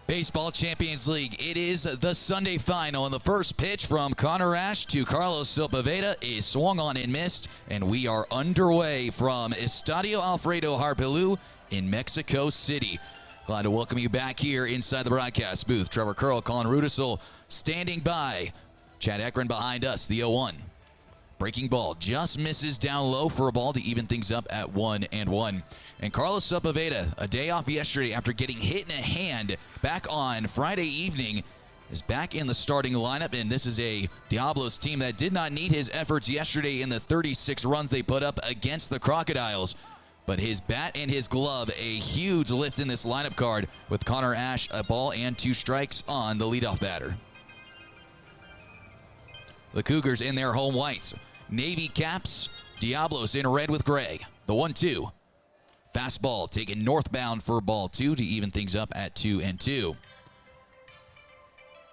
Baseball Champions League. It is the Sunday final, and the first pitch from Connor Ash to Carlos Sepulveda is swung on and missed, and we are underway from Estadio Alfredo Harpelú in Mexico City. Glad to welcome you back here inside the broadcast booth. Trevor Curl, Colin Rudisell standing by. Chad Ekron behind us, the 0-1. Breaking ball just misses down low for a ball to even things up at 1-1. And Carlos Sepulveda, a day off yesterday after getting hit in the hand back on Friday evening, is back in the starting lineup. And this is a Diablos team that did not need his efforts yesterday in the 36 runs they put up against the Crocodiles. But his bat and his glove, a huge lift in this lineup card with Connor Ash, a ball and 2 strikes on the leadoff batter. The Cougars in their home whites. Navy caps, Diablos in red with gray. The 1-2. Fastball taken northbound for ball 2 to even things up at 2-2.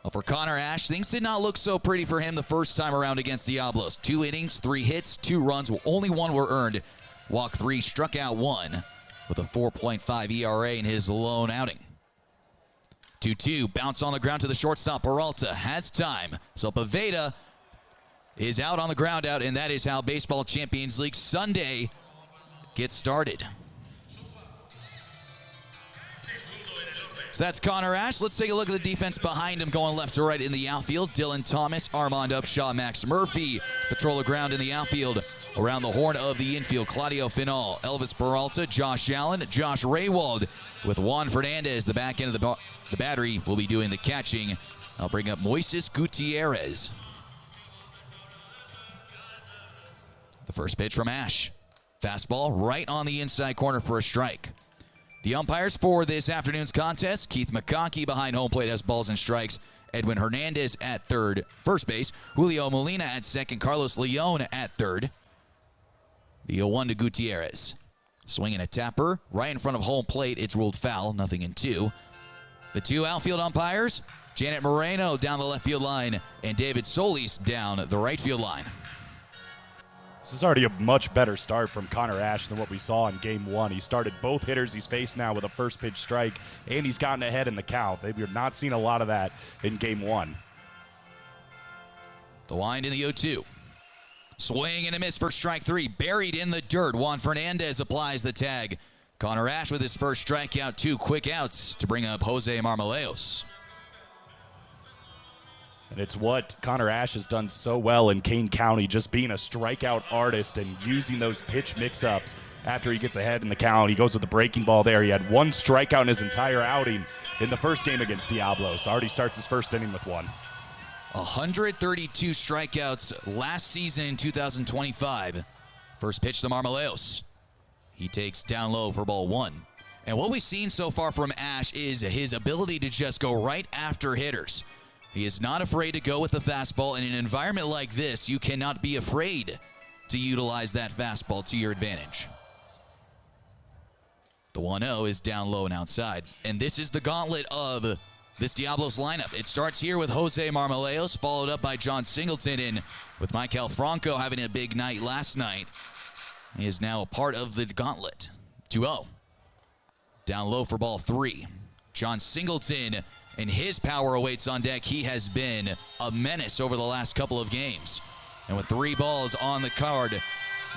Well, for Connor Ash, things did not look so pretty for him the first time around against Diablos. 2 innings, 3 hits, 2 runs, only 1 were earned. Walk 3, struck out 1 with a 4.5 ERA in his lone outing. 2-2, bounce on the ground to the shortstop. Peralta has time. Sepulveda is out on the ground out, and that is how Baseball Champions League Sunday gets started. So that's Connor Ash. Let's take a look at the defense behind him, going left to right in the outfield. Dylan Thomas, Armand Upshaw, Max Murphy patrol the ground in the outfield. Around the horn of the infield, Claudio Final, Elvis Peralta, Josh Allen, Josh Raywald, with Juan Fernandez. The back end of the battery will be doing the catching. I'll bring up Moises Gutierrez. The first pitch from Ash. Fastball right on the inside corner for a strike. The umpires for this afternoon's contest, Keith McConkey behind home plate has balls and strikes. Edwin Hernandez at first base. Julio Molina at second. Carlos Leon at third. The 0-1 to Gutierrez. Swinging a tapper right in front of home plate. It's ruled foul, nothing in 2. The 2 outfield umpires, Janet Moreno down the left field line and David Solis down the right field line. This is already a much better start from Connor Ash than what we saw in Game 1. He started both hitters he's faced now with a first pitch strike, and he's gotten ahead in the count. We're not seeing a lot of that in Game 1. The wind in the 0-2. Swing and a miss for strike 3. Buried in the dirt. Juan Fernandez applies the tag. Connor Ash with his first strikeout, 2 quick outs to bring up Jose Marmoleos. And it's what Connor Ash has done so well in Kane County, just being a strikeout artist and using those pitch mix-ups after he gets ahead in the count. He goes with the breaking ball there. He had 1 strikeout in his entire outing in the first game against Diablos. Already starts his first inning with 1. 132 strikeouts last season in 2025. First pitch to Marmoleos. He takes down low for ball 1. And what we've seen so far from Ash is his ability to just go right after hitters. He is not afraid to go with the fastball. In an environment like this, you cannot be afraid to utilize that fastball to your advantage. The 1-0 is down low and outside. And this is the gauntlet of this Diablos lineup. It starts here with Jose Marmoleos, followed up by John Singleton, and with Michael Franco having a big night last night, he is now a part of the gauntlet. 2-0. Down low for ball 3. John Singleton, and his power awaits on deck. He has been a menace over the last couple of games. And with 3 balls on the card,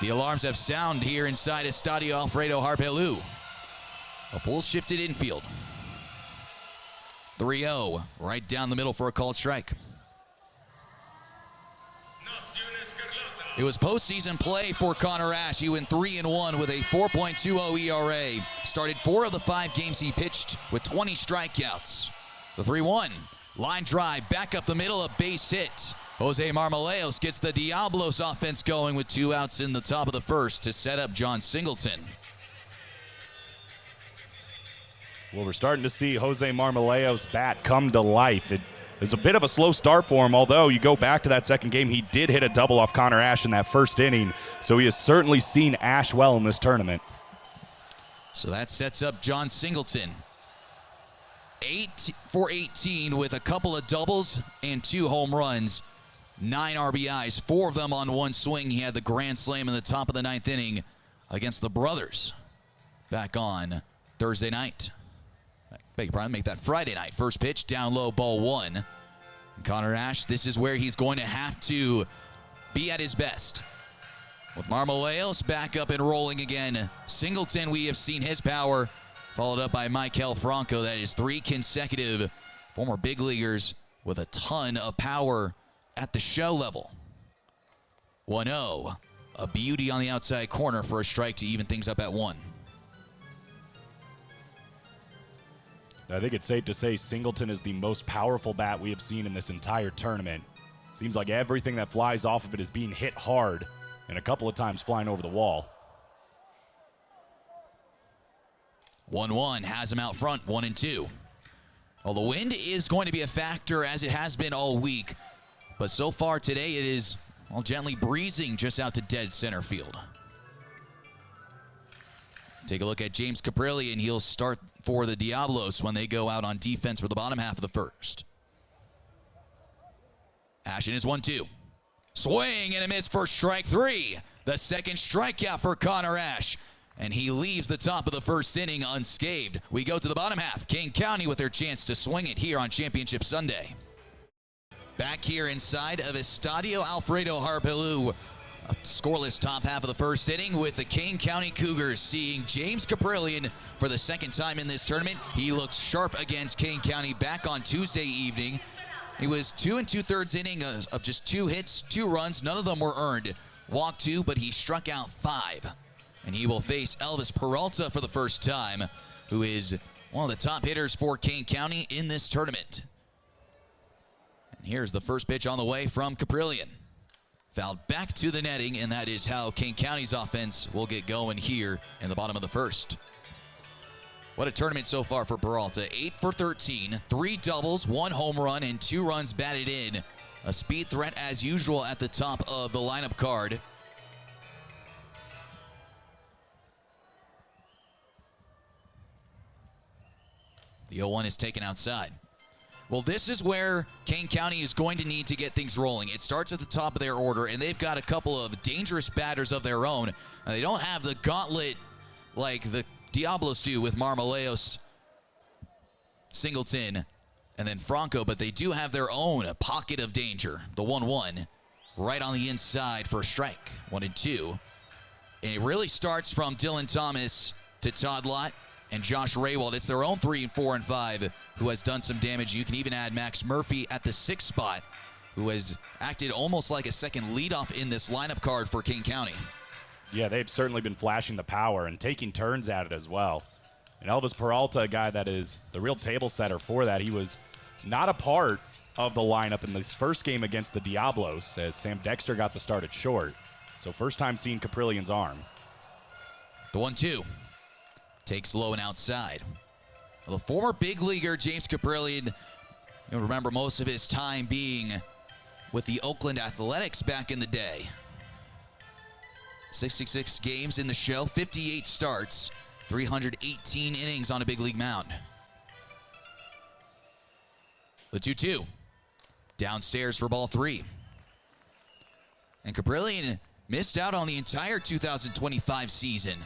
the alarms have sounded here inside Estadio Alfredo Harpelú. A full shifted infield. 3-0, right down the middle for a called strike. It was postseason play for Connor Ash. He went 3-1 with a 4.20 ERA. Started 4 of the 5 games he pitched with 20 strikeouts. The 3-1, line drive, back up the middle, a base hit. Jose Marmoleos gets the Diablos offense going with 2 outs in the top of the first to set up John Singleton. Well, we're starting to see Jose Marmoleos' bat come to life. It was a bit of a slow start for him, although you go back to that second game, he did hit a double off Connor Ash in that first inning, so he has certainly seen Ash well in this tournament. So that sets up John Singleton. 8 for 18 with a couple of doubles and 2 home runs. 9 RBIs, 4 of them on 1 swing. He had the grand slam in the top of the 9th inning against the Brothers back on Thursday night. Beg your pardon, make that Friday night. First pitch, down low, ball one. And Connor Ash, this is where he's going to have to be at his best. With Marmoleos back up and rolling again. Singleton, we have seen his power, followed up by Michael Franco. That is 3 consecutive former big leaguers with a ton of power at the show level. 1-0. A beauty on the outside corner for a strike to even things up at 1. I think it's safe to say Singleton is the most powerful bat we have seen in this entire tournament. Seems like everything that flies off of it is being hit hard, and a couple of times flying over the wall. 1-1 has him out front, 1-2. Well, the wind is going to be a factor as it has been all week, but so far today it is gently breezing just out to dead center field. Take a look at James Caprillion. He'll start for the Diablos when they go out on defense for the bottom half of the first. Ashen is 1-2. Swing and a miss for strike 3. The second strikeout for Connor Ash. And he leaves the top of the first inning unscathed. We go to the bottom half. Kane County with their chance to swing it here on Championship Sunday. Back here inside of Estadio Alfredo Harpelou. A scoreless top half of the first inning with the Kane County Cougars seeing James Caprillion for the second time in this tournament. He looked sharp against Kane County back on Tuesday evening. He was 2 2/3 inning of just 2 hits, 2 runs. None of them were earned. Walked 2, but he struck out 5. And he will face Elvis Peralta for the first time, who is one of the top hitters for Kane County in this tournament. And here's the first pitch on the way from Caprillion. Fouled back to the netting, and that is how Kane County's offense will get going here in the bottom of the first. What a tournament so far for Peralta. 8 for 13, 3 doubles, 1 home run, and 2 runs batted in. A speed threat as usual at the top of the lineup card. The 0-1 is taken outside. Well, this is where Kane County is going to need to get things rolling. It starts at the top of their order, and they've got a couple of dangerous batters of their own. They don't have the gauntlet like the Diablos do with Marmoleos, Singleton, and then Franco, but they do have their own pocket of danger. The 1-1 right on the inside for a strike. 1-2. And it really starts from Dylan Thomas to Todd Lott and Josh Raywald. It's their own 3 and 4 and 5 who has done some damage. You can even add Max Murphy at the 6th spot, who has acted almost like a second leadoff in this lineup card for Kane County. Yeah, they've certainly been flashing the power and taking turns at it as well. And Elvis Peralta, a guy that is the real table setter for that. He was not a part of the lineup in this first game against the Diablos, as Sam Dexter got the start at short. So first time seeing Caprillion's arm. The 1-2 takes low and outside. Well, the former big leaguer James Caprillion, you'll remember most of his time being with the Oakland Athletics back in the day. 66 games in the show, 58 starts, 318 innings on a big league mound. The 2-2, downstairs for ball 3. And Caprillion missed out on the entire 2025 season.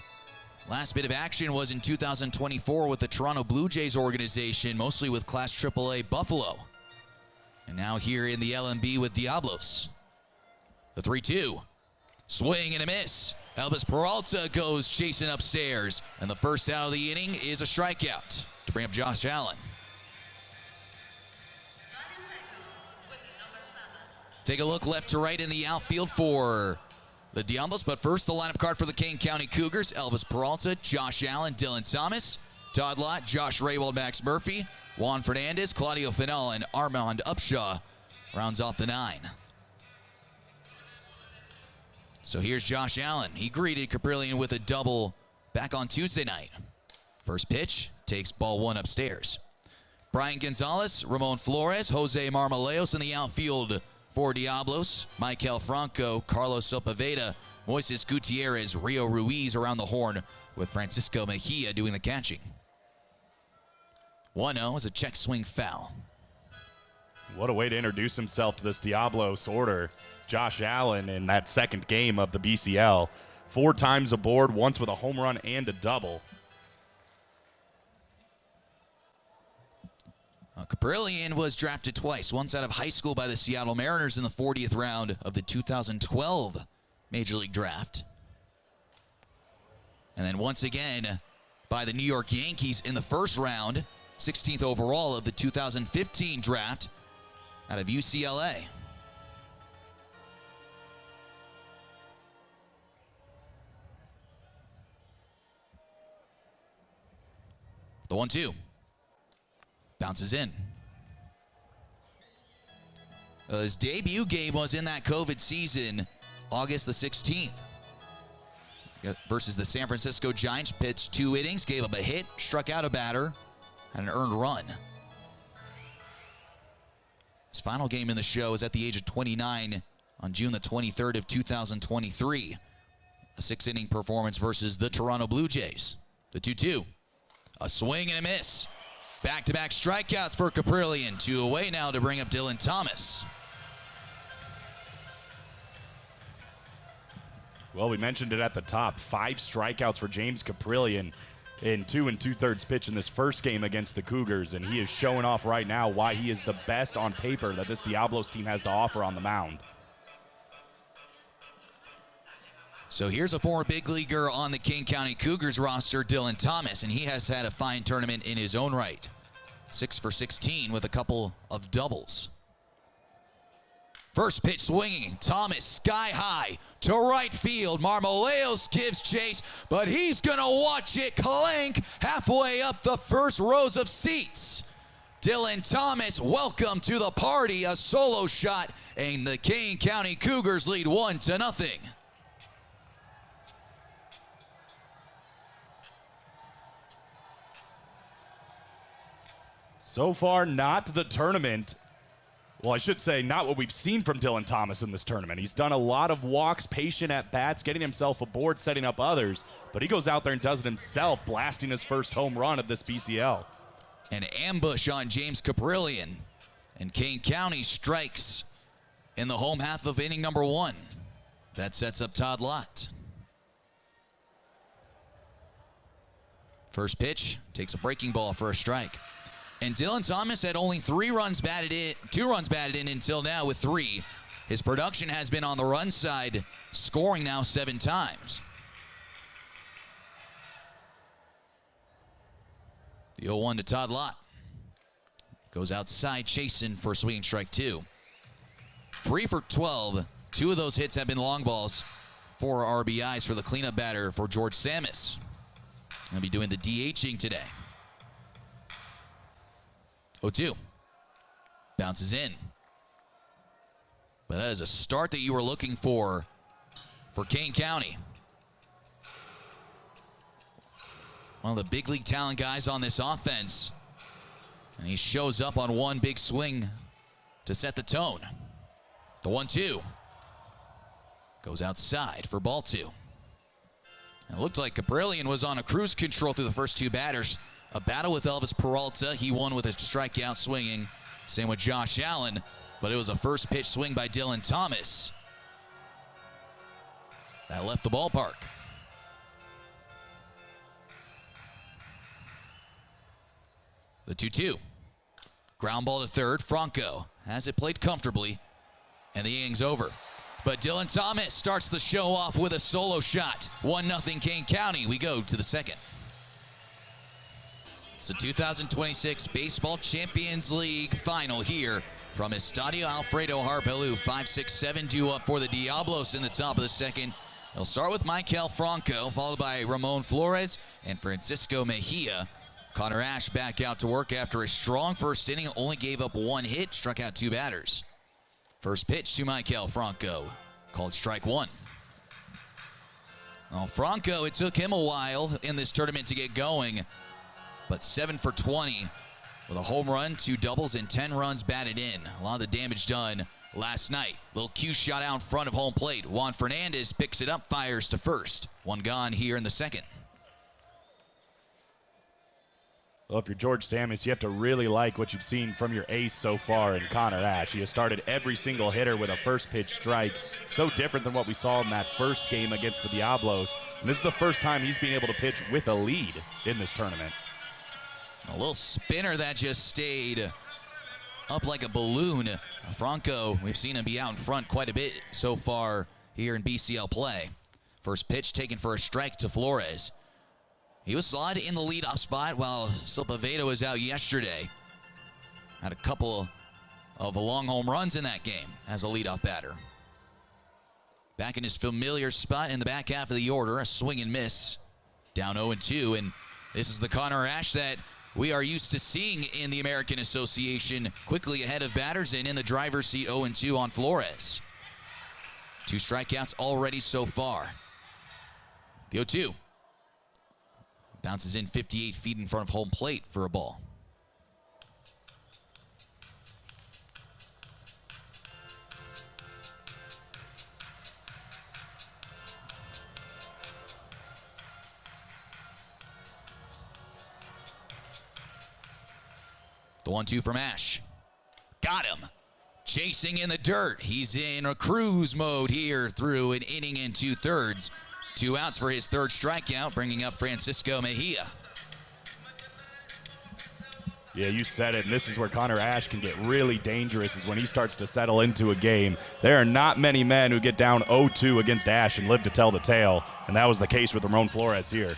Last bit of action was in 2024 with the Toronto Blue Jays organization, mostly with Class AAA Buffalo. And now here in the LMB with Diablos. The 3-2, swing and a miss. Elvis Peralta goes chasing upstairs. And the first out of the inning is a strikeout to bring up Josh Allen. Take a look left to right in the outfield for the Diablos, but first the lineup card for the Kane County Cougars. Elvis Peralta, Josh Allen, Dylan Thomas, Todd Lott, Josh Raywald, Max Murphy, Juan Fernandez, Claudio Finel, and Armand Upshaw rounds off the 9. So here's Josh Allen. He greeted Caprillion with a double back on Tuesday night. First pitch takes ball 1 upstairs. Brian Gonzalez, Ramon Flores, Jose Marmoleos in the outfield for Diablos. Michael Franco, Carlos Sepulveda, Moises Gutierrez, Rio Ruiz around the horn with Francisco Mejia doing the catching. 1-0 is a check swing foul. What a way to introduce himself to this Diablos order. Josh Allen in that second game of the BCL. 4 times aboard, once with a home run and a double. Caprillion was drafted twice, once out of high school by the Seattle Mariners in the 40th round of the 2012 Major League Draft. And then once again by the New York Yankees in the first round, 16th overall of the 2015 draft out of UCLA. The 1-2. Bounces in. His debut game was in that COVID season, August the 16th. Versus the San Francisco Giants, pitched 2 innings, gave up a hit, struck out a batter, had an earned run. His final game in the show is at the age of 29 on June the 23rd of 2023. A 6-inning performance versus the Toronto Blue Jays. The 2-2. A swing and a miss. Back-to-back strikeouts for Caprillion. 2 away now to bring up Dylan Thomas. Well, we mentioned it at the top. 5 strikeouts for James Caprillion in 2 2/3 pitch in this first game against the Cougars, and he is showing off right now why he is the best on paper that this Diablos team has to offer on the mound. So here's a former big leaguer on the Kane County Cougars roster, Dylan Thomas, and he has had a fine tournament in his own right. 6 for 16 with a couple of doubles. First pitch swinging, Thomas sky high to right field. Marmoleos gives chase, but he's gonna watch it clank halfway up the first rows of seats. Dylan Thomas, welcome to the party. A solo shot, and the Kane County Cougars lead 1-0. So far, not the tournament. Well, I should say not what we've seen from Dylan Thomas in this tournament. He's done a lot of walks, patient at bats, getting himself aboard, setting up others. But he goes out there and does it himself, blasting his first home run of this BCL. An ambush on James Caprillion. And Kane County strikes in the home half of inning number 1. That sets up Todd Lott. First pitch, takes a breaking ball for a strike. And Dylan Thomas had only 2 runs batted in until now with 3. His production has been on the run side, scoring now 7 times. The 0-1 to Todd Lott. Goes outside chasing for swinging strike 2. 3 for 12. 2 of those hits have been long balls. 4 RBIs for the cleanup batter for George Samus. He'll be doing the DHing today. 0-2. Bounces in. But that is a start that you were looking for Kane County. One of the big league talent guys on this offense. And he shows up on one big swing to set the tone. The 1-2. Goes outside for ball 2. And it looked like Caprillion was on a cruise control through the first 2 batters. A battle with Elvis Peralta. He won with a strikeout swinging. Same with Josh Allen. But it was a first pitch swing by Dylan Thomas that left the ballpark. The 2-2. Ground ball to third. Franco has it played comfortably. And the inning's over. But Dylan Thomas starts the show off with a solo shot. 1-0 Kane County. We go to the second. It's the 2026 Baseball Champions League Final here from Estadio Alfredo Harpelou. 5-6-7 due up for the Diablos in the top of the second. They'll start with Michael Franco, followed by Ramon Flores and Francisco Mejia. Connor Ash back out to work after a strong first inning. Only gave up 1 hit, struck out 2 batters. First pitch to Michael Franco, called strike 1. Well, Franco, it took him a while in this tournament to get going. But 7 for 20 with a home run, 2 doubles, and 10 runs batted in. A lot of the damage done last night. Little cue shot out in front of home plate. Juan Fernandez picks it up, fires to first. 1 gone here in the second. Well, if you're George Samus, you have to really like what you've seen from your ace so far in Connor Ash. He has started every single hitter with a first pitch strike. So different than what we saw in that first game against the Diablos. And this is the first time he's been able to pitch with a lead in this tournament. A little spinner that just stayed up like a balloon. Franco, we've seen him be out in front quite a bit so far here in BCL play. First pitch taken for a strike to Flores. He was slotted in the leadoff spot while Silpaveda was out yesterday. Had a couple of long home runs in that game as a leadoff batter. Back in his familiar spot in the back half of the order, a swing and miss. Down 0-2, and this is the Connor Ash that we are used to seeing in the American Association, quickly ahead of batters and in the driver's seat. 0-2 on Flores. 2 strikeouts already so far. The 0-2. Bounces in 58 feet in front of home plate for a ball. The 1-2 from Ash. Got him. Chasing in the dirt. He's in a cruise mode here through an inning and 2/3. 2 outs for his 3rd strikeout, bringing up Francisco Mejia. Yeah, you said it, and this is where Connor Ash can get really dangerous, is when he starts to settle into a game. There are not many men who get down 0-2 against Ash and live to tell the tale, and that was the case with Ramon Flores here.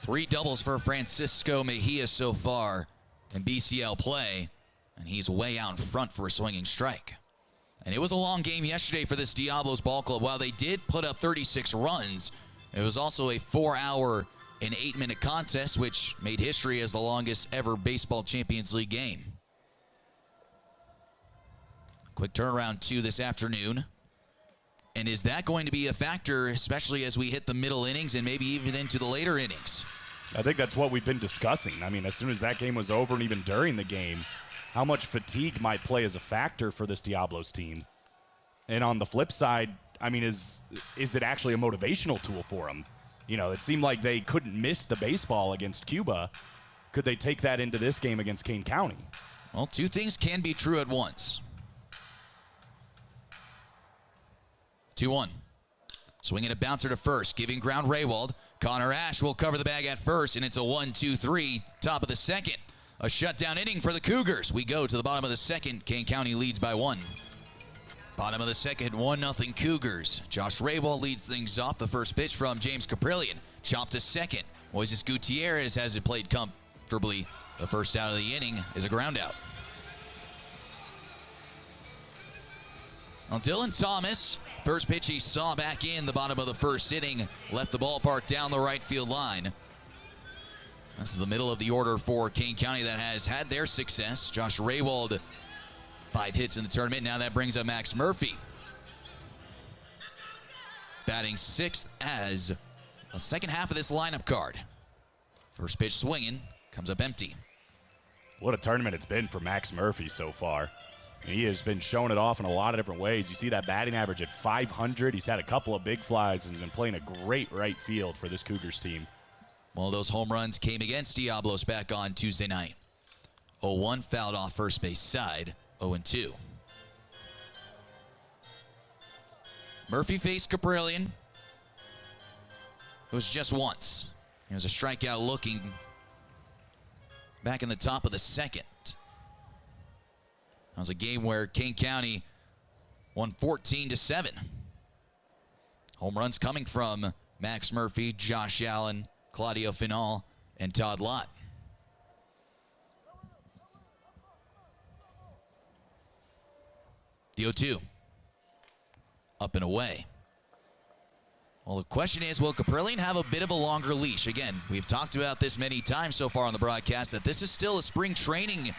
3 doubles for Francisco Mejia so far in BCL play, and he's way out in front for a swinging strike. And it was a long game yesterday for this Diablos ball club. While they did put up 36 runs, it was also a 4-hour and 8-minute contest, which made history as the longest ever Baseball Champions League game. Quick turnaround 2 this afternoon. And is that going to be a factor, especially as we hit the middle innings and maybe even into the later innings? I think that's what we've been discussing. I mean, as soon as that game was over and even during the game, how much fatigue might play as a factor for this Diablos team. And on the flip side, I mean, is it actually a motivational tool for them? You know, it seemed like they couldn't miss the baseball against Cuba. Could they take that into this game against Kane County? Well, 2 things can be true at once. 2-1. Swinging a bouncer to first, giving ground Raywald. Connor Ash will cover the bag at first, and it's a 1-2-3, top of the 2nd. A shutdown inning for the Cougars. We go to the bottom of the 2nd. Kane County leads by 1. Bottom of the 2nd, 1-0 Cougars. Josh Raywald leads things off. The first pitch from James Caprillion. Chopped to 2nd. Moises Gutierrez has it played comfortably. The first out of the inning is a ground out. Now Dylan Thomas, first pitch he saw back in the bottom of the 1st inning, left the ballpark down the right field line. This is the middle of the order for Kane County that has had their success. Josh Raywald, 5 hits in the tournament. Now that brings up Max Murphy, batting 6th as the second half of this lineup card. First pitch swinging, comes up empty. What a tournament it's been for Max Murphy so far. He has been showing it off in a lot of different ways. You see that batting average at 500. He's had a couple of big flies and has been playing a great right field for this Cougars team. One of those home runs came against Diablos back on Tuesday night. 0-1 fouled off first base side. 0-2. Murphy faced Caprillion. It was just once. It was a strikeout looking back in the top of the 2nd. That was a game where Kane County won 14-7. Home runs coming from Max Murphy, Josh Allen, Claudio Final, and Todd Lott. The 0-2. Up and away. Well, the question is, will Caprillion have a bit of a longer leash? Again, we've talked about this many times so far on the broadcast, that this is still a spring training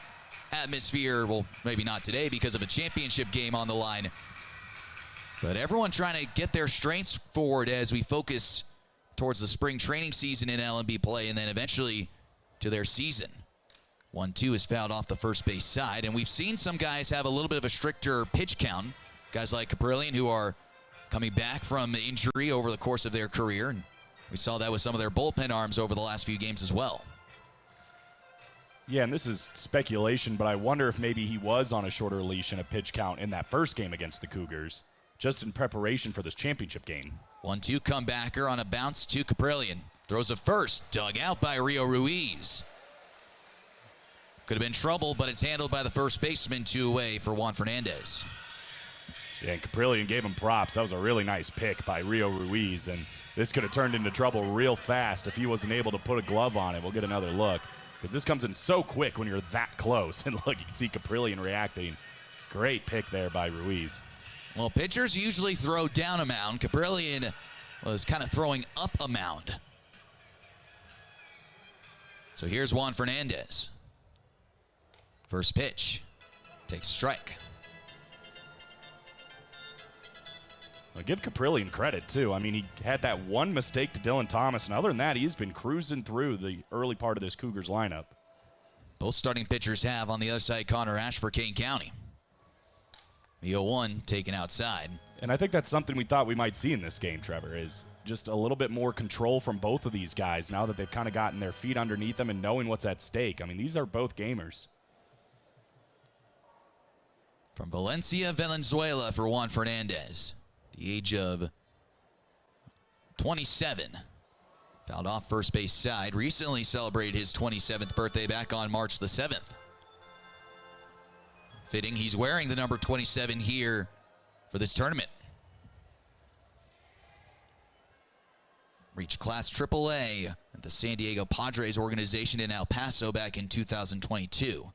atmosphere. Well, maybe not today because of a championship game on the line. But everyone trying to get their strengths forward as we focus towards the spring training season in LMB play and then eventually to their season. 1-2 is fouled off the first base side, and we've seen some guys have a little bit of a stricter pitch count. Guys like Caprillion who are coming back from injury over the course of their career, and we saw that with some of their bullpen arms over the last few games as well. Yeah, and this is speculation, but I wonder if maybe he was on a shorter leash and a pitch count in that first game against the Cougars, just in preparation for this championship game. 1-2 comebacker on a bounce to Caprillion. Throws a first, dug out by Rio Ruiz. Could have been trouble, but it's handled by the first baseman, 2 away for Juan Fernandez. Yeah, and Caprillion gave him props. That was a really nice pick by Rio Ruiz, and this could have turned into trouble real fast if he wasn't able to put a glove on it. We'll get another look, because this comes in so quick when you're that close. And look, you can see Caprillion reacting. Great pick there by Ruiz. Well, pitchers usually throw down a mound. Caprillion was kind of throwing up a mound. So here's Juan Fernandez. First pitch. Takes strike. I'll give Caprillion credit, too. I mean, he had that one mistake to Dylan Thomas, and other than that, he's been cruising through the early part of this Cougars lineup. Both starting pitchers have on the other side Connor Ash for Kane County. The 0-1 taken outside. And I think that's something we thought we might see in this game, Trevor, is just a little bit more control from both of these guys now that they've kind of gotten their feet underneath them and knowing what's at stake. I mean, these are both gamers. From Valencia, Venezuela for Juan Fernandez. The age of 27. Fouled off first base side. Recently celebrated his 27th birthday back on March the 7th. Fitting, he's wearing the number 27 here for this tournament. Reached Class AAA at the San Diego Padres organization in El Paso back in 2022.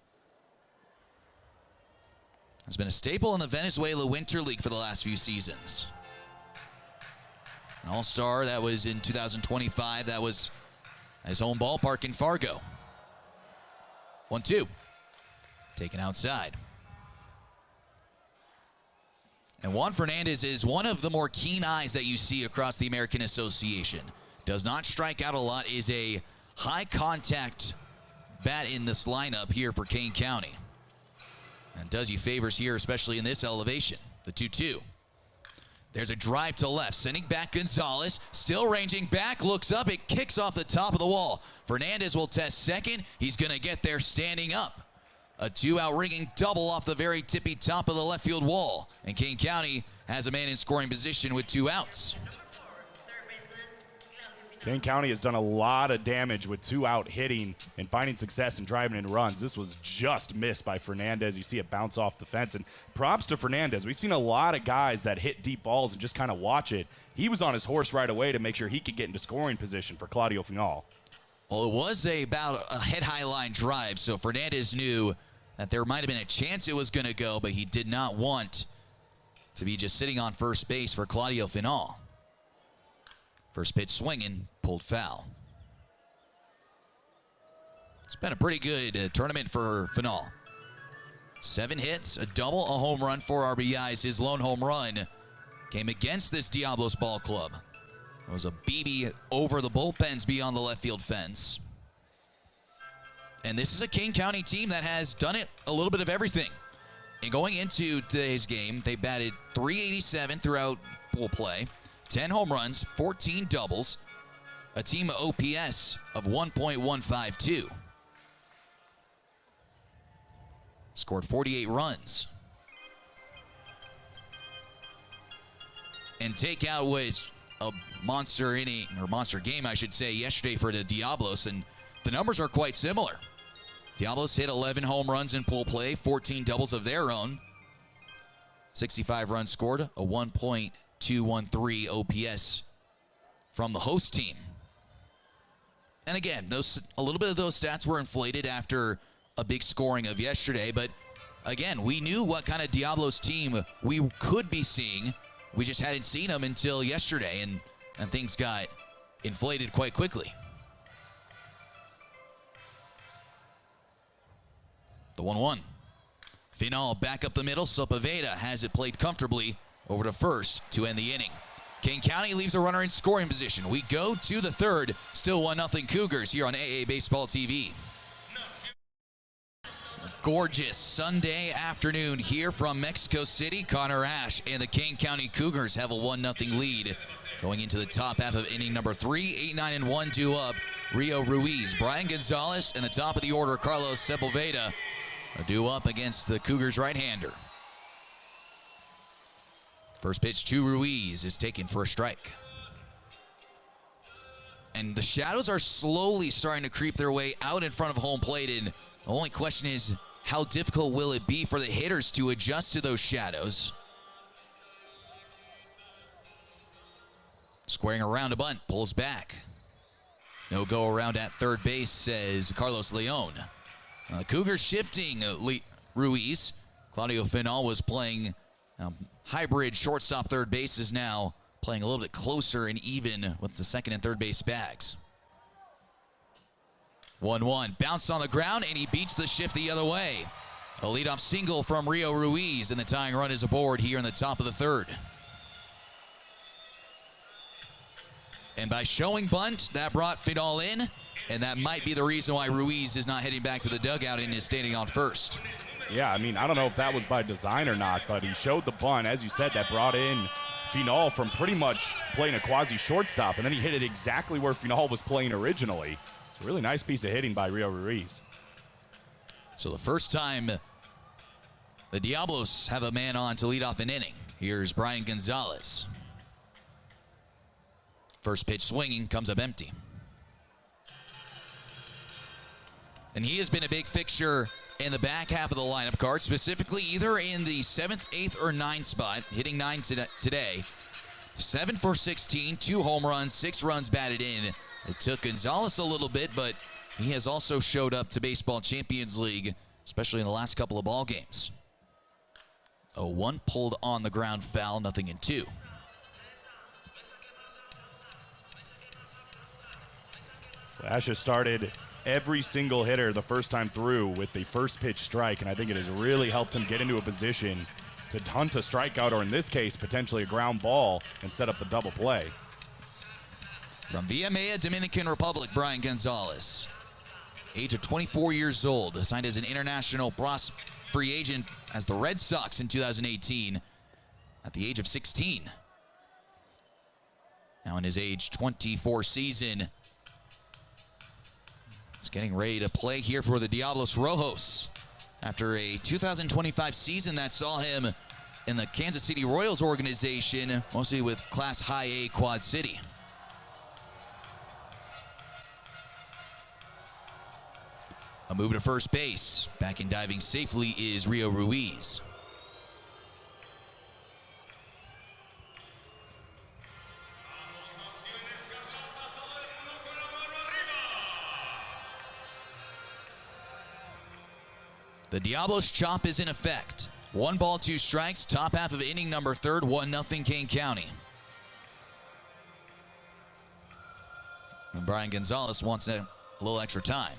Has been a staple in the Venezuela Winter League for the last few seasons. An all-star, that was in 2025. That was at his home ballpark in Fargo. 1-2. Taken outside. And Juan Fernandez is one of the more keen eyes that you see across the American Association. Does not strike out a lot, is a high-contact bat in this lineup here for Kane County. And does you favors here, especially in this elevation. The 2-2. There's a drive to left, sending back Gonzalez. Still ranging back, looks up, it kicks off the top of the wall. Fernandez will test second. He's going to get there standing up. A 2-out ringing double off the very tippy top of the left field wall. And Kane County has a man in scoring position with 2 outs. Kane County has done a lot of damage with 2-out hitting and finding success and driving in runs. This was just missed by Fernandez. You see it bounce off the fence. And props to Fernandez. We've seen a lot of guys that hit deep balls and just kind of watch it. He was on his horse right away to make sure he could get into scoring position for Claudio Final. Well, it was about a head-high line drive, so Fernandez knew that there might have been a chance it was going to go, but he did not want to be just sitting on first base for Claudio Final. First pitch swinging, pulled foul. It's been a pretty good tournament for Final. 7 hits, a double, a home run, 4 RBIs. His lone home run came against this Diablos ball club. It was a BB over the bullpens beyond the left field fence. And this is a Kane County team that has done it a little bit of everything. And going into today's game, they batted .387 throughout pool play. 10 home runs, 14 doubles, a team OPS of 1.152. Scored 48 runs. And takeout was a monster inning, or monster game, I should say, yesterday for the Diablos, and the numbers are quite similar. Diablos hit 11 home runs in pool play, 14 doubles of their own. 65 runs scored, a 1.213 OPS from the host team. And again, a little bit of those stats were inflated after a big scoring of yesterday, but again, we knew what kind of Diablos team we could be seeing. We just hadn't seen them until yesterday, and things got inflated quite quickly. The 1-1. Final back up the middle. Sepulveda has it played comfortably over to first to end the inning. Kane County leaves a runner in scoring position. We go to the third. Still 1-0 Cougars here on AA Baseball TV. A gorgeous Sunday afternoon here from Mexico City. Connor Ash and the Kane County Cougars have a 1-0 lead going into the top half of inning number 3. 8-9-1 due up. Rio Ruiz, Brian Gonzalez, and the top of the order, Carlos Sepulveda, are due up against the Cougars right-hander. First pitch to Ruiz is taken for a strike. And the shadows are slowly starting to creep their way out in front of home plate, and The only question is, how difficult will it be for the hitters to adjust to those shadows? Squaring around a bunt, pulls back. No go around at third base, says Carlos Leon. Cougars shifting Ruiz. Claudio Final was playing hybrid shortstop third base, is now playing a little bit closer and even with the second and third base bags. 1-1, bounced on the ground, and he beats the shift the other way. A leadoff single from Rio Ruiz, and the tying run is aboard here in the top of the third. And by showing bunt, that brought Final in, and that might be the reason why Ruiz is not heading back to the dugout and is standing on first. Yeah, I mean, I don't know if that was by design or not, but he showed the bunt. As you said, that brought in Final from pretty much playing a quasi-shortstop, and then he hit it exactly where Final was playing originally. It's a really nice piece of hitting by Rio Ruiz. So the first time the Diablos have a man on to lead off an inning. Here's Brian Gonzalez. First pitch swinging, comes up empty. And he has been a big fixture in the back half of the lineup card, specifically either in the 7th, 8th, or 9th spot, hitting 9 today. 7 for 16, 2 home runs, 6 runs batted in. It took Gonzalez a little bit, but he has also showed up to Baseball Champions League, especially in the last couple of ball games. 0-1 pulled on the ground foul, nothing in 2. Ash has started every single hitter the first time through with the first pitch strike, and I think it has really helped him get into a position to hunt a strikeout, or in this case, potentially a ground ball, and set up the double play. From Villamella, Dominican Republic, Brian Gonzalez. Age of 24 years old, signed as an international free agent as the Red Sox in 2018 at the age of 16. Now in his age 24 season, he's getting ready to play here for the Diablos Rojos after a 2025 season that saw him in the Kansas City Royals organization, mostly with Class High A Quad City. A move to first base. Back in diving safely is Rio Ruiz. The Diablos chop is in effect. 1 ball, 2 strikes, top half of inning number 3rd, 1-0 Kane County. And Brian Gonzalez wants a little extra time.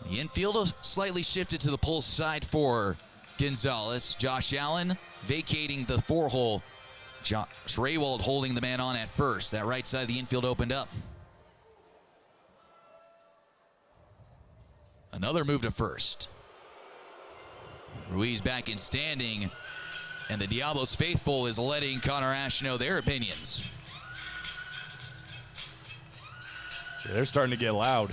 The infield slightly shifted to the pull side for Gonzalez. Josh Allen vacating the 4-hole. Josh Raywald holding the man on at first. That right side of the infield opened up. Another move to first. Ruiz back in standing, and the Diablos faithful is letting Connor Ash know their opinions. Yeah, they're starting to get loud.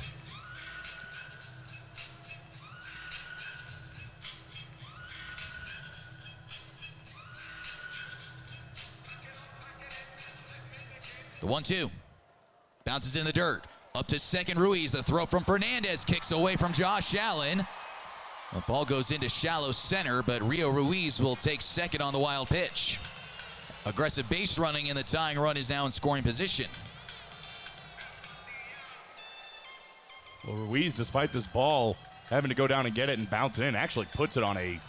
The 1-2. Bounces in the dirt. Up to second, Ruiz. The throw from Fernandez kicks away from Josh Allen. The ball goes into shallow center, but Rio Ruiz will take second on the wild pitch. Aggressive base running, and the tying run is now in scoring position. Well, Ruiz, despite this ball having to go down and get it and bounce it in, actually puts it on a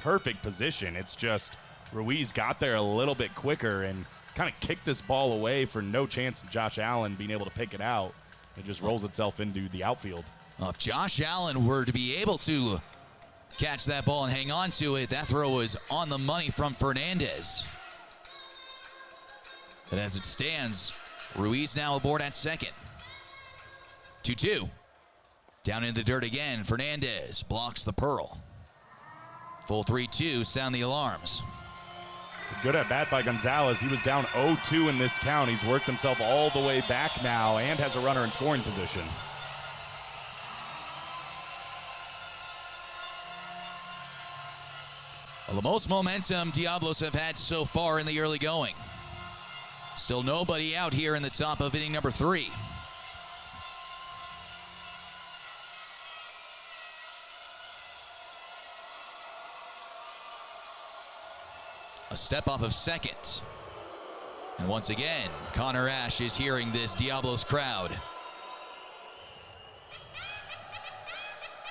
perfect position. It's just Ruiz got there a little bit quicker and kind of kicked this ball away for no chance of Josh Allen being able to pick it out. It just rolls itself into the outfield. Well, if Josh Allen were to be able to catch that ball and hang on to it, that throw was on the money from Fernandez. But as it stands, Ruiz now aboard at second. 2-2. Down in the dirt again, Fernandez blocks the Pearl. Full 3-2, sound the alarms. It's a good at bat by Gonzalez. He was down 0-2 in this count. He's worked himself all the way back now and has a runner in scoring position. Well, the most momentum Diablos have had so far in the early going. Still nobody out here in the top of inning number 3. A step off of second. And once again, Connor Ash is hearing this Diablos crowd.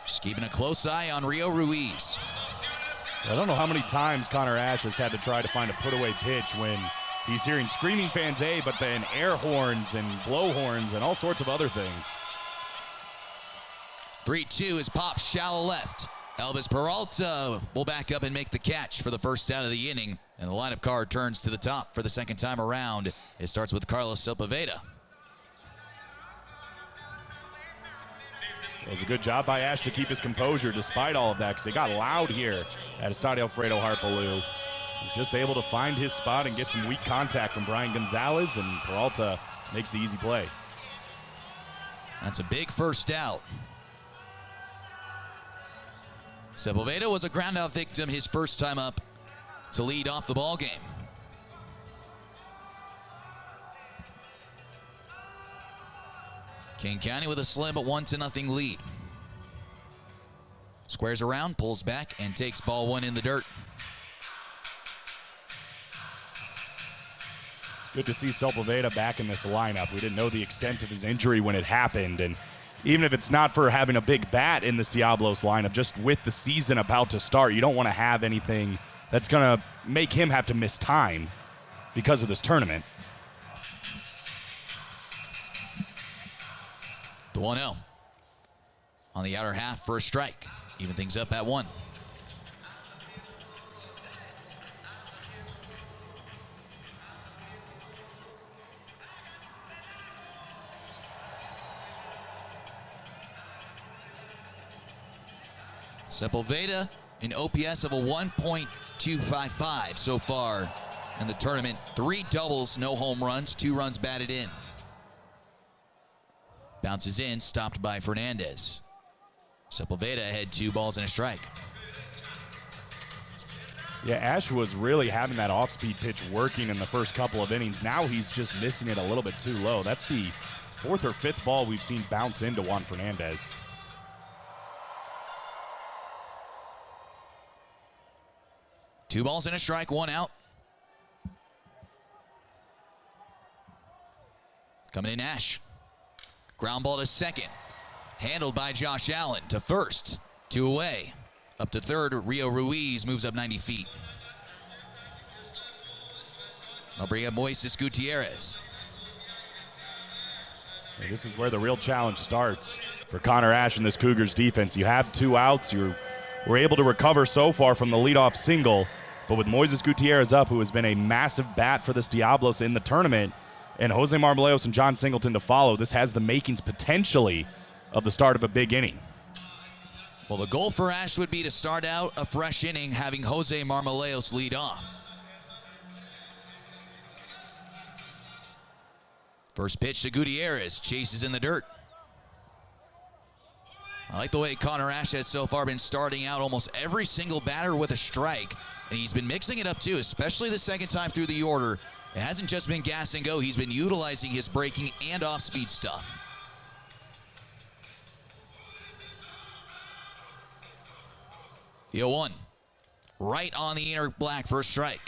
Just keeping a close eye on Rio Ruiz. I don't know how many times Connor Ash has had to try to find a put-away pitch when he's hearing screaming fans, but then air horns and blow horns and all sorts of other things. 3-2 is popped shallow left. Elvis Peralta will back up and make the catch for the first out of the inning. And the lineup card turns to the top for the second time around. It starts with Carlos Sepulveda. It was a good job by Ash to keep his composure despite all of that, because it got loud here at Estadio Alfredo Harpelou. He's just able to find his spot and get some weak contact from Brian Gonzalez, and Peralta makes the easy play. That's a big first out. Sepulveda was a ground-out victim his first time up to lead off the ball game. Kane County with a slim but 1-0 lead. Squares around, pulls back, and takes ball 1 in the dirt. Good to see Sepulveda back in this lineup. We didn't know the extent of his injury when it happened, and even if it's not for having a big bat in this Diablos lineup, just with the season about to start, you don't want to have anything that's going to make him have to miss time because of this tournament. The 1-0 on the outer half for a strike. Even things up at 1. Sepulveda, an OPS of a 1.255 so far in the tournament. 3 doubles, no home runs, 2 runs batted in. Bounces in, stopped by Fernandez. Sepulveda had 2 balls and a strike. Yeah, Ash was really having that off-speed pitch working in the first couple of innings. Now he's just missing it a little bit too low. That's the 4th or 5th ball we've seen bounce into Juan Fernandez. Two balls and a strike, 1 out. Coming in Ash. Ground ball to second. Handled by Josh Allen to first. 2 away. Up to third, Rio Ruiz moves up 90 feet. I'll bring up Moises Gutierrez. And this is where the real challenge starts for Connor Ash and this Cougars defense. You have 2 outs. You were able to recover so far from the leadoff single. But with Moises Gutierrez up, who has been a massive bat for this Diablos in the tournament, and Jose Marmoleos and John Singleton to follow, this has the makings potentially of the start of a big inning. Well, the goal for Ash would be to start out a fresh inning having Jose Marmoleos lead off. First pitch to Gutierrez, chases in the dirt. I like the way Connor Ash has so far been starting out almost every single batter with a strike. And he's been mixing it up too, especially the second time through the order. It hasn't just been gas and go. He's been utilizing his breaking and off-speed stuff. The 0-1. Right on the inner black for a strike.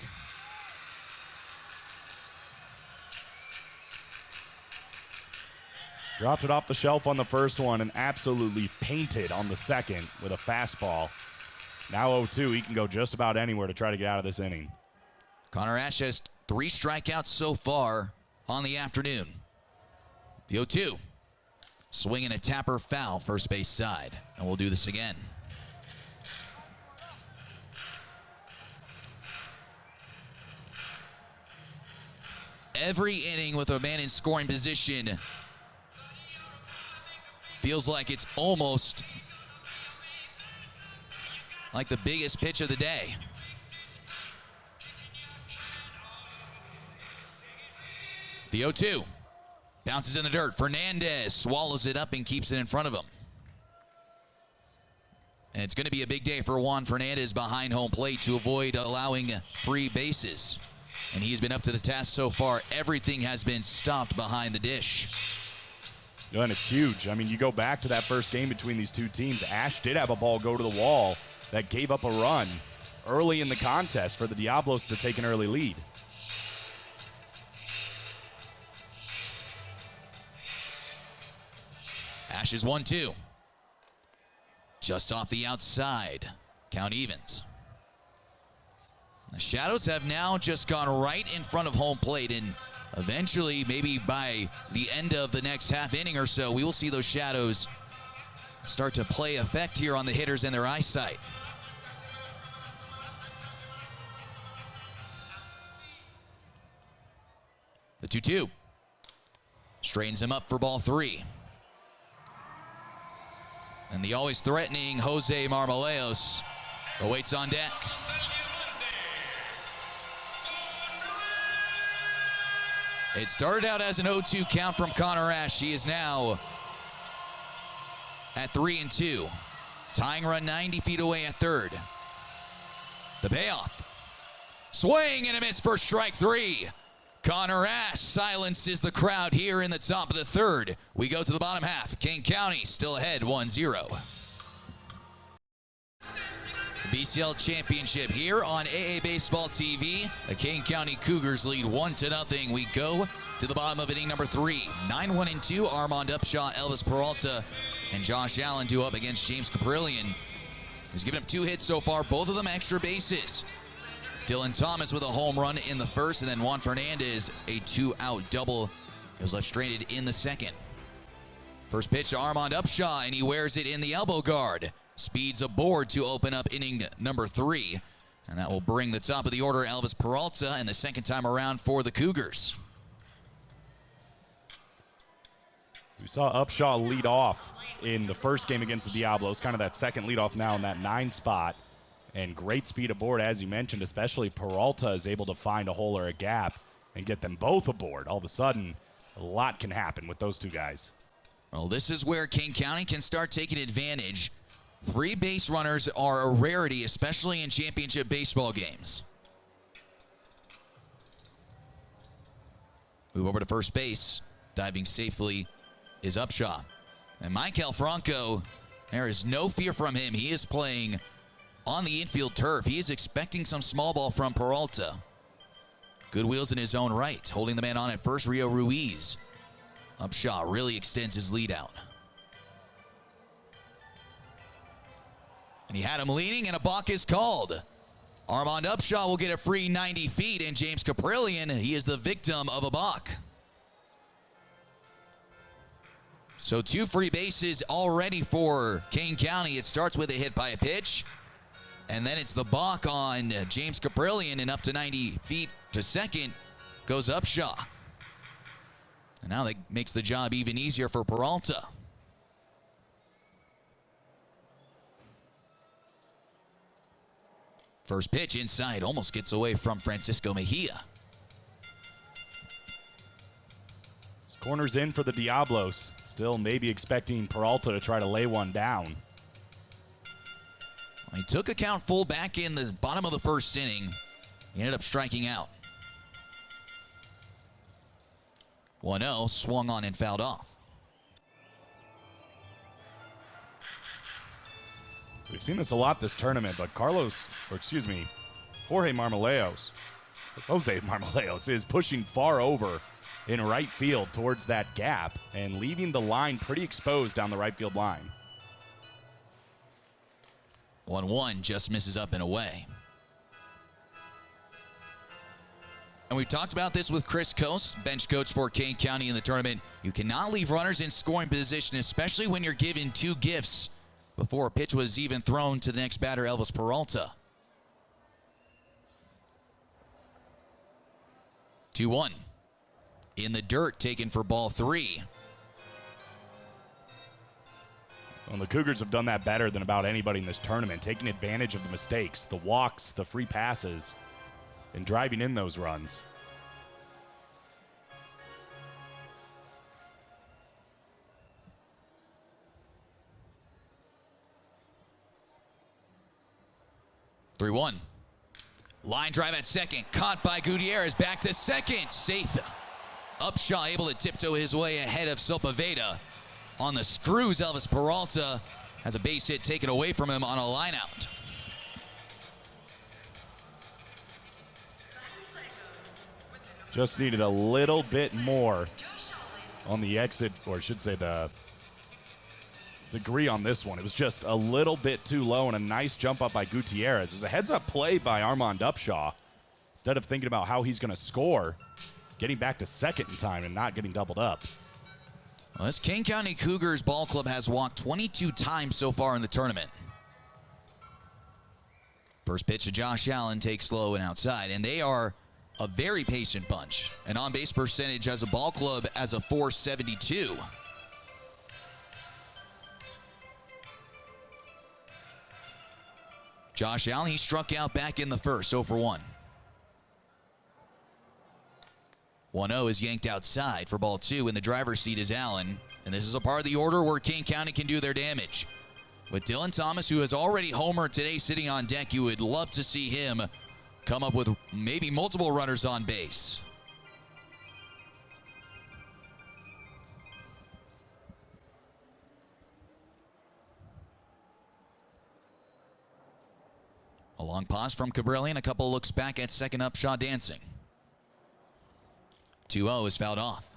Dropped it off the shelf on the first one and absolutely painted on the second with a fastball. Now 0-2, he can go just about anywhere to try to get out of this inning. Connor Ash has 3 strikeouts so far on the afternoon. The 0-2. Swinging a tapper foul first base side. And we'll do this again. Every inning with a man in scoring position feels like it's almost like the biggest pitch of the day. The 0-2. Bounces in the dirt. Fernandez swallows it up and keeps it in front of him. And it's going to be a big day for Juan Fernandez behind home plate to avoid allowing free bases. And he's been up to the task so far. Everything has been stopped behind the dish. And it's huge. I mean, you go back to that first game between these two teams. Ash did have a ball go to the wall that gave up a run early in the contest for the Diablos to take an early lead. Ash is 1-2. Just off the outside. Count evens. The Shadows have now just gone right in front of home plate, and eventually, maybe by the end of the next half inning or so, we will see those Shadows start to play effect here on the hitters and their eyesight. The 2-2. Straightens him up for ball 3. And the always threatening Jose Marmoleos awaits on deck. It started out as an 0-2 count from Connor Ash. He is now at 3-2. Tying run 90 feet away at third. The payoff. Swing and a miss for strike 3. Connor Ash silences the crowd here in the top of the third. We go to the bottom half. Kane County still ahead 1-0. The BCL Championship here on AA Baseball TV. The Kane County Cougars lead 1-0. We go to the bottom of inning number 3. 9-1-2. Armand Upshaw, Elvis Peralta, and Josh Allen do up against James Caprillion. He's given up 2 hits so far, both of them extra bases. Dylan Thomas with a home run in the first, and then Juan Fernandez a 2-out double. It was left stranded in the second. First pitch to Armand Upshaw, and he wears it in the elbow guard. Speeds aboard to open up inning number 3. And that will bring the top of the order, Elvis Peralta, and the second time around for the Cougars. We saw Upshaw lead off in the first game against the Diablos, kind of that second leadoff now in that 9 spot. And great speed aboard, as you mentioned, especially Peralta is able to find a hole or a gap and get them both aboard. All of a sudden, a lot can happen with those two guys. Well, this is where Kane County can start taking advantage. 3 base runners are a rarity, especially in championship baseball games. Move over to first base. Diving safely is Upshaw. And Michael Franco, there is no fear from him. He is playing on the infield turf. He is expecting some small ball from Peralta. Good wheels in his own right. Holding the man on at first, Rio Ruiz. Upshaw really extends his lead out. And he had him leaning, and a balk is called. Armand Upshaw will get a free 90 feet, and James Caprillion, he is the victim of a balk. So 2 free bases already for Kane County. It starts with a hit by a pitch. And then it's the balk on James Caprillion, and up to 90 feet to second goes Upshaw. And now that makes the job even easier for Peralta. First pitch inside, almost gets away from Francisco Mejia. Corners in for the Diablos. Still maybe expecting Peralta to try to lay one down. He took a count full back in the bottom of the first inning. He ended up striking out. 1-0, swung on and fouled off. We've seen this a lot this tournament, but Jose Marmoleos is pushing far over in right field towards that gap and leaving the line pretty exposed down the right field line. 1-1, just misses up and away. And we've talked about this with Chris Coase, bench coach for Kane County in the tournament. You cannot leave runners in scoring position, especially when you're given 2 gifts before a pitch was even thrown to the next batter, Elvis Peralta. 2-1. In the dirt, taken for ball 3. Well, the Cougars have done that better than about anybody in this tournament, taking advantage of the mistakes, the walks, the free passes, and driving in those runs. 3-1. Line drive at second. Caught by Gutierrez. Back to second. Safe. Upshaw able to tiptoe his way ahead of Sepulveda. On the screws, Elvis Peralta has a base hit taken away from him on a line out. Just needed a little bit more on the exit, or I should say the degree on this one. It was just a little bit too low, and a nice jump up by Gutierrez. It was a heads-up play by Armand Upshaw. Instead of thinking about how he's going to score, getting back to second in time and not getting doubled up. Well, this Kane County Cougars ball club has walked 22 times so far in the tournament. First pitch to Josh Allen takes low and outside, and they are a very patient bunch. An on-base percentage as a ball club as a .472. Josh Allen, he struck out back in the first, 0 for 1. 1-0 is yanked outside for ball 2. In the driver's seat is Allen. And this is a part of the order where Kane County can do their damage. With Dylan Thomas, who has already homered today, sitting on deck, you would love to see him come up with maybe multiple runners on base. A long pause from Cabrillion, a couple looks back at second. Upshaw dancing. 2-0 is fouled off.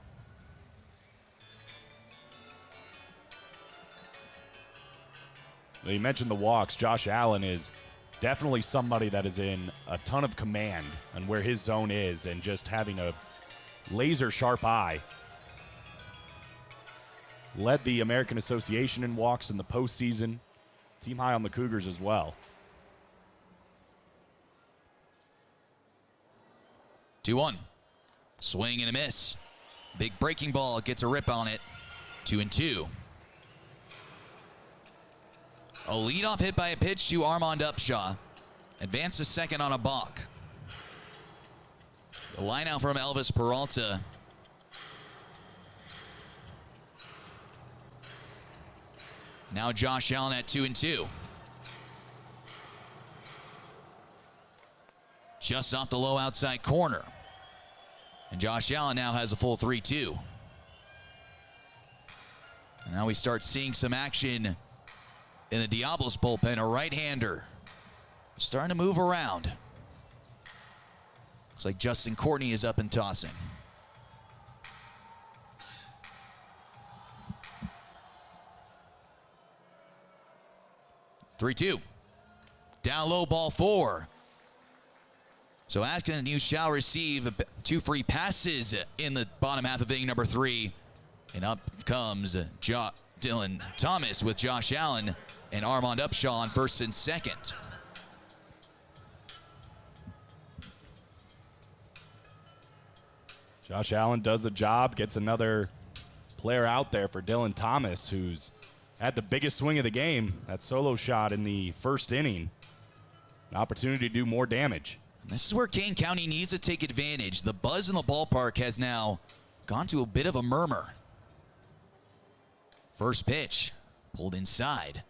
You mentioned the walks. Josh Allen is definitely somebody that is in a ton of command on where his zone is and just having a laser sharp eye. Led the American Association in walks in the postseason. Team high on the Cougars as well. 2-1. Swing and a miss. Big breaking ball gets a rip on it. 2-2. A leadoff hit by a pitch to Armand Upshaw. Advance to second on a balk. The line out from Elvis Peralta. Now Josh Allen at 2-2. Just off the low outside corner. And Josh Allen now has a full 3-2. And now we start seeing some action in the Diablos bullpen. A right-hander starting to move around. Looks like Justin Courtney is up and tossing. Three-two. Down low, ball 4. So Ashton and you shall receive 2 free passes in the bottom half of inning number 3. And up comes Dylan Thomas with Josh Allen and Armand Upshaw on first and second. Josh Allen does the job, gets another player out there for Dylan Thomas, who's had the biggest swing of the game. That solo shot in the first inning. An opportunity to do more damage. This is where Kane County needs to take advantage. The buzz in the ballpark has now gone to a bit of a murmur. First pitch, pulled inside.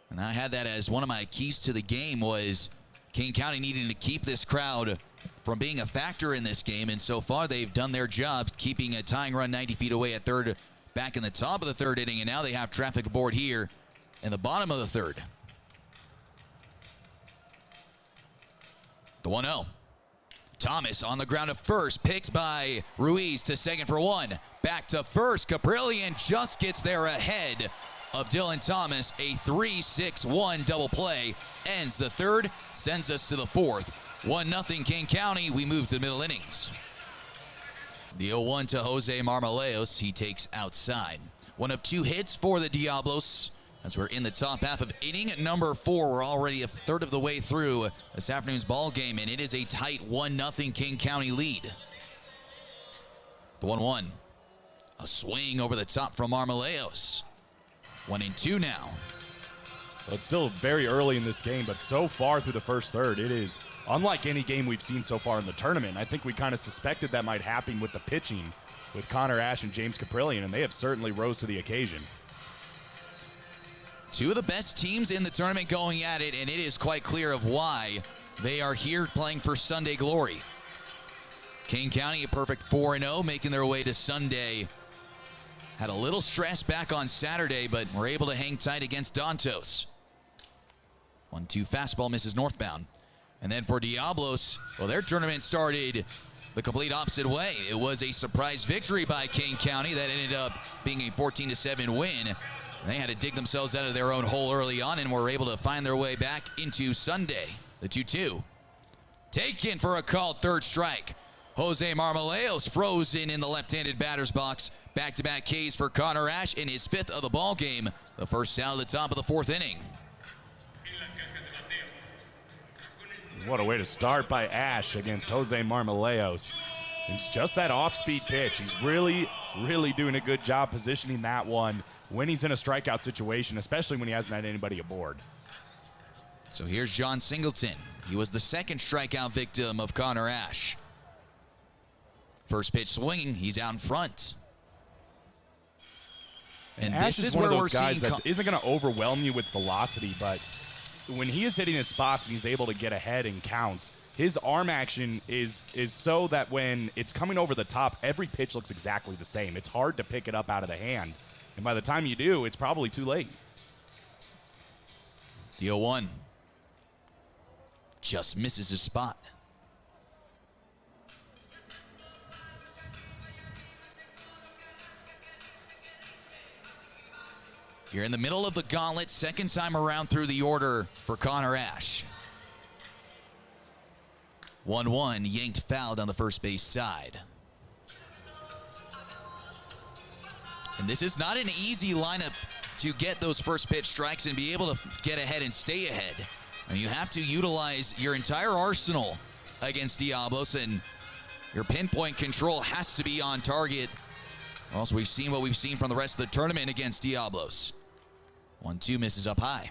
And I had that as one of my keys to the game, was Kane County needing to keep this crowd from being a factor in this game. And so far, they've done their job, keeping a tying run 90 feet away at third back in the top of the third inning. And now they have traffic aboard here in the bottom of the third. The 1-0. Thomas on the ground at first, picked by Ruiz to second for 1. Back to first. Cabrillion just gets there ahead of Dylan Thomas. A 3-6-1 double play ends the third, sends us to the fourth. 1-0 Kane County. We move to the middle innings. The 0-1 to Jose Marmoleos. He takes outside. One of 2 hits for the Diablos as we're in the top half of inning number 4. We're already a third of the way through this afternoon's ball game, and it is a tight 1-0 Kane County lead. The 1-1. A swing over the top from Marmoleos. 1-2 now. Well, it's still very early in this game, but so far through the first third, it is unlike any game we've seen so far in the tournament. I think we kind of suspected that might happen with the pitching with Connor Ash and James Caprillion, and they have certainly rose to the occasion. Two of the best teams in the tournament going at it, and it is quite clear of why they are here playing for Sunday glory. Kane County a perfect 4-0, making their way to Sunday. Had a little stress back on Saturday, but were able to hang tight against Dantos. 1-2 fastball misses northbound. And then for Diablos, well, their tournament started the complete opposite way. It was a surprise victory by Kane County that ended up being a 14-7 win. They had to dig themselves out of their own hole early on and were able to find their way back into Sunday. The 2-2. Taken for a called third strike. Jose Marmoleos frozen in the left-handed batter's box. Back-to-back Ks for Connor Ash in his 5th of the ball game. The first out of the top of the 4th inning. What a way to start by Ash against Jose Marmoleos. It's just that off-speed pitch. He's really doing a good job positioning that one when he's in a strikeout situation, especially when he hasn't had anybody aboard. So here's John Singleton. He was the second strikeout victim of Connor Ash. First pitch swinging, he's out in front. And Ash this is one where of we're those guys seeing that isn't going to overwhelm you with velocity, but when he is hitting his spots and he's able to get ahead in counts, his arm action is so that when it's coming over the top, every pitch looks exactly the same. It's hard to pick it up out of the hand. And by the time you do, it's probably too late. The 0-1 just misses his spot. You're in the middle of the gauntlet, second time around through the order for Connor Ash. 1-1, yanked foul down the first base side. And this is not an easy lineup to get those first pitch strikes and be able to get ahead and stay ahead. And you have to utilize your entire arsenal against Diablos, and your pinpoint control has to be on target. Also, we've seen what we've seen from the rest of the tournament against Diablos. 1-2 misses up high.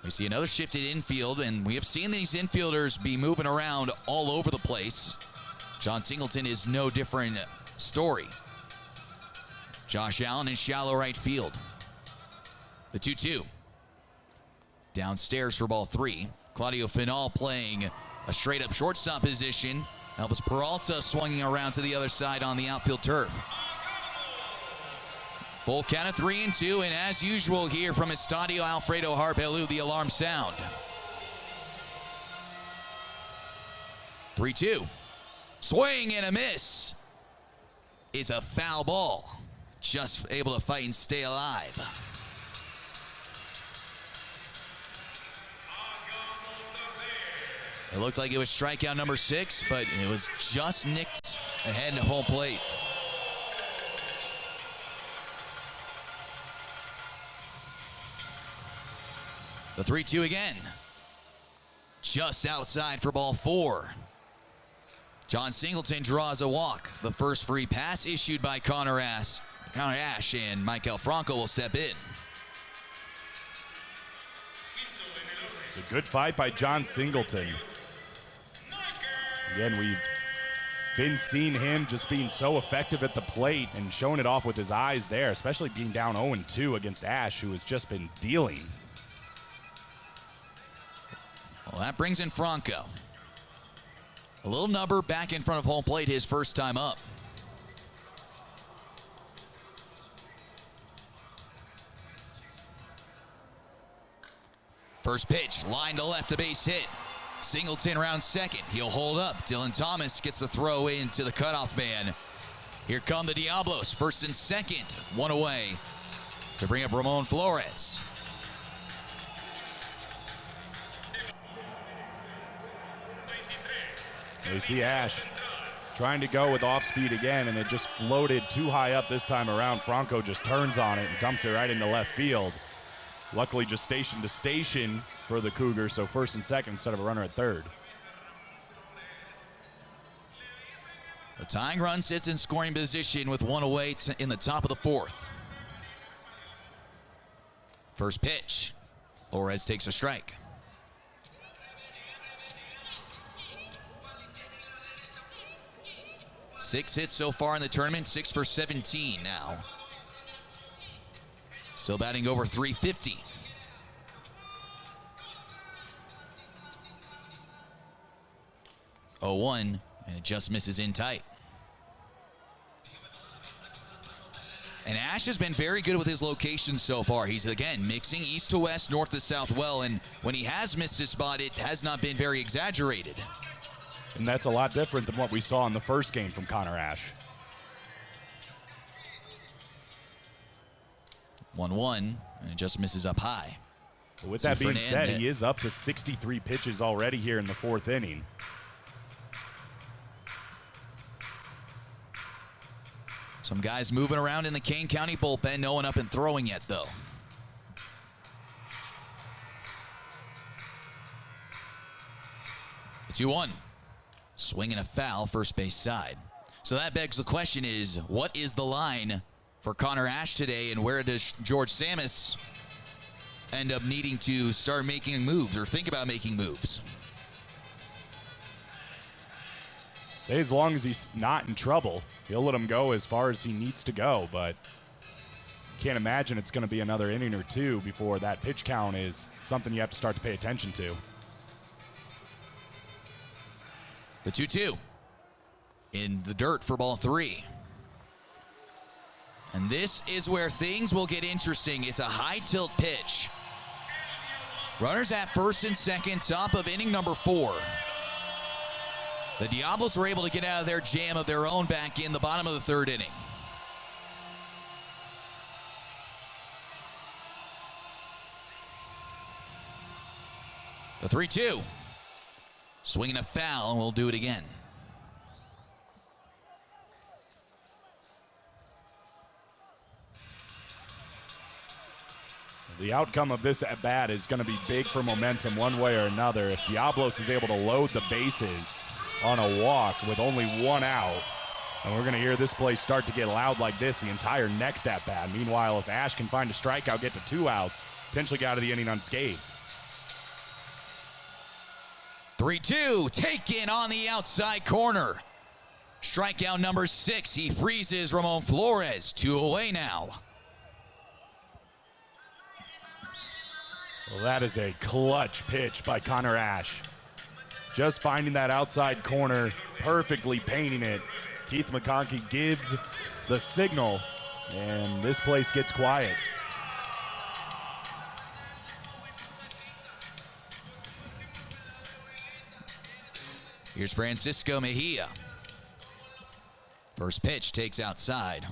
We see another shifted infield, and we have seen these infielders be moving around all over the place. John Singleton is no different story. Josh Allen in shallow right field. The 2-2. Downstairs for ball 3. Claudio Final playing a straight-up shortstop position. Elvis Peralta swinging around to the other side on the outfield turf. Full count of 3-2, and as usual here from Estadio Alfredo Harpelu, the alarm sound. 3-2. Swing and a miss. Is a foul ball. Just able to fight and stay alive. It looked like it was strikeout number 6, but it was just nicked ahead of home plate. The 3-2 again. Just outside for ball 4. John Singleton draws a walk. The first free pass issued by Connor Ash, and Michael Franco will step in. It's a good fight by John Singleton. Again, we've been seeing him just being so effective at the plate and showing it off with his eyes there, especially being down 0-2 against Ash, who has just been dealing. Well, that brings in Franco. A little number back in front of home plate his first time up. First pitch, line to left, a base hit. Singleton round second. He'll hold up. Dylan Thomas gets the throw into the cutoff man. Here come the Diablos, first and second. One away to bring up Ramon Flores. You see Ash trying to go with off speed again, and it just floated too high up this time around. Franco just turns on it and dumps it right into left field. Luckily, just station to station for the Cougars, so first and second instead of a runner at third. The tying run sits in scoring position with one away in the top of the 4th. First pitch. Flores takes a strike. Six hits so far in the tournament, 6 for 17 now. Still batting over 350. Oh, 1, and it just misses in tight. And Ash has been very good with his locations so far. He's, again, mixing east to west, north to south well, and when he has missed his spot, it has not been very exaggerated. And that's a lot different than what we saw in the first game from Connor Ash. 1-1, and it just misses up high. But with that being said, he is up to 63 pitches already here in the fourth inning. Some guys moving around in the Kane County bullpen. No one up and throwing yet, though. The 2-1. Swing and a foul, first base side. So that begs the question is, what is the line for Connor Ash today, and where does George Samus end up needing to start making moves or think about making moves? Say as long as he's not in trouble, he'll let him go as far as he needs to go, but can't imagine it's going to be another inning or two before that pitch count is something you have to start to pay attention to. The 2-2 in the dirt for ball 3. And this is where things will get interesting. It's a high tilt pitch. Runners at first and second, top of inning number 4. The Diablos were able to get out of their jam of their own back in the bottom of the third inning. The 3-2. Swinging a foul, and we'll do it again. The outcome of this at-bat is going to be big for momentum one way or another. If Diablos is able to load the bases on a walk with only 1 out, and we're going to hear this place start to get loud like this the entire next at-bat. Meanwhile, if Ash can find a strikeout, get to 2 outs, potentially get out of the inning unscathed. 3-2, taken on the outside corner. Strikeout number 6, he freezes Ramon Flores. 2 away now. Well, that is a clutch pitch by Connor Ash. Just finding that outside corner, perfectly painting it. Keith McConkey gives the signal, and this place gets quiet. Here's Francisco Mejia. First pitch takes outside.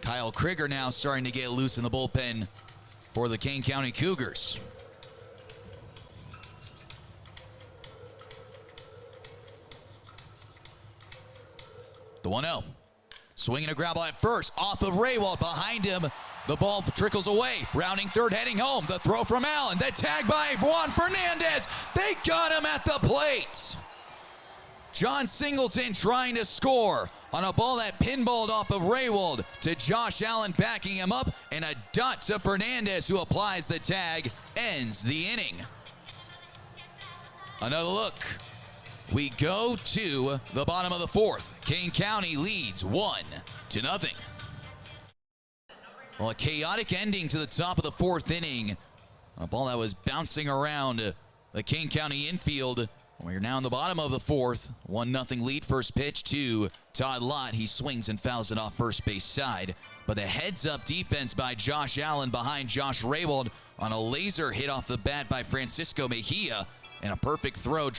Kyle Krieger now starting to get loose in the bullpen for the Kane County Cougars. The 1-0. Swinging a grab at first, off of Raywald. Behind him, the ball trickles away. Rounding third, heading home. The throw from Allen. The tag by Juan Fernandez. They got him at the plate. John Singleton trying to score on a ball that pinballed off of Raywald to Josh Allen backing him up, and a dot to Fernandez, who applies the tag, ends the inning. Another look. We go to the bottom of the 4th. Kane County leads 1-0. Well, a chaotic ending to the top of the 4th inning. A ball that was bouncing around the Kane County infield. We're now in the bottom of the 4th. 1-0 lead. First pitch to Todd Lott. He swings and fouls it off first base side. But the heads-up defense by Josh Allen behind Josh Raywald on a laser hit off the bat by Francisco Mejia. And a perfect throw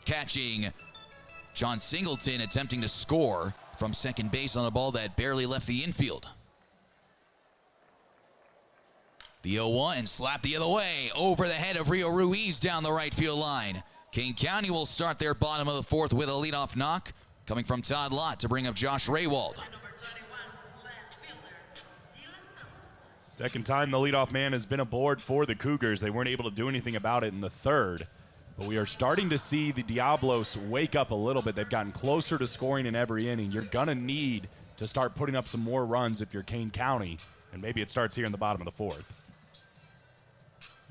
catching John Singleton attempting to score from second base on a ball that barely left the infield. The 0-1 slapped the other way over the head of Rio Ruiz down the right field line. Kane County will start their bottom of the 4th with a leadoff knock coming from Todd Lott to bring up Josh Raywald. Second time the leadoff man has been aboard for the Cougars. They weren't able to do anything about it in the 3rd. But we are starting to see the Diablos wake up a little bit. They've gotten closer to scoring in every inning. You're going to need to start putting up some more runs if you're Kane County. And maybe it starts here in the bottom of the 4th.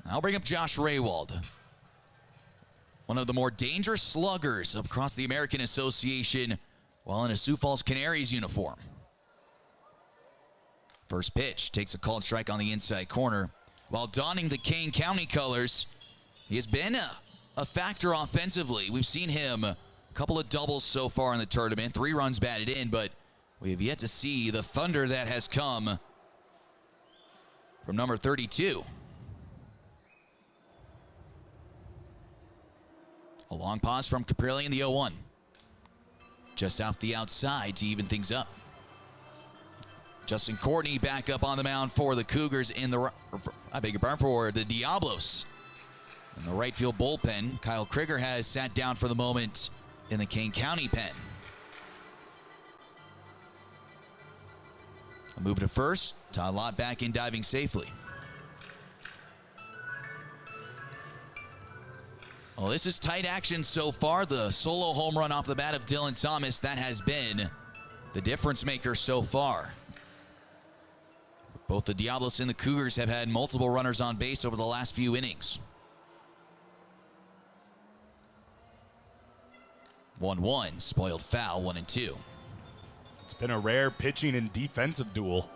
I'll bring up Josh Raywald. One of the more dangerous sluggers across the American Association while in a Sioux Falls Canaries uniform. First pitch takes a called strike on the inside corner. While donning the Kane County colors, he has been a factor offensively. We've seen him a couple of doubles so far in the tournament, 3 runs batted in, but we have yet to see the thunder that has come from number 32. A long pause from Caprilli in the 0-1. Just off the outside to even things up. Justin Courtney back up on the mound for the Cougars in the, for the Diablos. In the right field bullpen, Kyle Krieger has sat down for the moment in the Kane County pen. A move to first, Todd Lott back in diving safely. Well, this is tight action so far. The solo home run off the bat of Dylan Thomas, that has been the difference maker so far. Both the Diablos and the Cougars have had multiple runners on base over the last few innings. 1-1, spoiled foul, 1-2. It's been a rare pitching and defensive duel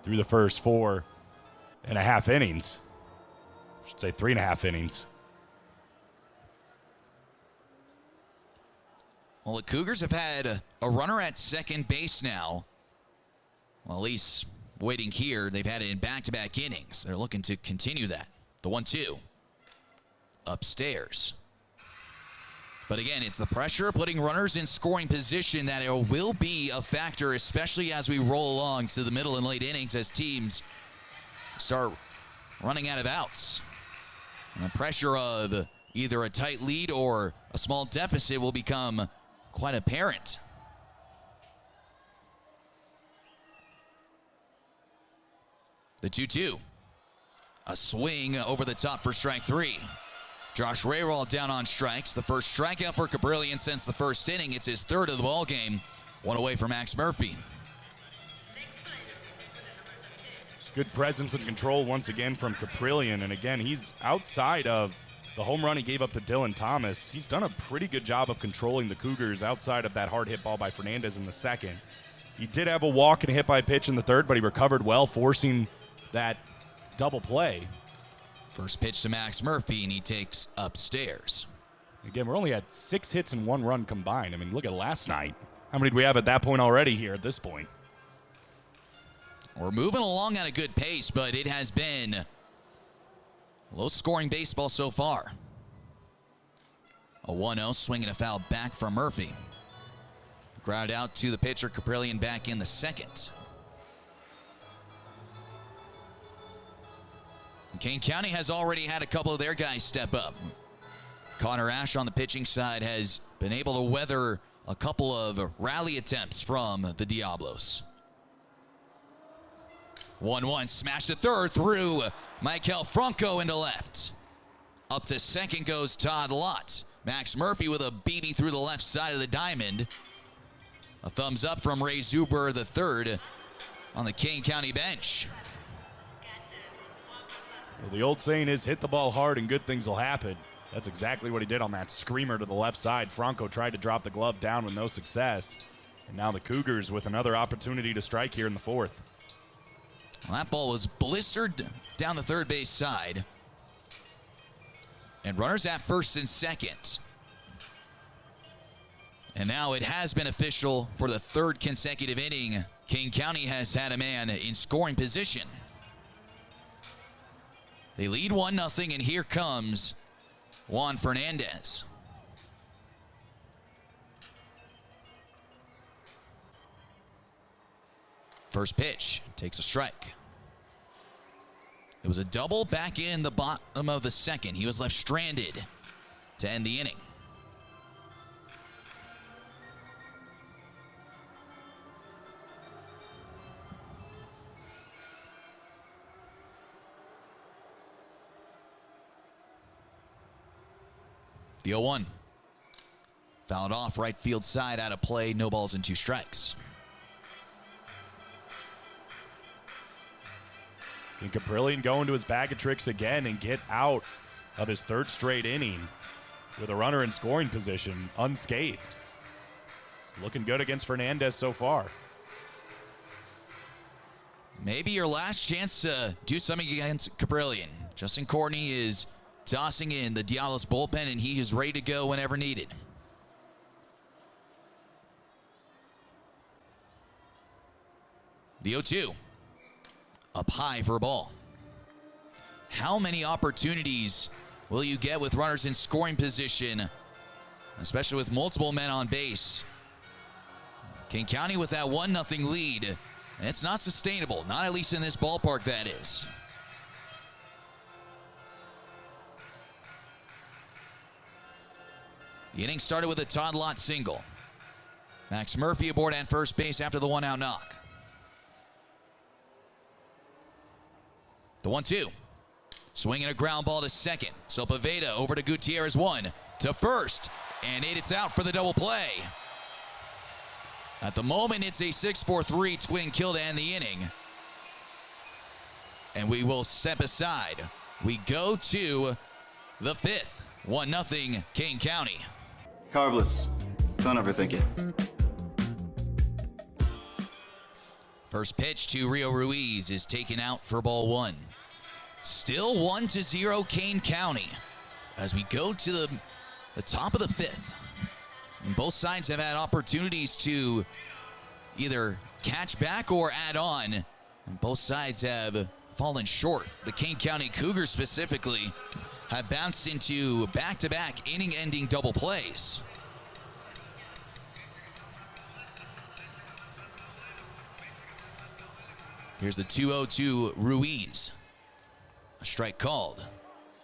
through the first 4.5 innings. I should say 3.5 innings. Well, the Cougars have had a runner at second base now. Well, at least waiting here. They've had it in back-to-back innings. They're looking to continue that. The 1-2. Upstairs. But again, it's the pressure putting runners in scoring position that it will be a factor, especially as we roll along to the middle and late innings as teams start running out of outs. And the pressure of either a tight lead or a small deficit will become quite apparent. The 2-2. A swing over the top for strike 3. Josh Rayrall down on strikes. The first strikeout for Cabrillion since the first inning. It's his third of the ball game. 1 away from Max Murphy. Good presence and control once again from Caprillion. And again, he's outside of the home run he gave up to Dylan Thomas. He's done a pretty good job of controlling the Cougars outside of that hard hit ball by Fernandez in the second. He did have a walk and a hit by pitch in the third, but he recovered well, forcing that double play. First pitch to Max Murphy, and he takes upstairs. Again, we're only at 6 hits and 1 run combined. I mean, look at last night. How many do we have at that point already here at this point? We're moving along at a good pace, but it has been low-scoring baseball so far. A 1-0, swing and a foul back from Murphy. Ground out to the pitcher, Caprillion back in the second. Kane County has already had a couple of their guys step up. Connor Ash on the pitching side has been able to weather a couple of rally attempts from the Diablos. 1-1, smash to third through Michael Franco into left. Up to second goes Todd Lott. Max Murphy with a BB through the left side of the diamond. A thumbs up from Ray Zuber III on the Kane County bench. Well, the old saying is hit the ball hard and good things will happen. That's exactly what he did on that screamer to the left side. Franco tried to drop the glove down with no success. And now the Cougars with another opportunity to strike here in the fourth. Well, that ball was blistered down the third base side. And runners at first and second. And now it has been official for the third consecutive inning. Kane County has had a man in scoring position. They lead 1-0, and here comes Juan Fernandez. First pitch takes a strike. It was a double back in the bottom of the second. He was left stranded to end the inning. The 0-1. Fouled off right field side, out of play, no balls and 2 strikes. Can Caprillion go into his bag of tricks again and get out of his third straight inning with a runner in scoring position unscathed? looking good against Fernandez so far. Maybe your last chance to do something against Caprillion. Justin Courtney is tossing in the Diablos bullpen, and he is ready to go whenever needed. The 0-2. Up high for a ball. How many opportunities will you get with runners in scoring position, especially with multiple men on base? Kane County with that 1-0 lead, and it's not sustainable, not at least in this ballpark, that is. The inning started with a Todd Lott single. Max Murphy aboard at first base after the 1-out knock. The 1-2. Swinging a ground ball to second. Sepulveda over to Gutierrez, 1 to first. And it's out for the double play. At the moment, it's a 6-4-3 twin kill to end the inning. And we will step aside. We go to the 5th. 1-0 Kane County. Carbless. Don't overthink it. First pitch to Rio Ruiz is taken out for ball 1. Still 1-0 Kane County as we go to the top of the 5th. And both sides have had opportunities to either catch back or add on, and both sides have fallen short. The Kane County Cougars specifically have bounced into back-to-back inning-ending double plays. Here's the 2-0 to Ruiz. A strike called.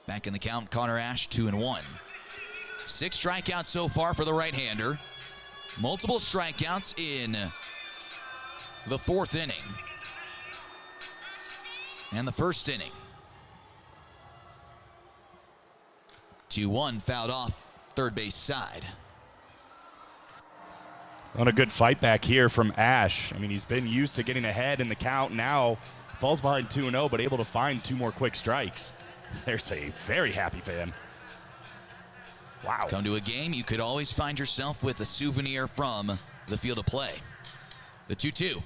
Back in the count, Connor Ash, 2-1. 6 strikeouts so far for the right-hander. Multiple strikeouts in the 4th inning. And the 1st inning. 2-1 fouled off third base side. On a good fight back here from Ash. I mean, he's been used to getting ahead in the count. Now falls behind 2-0, but able to find 2 more quick strikes. There's a very happy fan. Wow. Come to a game, you could always find yourself with a souvenir from the field of play. The 2-2.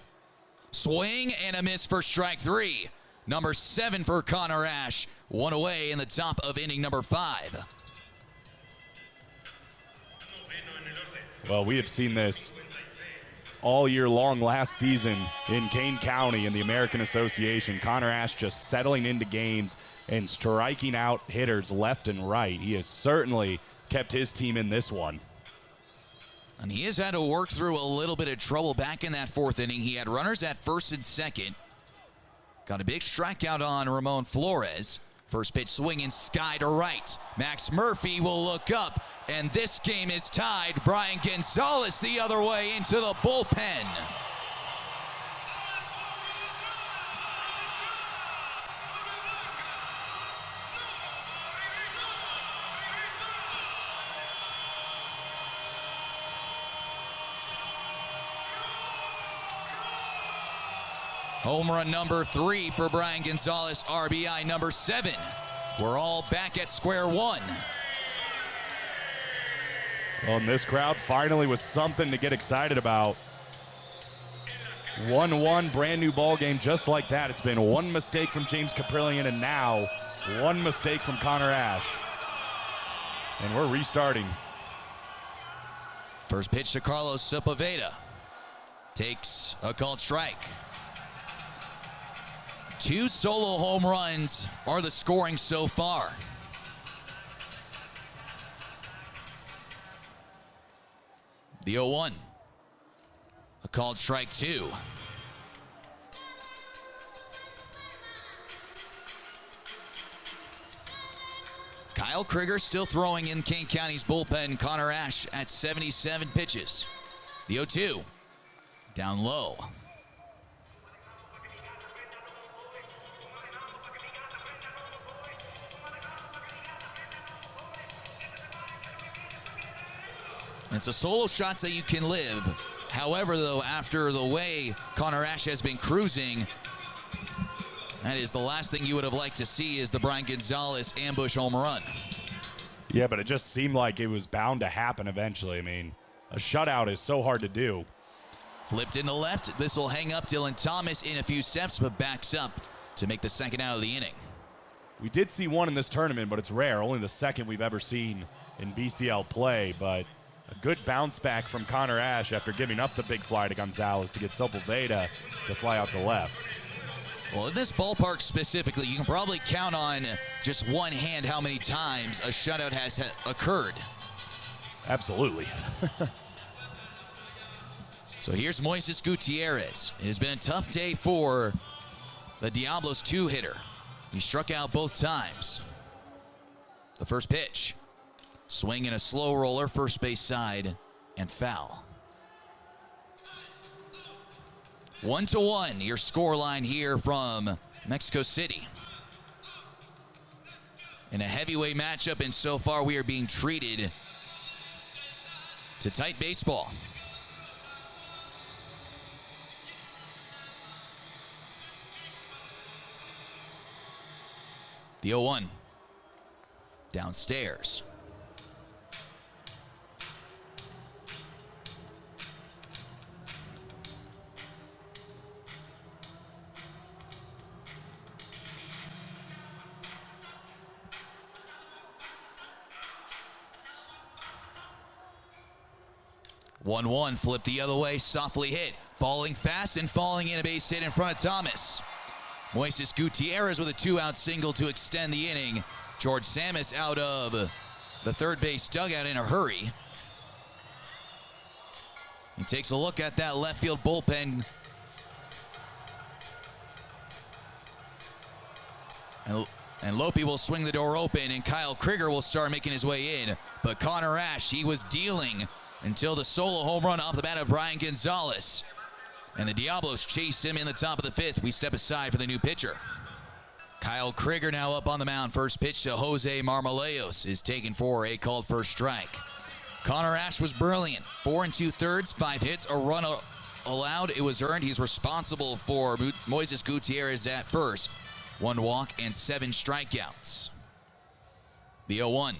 Swing and a miss for strike 3. Number 7 for Connor Ash. 1 away in the top of inning number 5. Well, we have seen this all year long last season in Kane County in the American Association. Connor Ash just settling into games and striking out hitters left and right. He has certainly kept his team in this one. And he has had to work through a little bit of trouble back in that 4th inning. He had runners at first and second. Got a big strikeout on Ramon Flores. First pitch swinging sky to right. Max Murphy will look up, and this game is tied. Brian Gonzalez the other way into the bullpen. Home run number 3 for Brian Gonzalez, RBI number 7. We're all back at square one. Well, and this crowd finally was something to get excited about. 1-1, brand new ball game just like that. It's been one mistake from James Caprillion and now one mistake from Connor Ash. And we're restarting. First pitch to Carlos Sepulveda. Takes a called strike. 2 solo home runs are the scoring so far. The 0-1. A called strike 2. Kyle Krieger still throwing in Kane County's bullpen. Connor Ash at 77 pitches. The 0-2. Down low. It's a solo shots that you can live. However, though, after the way Connor Ash has been cruising, that is the last thing you would have liked to see is the Brian Gonzalez ambush home run. Yeah, but it just seemed like it was bound to happen eventually. I mean, A shutout is so hard to do. Flipped in the left. This will hang up Dylan Thomas in a few steps, but backs up to make the second out of the inning. We did see one in this tournament, but it's rare. Only the second we've ever seen in BCL play, but a good bounce back from Connor Ash after giving up the big fly to Gonzalez to get Sepulveda to fly out to left. Well, in this ballpark specifically, you can probably count on just one hand how many times a shutout has occurred. Absolutely. So here's Moises Gutierrez. It has been a tough day for the Diablos two-hitter. He struck out both times. The first pitch. Swing and a slow roller, first base side, and foul. 1-1, your score line here from Mexico City. In a heavyweight matchup, and so far we are being treated to tight baseball. The 0-1. Downstairs. One flip the other way, softly hit, falling fast and falling in, a base hit in front of Thomas. Moises Gutierrez with a 2-out single to extend the inning. George Samus out of the third base dugout in a hurry. He takes a look at that left field bullpen. And Lope will swing the door open, and Kyle Krieger will start making his way in. But Connor Ash, he was dealing until the solo home run off the bat of Brian Gonzalez. And the Diablos chase him in the top of the fifth. We step aside for the new pitcher. Kyle Krieger now up on the mound. First pitch to Jose Marmoleos is taken for a called first strike. Connor Ash was brilliant. 4 2/3, 5 hits, a run allowed. It was earned. He's responsible for Moises Gutierrez at first. 1 walk and 7 strikeouts. The 0-1.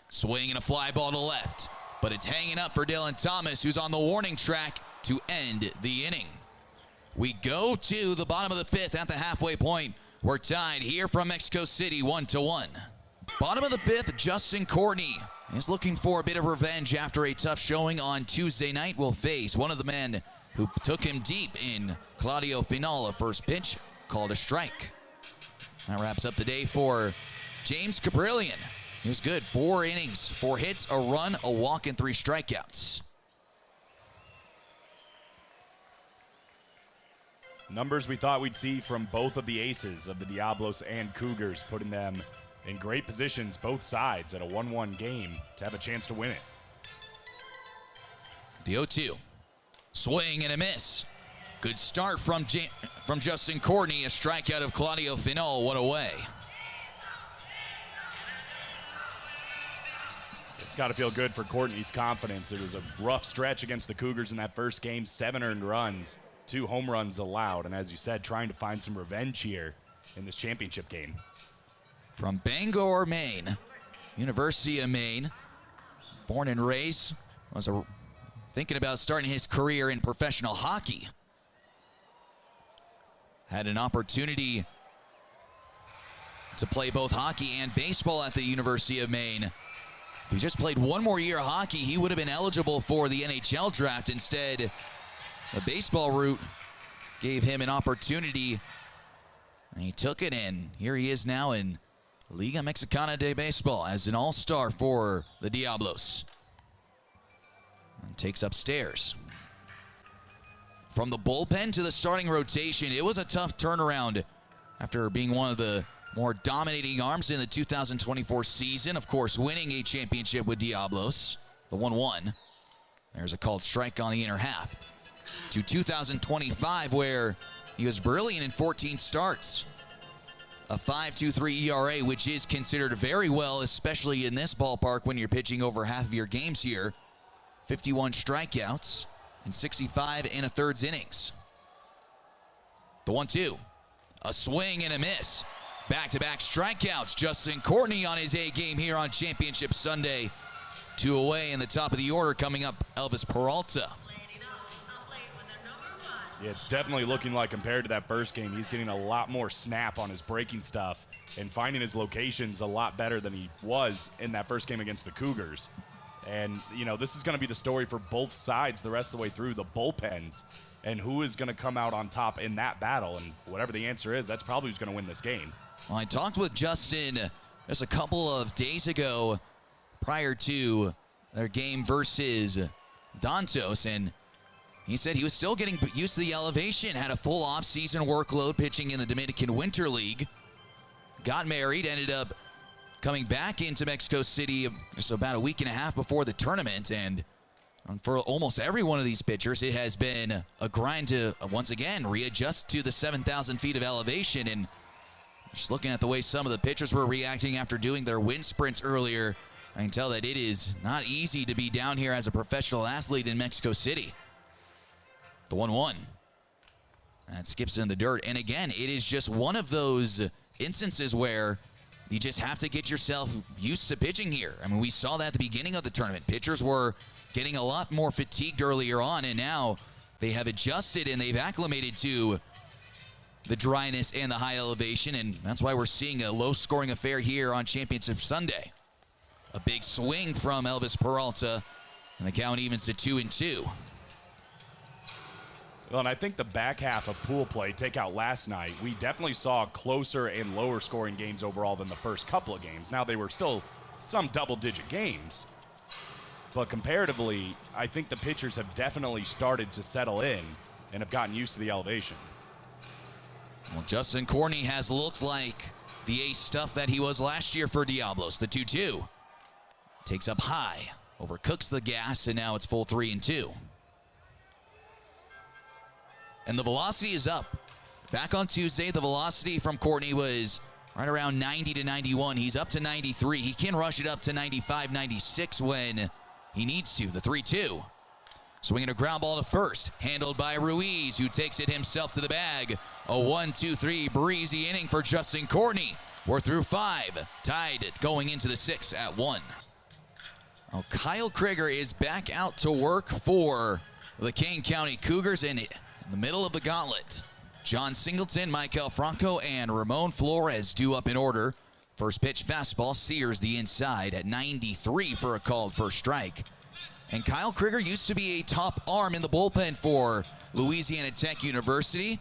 Swing and a fly ball to left. But it's hanging up for Dylan Thomas, who's on the warning track to end the inning. We go to the bottom of the fifth at the halfway point. We're tied here from Mexico City, 1-1. Bottom of the fifth, Justin Courtney is looking for a bit of revenge after a tough showing on Tuesday night. Will face one of the men who took him deep in Claudio Finala. First pitch, called a strike. That wraps up the day for James Caprillion. He was good. 4 innings, 4 hits, a run, a walk, and 3 strikeouts. Numbers we thought we'd see from both of the aces of the Diablos and Cougars, putting them in great positions, both sides, at a 1-1 game to have a chance to win it. The 0-2. Swing and a miss. Good start from Justin Courtney. A strikeout of Claudio Final. What away. It's got to feel good for Courtney's confidence. It was a rough stretch against the Cougars in that first game. 7 earned runs, 2 home runs allowed. And as you said, trying to find some revenge here in this championship game. From Bangor, Maine, University of Maine, born and raised, was thinking about starting his career in professional hockey. Had an opportunity to play both hockey and baseball at the University of Maine. If he just played one more year of hockey, he would have been eligible for the NHL draft. Instead, the baseball route gave him an opportunity, and he took it, and here he is now in Liga Mexicana de Baseball as an all-star for the Diablos. And takes upstairs. From the bullpen to the starting rotation, it was a tough turnaround after being one of the more dominating arms in the 2024 season. Of course, winning a championship with Diablos, the 1-1. There's a called strike on the inner half. To 2025, where he was brilliant in 14 starts. A 5.23 ERA, which is considered very well, especially in this ballpark when you're pitching over half of your games here. 51 strikeouts in 65 1/3 innings. The 1-2. A swing and a miss. Back-to-back strikeouts. Justin Courtney on his A game here on Championship Sunday. Two away in the top of the order. Coming up, Elvis Peralta. Yeah, it's definitely looking like, compared to that first game, he's getting a lot more snap on his breaking stuff and finding his locations a lot better than he was in that first game against the Cougars. And, you know, this is going to be the story for both sides the rest of the way through, the bullpens, and who is going to come out on top in that battle. And whatever the answer is, that's probably who's going to win this game. Well, I talked with Justin just a couple of days ago prior to their game versus Dantos, and he said he was still getting used to the elevation, had a full off-season workload pitching in the Dominican Winter League, got married, ended up coming back into Mexico City just about a week and a half before the tournament, and for almost every one of these pitchers, it has been a grind to, once again, readjust to the 7,000 feet of elevation. And just looking at the way some of the pitchers were reacting after doing their wind sprints earlier, I can tell that it is not easy to be down here as a professional athlete in Mexico City. The 1-1. That skips in the dirt. And again, it is just one of those instances where you just have to get yourself used to pitching here. I mean, we saw that at the beginning of the tournament. Pitchers were getting a lot more fatigued earlier on, and now they have adjusted and they've acclimated to the dryness and the high elevation, and that's why we're seeing a low-scoring affair here on Championship Sunday. A big swing from Elvis Peralta, and the count evens to 2-2. Well, and I think the back half of pool play, take out last night, we definitely saw closer and lower scoring games overall than the first couple of games. Now, they were still some double-digit games, but comparatively, I think the pitchers have definitely started to settle in and have gotten used to the elevation. Well, Justin Corney has looked like the ace stuff that he was last year for Diablos. The 2-2 takes up high, overcooks the gas, and now it's full 3-2. And the velocity is up. Back on Tuesday, the velocity from Courtney was right around 90 to 91. He's up to 93. He can rush it up to 95, 96 when he needs to. The 3-2. Swinging a ground ball to first. Handled by Ruiz, who takes it himself to the bag. A 1-2-3 breezy inning for Justin Courtney. We're through 5. Tied going into the 6 at 1. Oh, Kyle Krieger is back out to work for the Kane County Cougars, and in the middle of the gauntlet, John Singleton, Michael Franco, and Ramon Flores due up in order. First pitch fastball sears the inside at 93 for a called first strike. And Kyle Krieger used to be a top arm in the bullpen for Louisiana Tech University,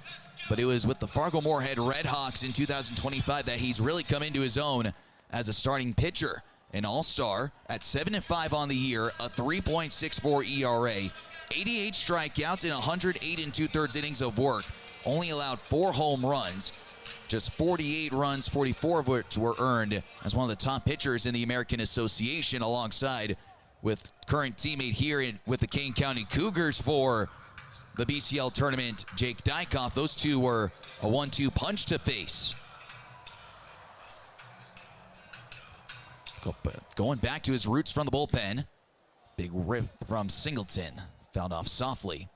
but it was with the Fargo-Moorhead Redhawks in 2025 that he's really come into his own as a starting pitcher. An all-star at 7-5 on the year, a 3.64 ERA, 88 strikeouts in 108 2/3 innings of work, only allowed 4 home runs, just 48 runs, 44 of which were earned as one of the top pitchers in the American Association, alongside with current teammate here with the Kane County Cougars for the BCL tournament, Jake Dykoff. Those two were a 1-2 punch to face. Going back to his roots from the bullpen. Big rip from Singleton. Fouled off softly.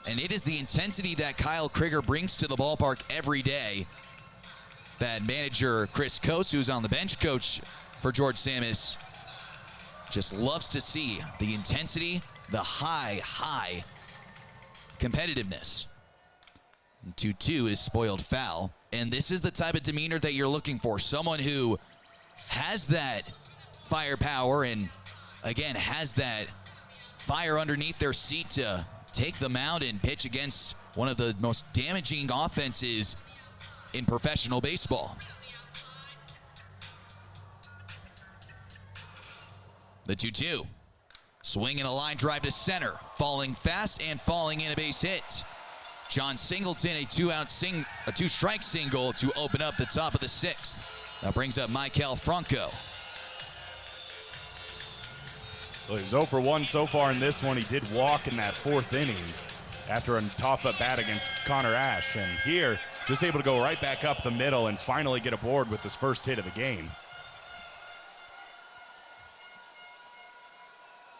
And it is the intensity that Kyle Krieger brings to the ballpark every day that manager Chris Coates, who's on the bench coach for George Samus, just loves to see. The intensity, the high competitiveness. And 2-2 is spoiled foul. And this is the type of demeanor that you're looking for. Someone who has that firepower and, again, has that fire underneath their seat to take the mound and pitch against one of the most damaging offenses in professional baseball. The 2-2. Swing and a line drive to center. Falling fast and falling in, a base hit. John Singleton, a two-strike single to open up the top of the 6th. That brings up Michael Franco. Well, he's 0 for 1 so far in this one. He did walk in that 4th inning after a tough at bat against Connor Ash. And here, just able to go right back up the middle and finally get aboard with his first hit of the game.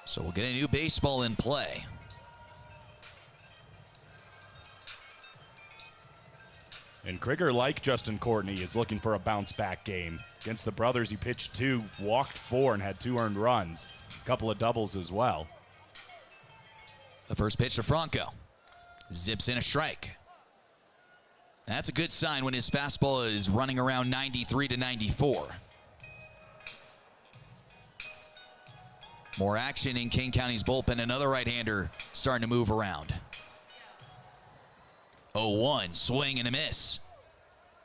So we'll get a new baseball in play. And Krieger, like Justin Courtney, is looking for a bounce-back game. Against the brothers, he pitched 2, walked 4, and had 2 earned runs. A couple of doubles as well. The first pitch to Franco. Zips in a strike. That's a good sign when his fastball is running around 93 to 94. More action in Kane County's bullpen. Another right-hander starting to move around. 0-1, swing and a miss.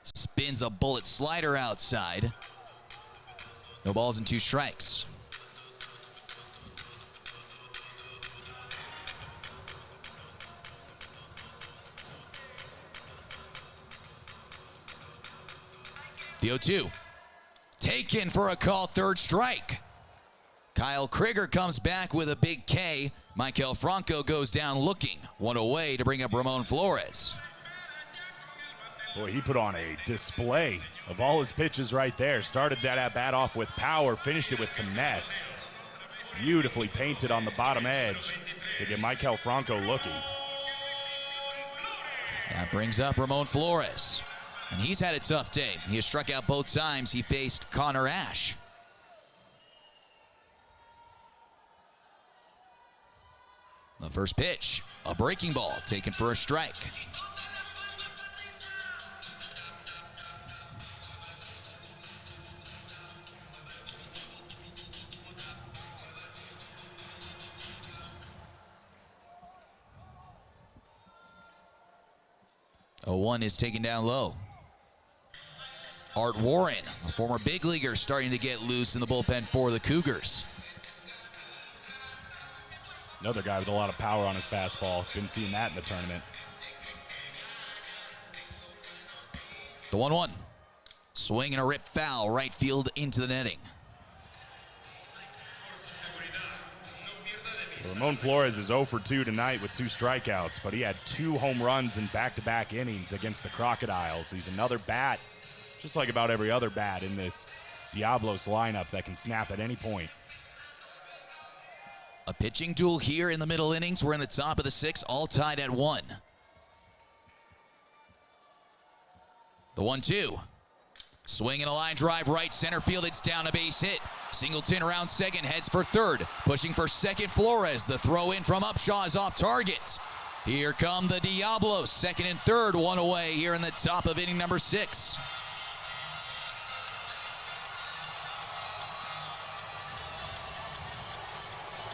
Spins a bullet slider outside. No balls and 2 strikes. The 0-2. Taken for a call, 3rd strike. Kyle Krieger comes back with a big K. Michael Franco goes down looking. 1 away to bring up Ramon Flores. Boy, he put on a display of all his pitches right there. Started that at-bat off with power, finished it with finesse. Beautifully painted on the bottom edge to get Michael Franco looking. That brings up Ramon Flores. And he's had a tough day. He has struck out both times he faced Connor Ash. The first pitch, a breaking ball taken for a strike. Oh, 1 is taken down low. Art Warren, a former big leaguer, starting to get loose in the bullpen for the Cougars. Another guy with a lot of power on his fastball. Been seeing that in the tournament. The 1-1. Swing and a rip foul, right field into the netting. Ramon Flores is 0 for 2 tonight with 2 strikeouts, but he had 2 home runs in back-to-back innings against the Crocodiles. He's another bat, just like about every other bat in this Diablos lineup, that can snap at any point. A pitching duel here in the middle innings. We're in the top of the 6th, all tied at 1. The 1-2. Swing and a line drive right center field. It's down, a base hit. Singleton around second, heads for third. Pushing for second, Flores. The throw in from Upshaw is off target. Here come the Diablos. Second and third, 1 away here in the top of inning number 6.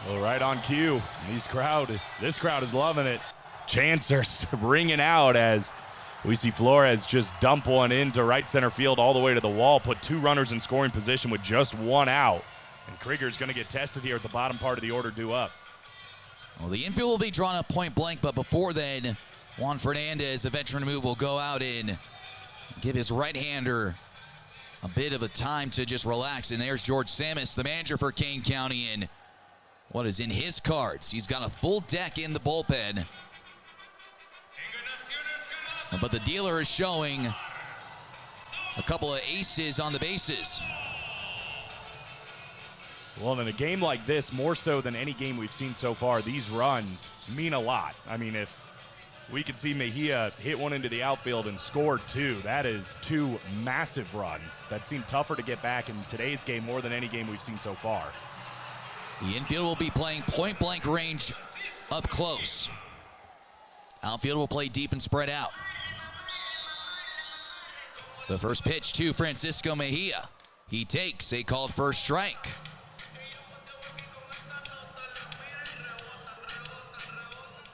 Well, right on cue. This crowd is loving it. Chants are ringing out as we see Flores just dump one into right center field all the way to the wall, put 2 runners in scoring position with just 1 out. And Krieger's going to get tested here at the bottom part of the order due up. Well, the infield will be drawn up point blank, but before then, Juan Fernandez, a veteran move, will go out and give his right-hander a bit of a time to just relax. And there's George Samus, the manager for Kane County, and what is in his cards. He's got a full deck in the bullpen. But the dealer is showing a couple of aces on the bases. Well, in a game like this, more so than any game we've seen so far, these runs mean a lot. I mean, if we could see Mejia hit one into the outfield and score 2, that is 2 massive runs that seem tougher to get back in today's game more than any game we've seen so far. The infield will be playing point-blank range up close. Outfield will play deep and spread out. The first pitch to Francisco Mejia. He takes a called first strike.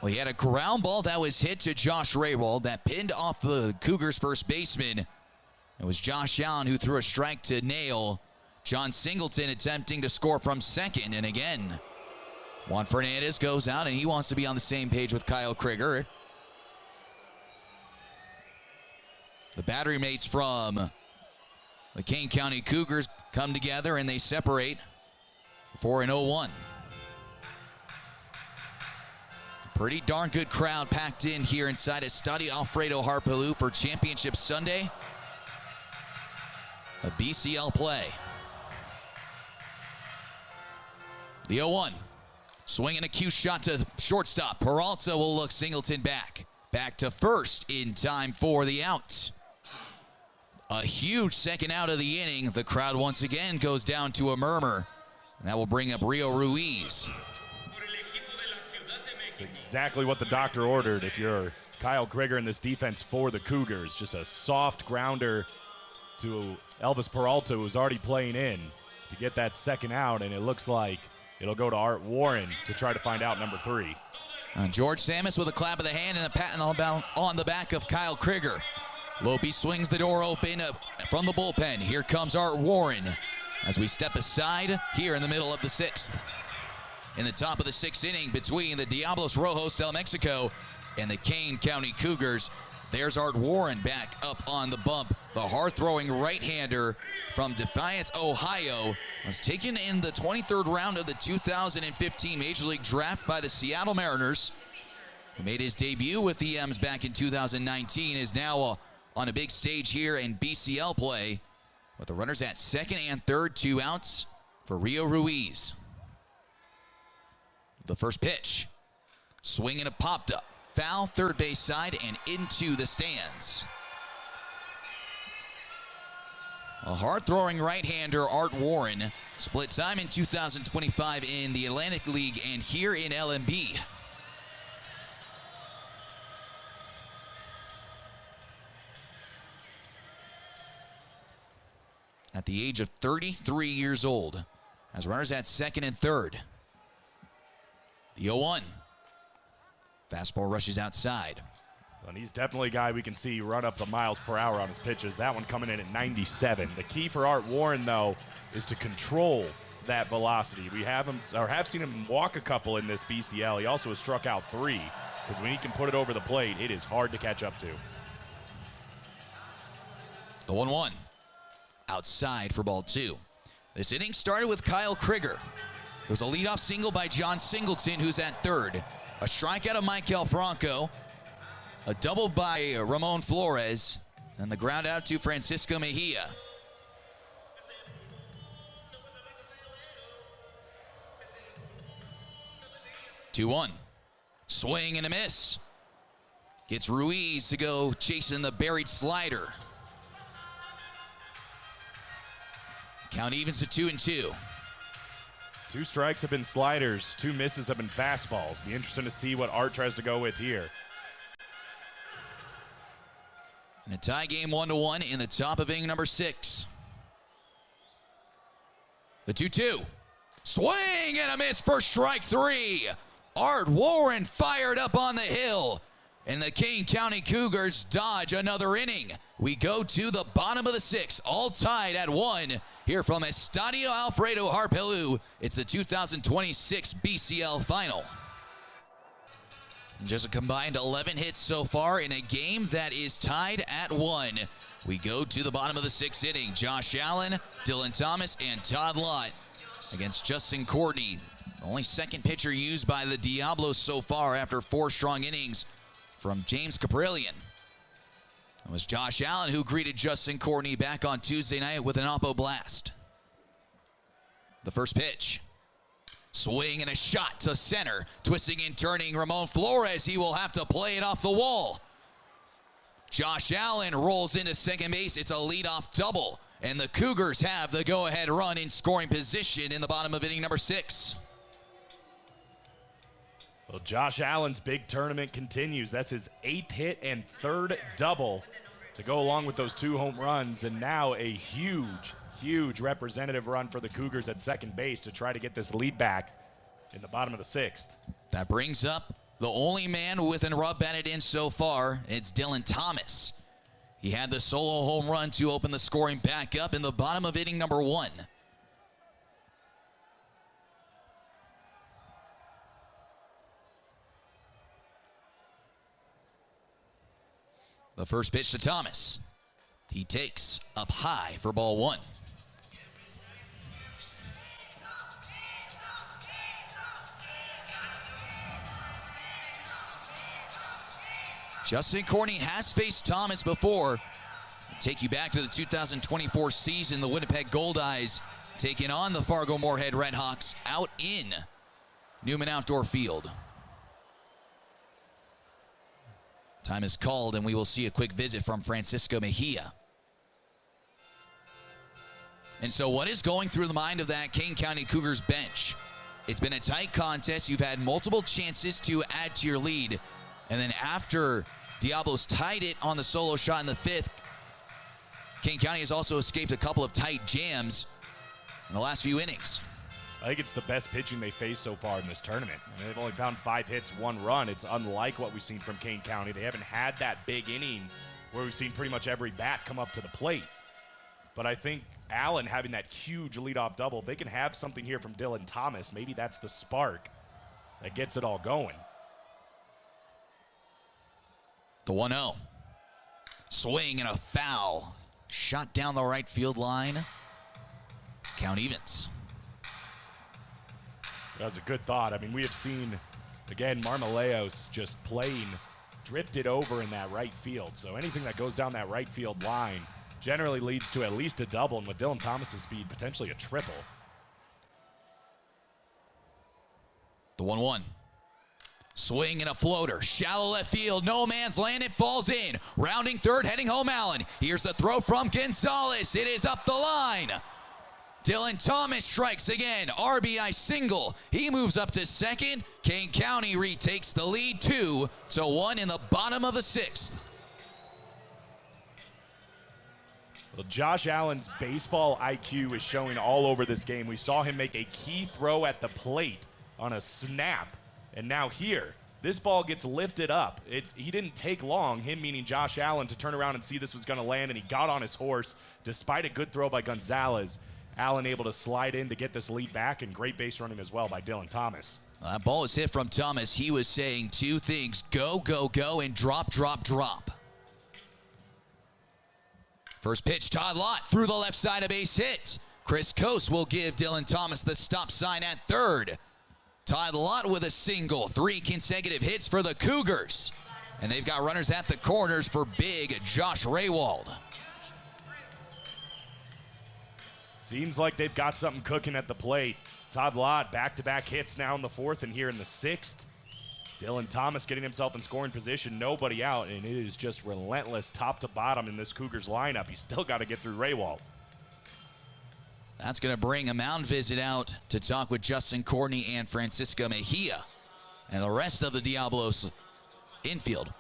Well, he had a ground ball that was hit to Josh Raywald that pinned off the Cougars' first baseman. It was Josh Allen who threw a strike to nail John Singleton, attempting to score from second. And again, Juan Fernandez goes out and he wants to be on the same page with Kyle Krieger. The battery mates from the Kane County Cougars come together and they separate for an 0-1. Pretty darn good crowd packed in here inside Estadio Alfredo Harpelú for Championship Sunday. A BCL play. The 0-1. Swinging a cue shot to shortstop. Peralta will look Singleton back. Back to first in time for the out. A huge second out of the inning. The crowd once again goes down to a murmur. And that will bring up Rio Ruiz. It's exactly what the doctor ordered if you're Kyle Krieger in this defense for the Cougars. Just a soft grounder to Elvis Peralta, who's already playing in, to get that second out, and it looks like it'll go to Art Warren to try to find out number 3. George Samus with a clap of the hand and a pat on the back of Kyle Krieger. Lopey swings the door open from the bullpen. Here comes Art Warren as we step aside here in the middle of the 6th. In the top of the 6th inning between the Diablos Rojos del México and the Kane County Cougars, there's Art Warren back up on the bump. The hard-throwing right-hander from Defiance, Ohio, was taken in the 23rd round of the 2015 Major League Draft by the Seattle Mariners. He made his debut with the M's back in 2019, is now on a big stage here in BCL play, with the runners at second and third, 2 outs for Rio Ruiz. The first pitch, swing and a popped up, foul third base side and into the stands. A hard-throwing right-hander, Art Warren, split time in 2025 in the Atlantic League and here in LMB. At the age of 33 years old, as runners at second and third. The 0-1. Fastball rushes outside. And he's definitely a guy we can see run up the miles per hour on his pitches. That one coming in at 97. The key for Art Warren, though, is to control that velocity. We have seen him walk a couple in this BCL. He also has struck out 3, because when he can put it over the plate, it is hard to catch up to. The 1-1. Outside for ball 2. This inning started with Kyle Krieger. It was a leadoff single by John Singleton, who's at third. A strikeout of Michael Franco. A double by Ramon Flores. And the ground out to Francisco Mejia. Two-one. Swing and a miss. Gets Ruiz to go chasing the buried slider. Count evens to 2-2. 2 strikes have been sliders, 2 misses have been fastballs. Be interesting to see what Art tries to go with here. And a tie game 1-1 in the top of inning number 6. The 2-2. Swing and a miss for strike 3. Art Warren fired up on the hill. And the Kane County Cougars dodge another inning. We go to the bottom of the 6th, all tied at 1. Here from Estadio Alfredo Harpelú, it's the 2026 BCL Final. Just a combined 11 hits so far in a game that is tied at 1. We go to the bottom of the 6th inning. Josh Allen, Dylan Thomas, and Todd Lott against Justin Courtney. The only second pitcher used by the Diablos so far after 4 strong innings from James Caprillion. It was Josh Allen who greeted Justin Courtney back on Tuesday night with an oppo blast. The first pitch. Swing and a shot to center. Twisting and turning Ramon Flores. He will have to play it off the wall. Josh Allen rolls into second base. It's a leadoff double. And the Cougars have the go-ahead run in scoring position in the bottom of inning number 6. Well, Josh Allen's big tournament continues. That's his 8th hit and 3rd double to go along with those 2 home runs. And now a huge representative run for the Cougars at second base to try to get this lead back in the bottom of the 6th. That brings up the only man with an rub batted in so far. It's Dylan Thomas. He had the solo home run to open the scoring back up in the bottom of inning number 1. The first pitch to Thomas. He takes up high for ball 1. Justin Courtney has faced Thomas before. Take you back to the 2024 season, the Winnipeg Goldeyes taking on the Fargo Moorhead Redhawks out in Newman Outdoor Field. Time is called, and we will see a quick visit from Francisco Mejia. And so what is going through the mind of that Kane County Cougars bench? It's been a tight contest. You've had multiple chances to add to your lead. And then after Diablos tied it on the solo shot in the 5th, Kane County has also escaped a couple of tight jams in the last few innings. I think it's the best pitching they faced so far in this tournament. I mean, they've only found 5 hits, 1 run. It's unlike what we've seen from Kane County. They haven't had that big inning where we've seen pretty much every bat come up to the plate. But I think Allen having that huge leadoff double, if they can have something here from Dylan Thomas, maybe that's the spark that gets it all going. The 1-0. Swing and a foul. Shot down the right field line. Count evens. That was a good thought. I mean, we have seen, again, Marmoleos just playing drifted over in that right field. So anything that goes down that right field line generally leads to at least a double, and with Dylan Thomas's speed, potentially a triple. The 1-1. Swing and a floater. Shallow left field. No man's land. It falls in. Rounding third, heading home Allen. Here's the throw from Gonzalez. It is up the line. Dylan Thomas strikes again. RBI single. He moves up to second. Kane County retakes the lead 2-1 in the bottom of the 6th. Well, Josh Allen's baseball IQ is showing all over this game. We saw him make a key throw at the plate on a snap. And now here, this ball gets lifted up. He didn't take long, him meaning Josh Allen, to turn around and see this was going to land, and he got on his horse despite a good throw by Gonzalez. Allen able to slide in to get this lead back, and great base running as well by Dylan Thomas. That ball is hit from Thomas. He was saying 2 things, go, go, go, and drop, drop, drop. First pitch, Todd Lott through the left side, a base hit. Chris Coase will give Dylan Thomas the stop sign at third. Todd Lott with a single, 3 consecutive hits for the Cougars. And they've got runners at the corners for big Josh Raywald. Seems like they've got something cooking at the plate. Todd Lott back-to-back hits now in the 4th and here in the 6th. Dylan Thomas getting himself in scoring position, nobody out, and it is just relentless top to bottom in this Cougars lineup. He's still got to get through Raywald. That's going to bring a mound visit out to talk with Justin Courtney and Francisco Mejia and the rest of the Diablos infield.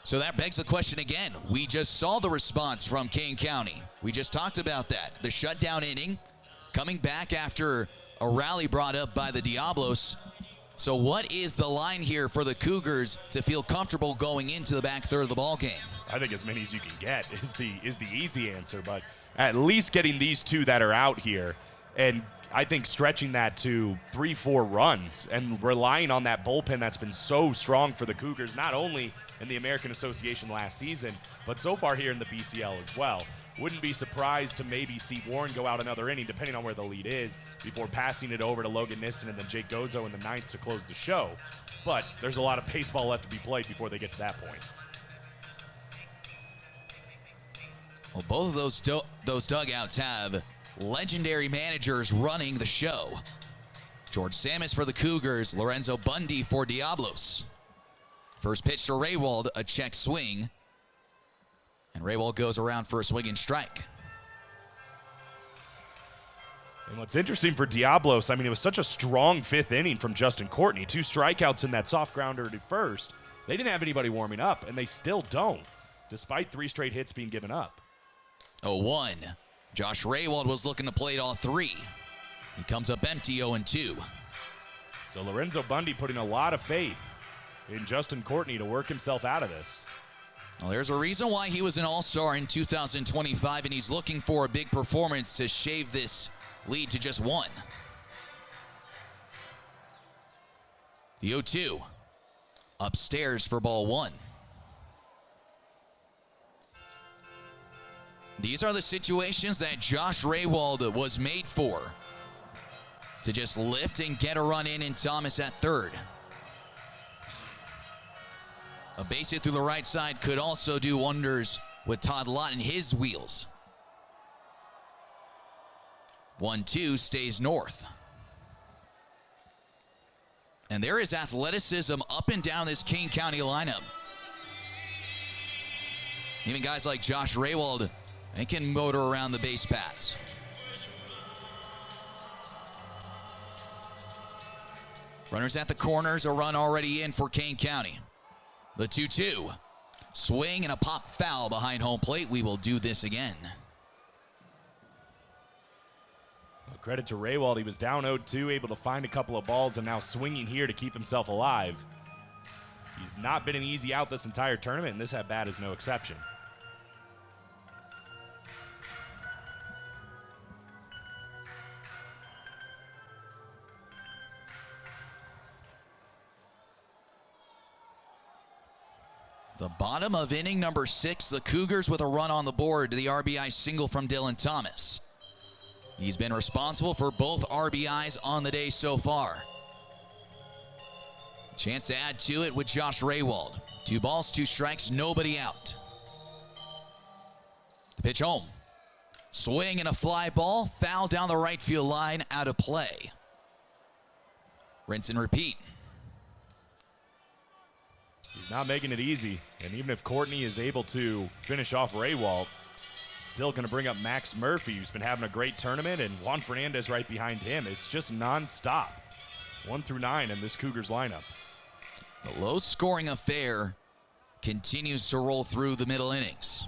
So that begs the question again. We just saw the response from Kane County. We just talked about that. The shutdown inning coming back after a rally brought up by the Diablos. So what is the line here for the Cougars to feel comfortable going into the back third of the ball game? I think as many as you can get is the easy answer, but at least getting these 2 that are out here, and I think stretching that to 3-4 runs and relying on that bullpen that's been so strong for the Cougars, not only in the American Association last season, but so far here in the BCL as well. Wouldn't be surprised to maybe see Warren go out another inning, depending on where the lead is, before passing it over to Logan Nissen and then Jake Gozo in the 9th to close the show. But there's a lot of baseball left to be played before they get to that point. Well, both of those dugouts have legendary managers running the show. George Samus for the Cougars, Lorenzo Bundy for Diablos. First pitch to Raywald, a check swing. And Raywald goes around for a swing and strike. And what's interesting for Diablos, I mean, it was such a strong 5th inning from Justin Courtney. 2 strikeouts in that soft grounder to first. They didn't have anybody warming up, and they still don't, despite 3 straight hits being given up. 0-1. Josh Raywald was looking to plate all 3. He comes up empty, 0-2. So Lorenzo Bundy putting a lot of faith in Justin Courtney to work himself out of this. Well, there's a reason why he was an all-star in 2025, and he's looking for a big performance to shave this lead to just 1. The 0-2. Upstairs for ball 1. These are the situations that Josh Raywald was made for. To just lift and get a run in, and Thomas at third. A base hit through the right side could also do wonders with Todd Lott and his wheels. 1-2 stays north. And there is athleticism up and down this Kane County lineup. Even guys like Josh Raywald, they can motor around the base paths. Runners at the corners, a run already in for Kane County. The 2-2. Swing and a pop foul behind home plate. We will do this again. Well, credit to Raywald. He was down 0-2, able to find a couple of balls, and now swinging here to keep himself alive. He's not been an easy out this entire tournament, and this at-bat is no exception. The bottom of inning number 6, the Cougars with a run on the board to the RBI single from Dylan Thomas. He's been responsible for both RBIs on the day so far. Chance to add to it with Josh Raywald. 2 balls, 2 strikes, nobody out. The pitch home. Swing and a fly ball, foul down the right field line, out of play. Rinse and repeat. He's not making it easy, and even if Courtney is able to finish off Raywald, still going to bring up Max Murphy, who's been having a great tournament, and Juan Fernandez right behind him. It's just nonstop. 1 through 9 in this Cougars lineup. The low-scoring affair continues to roll through the middle innings.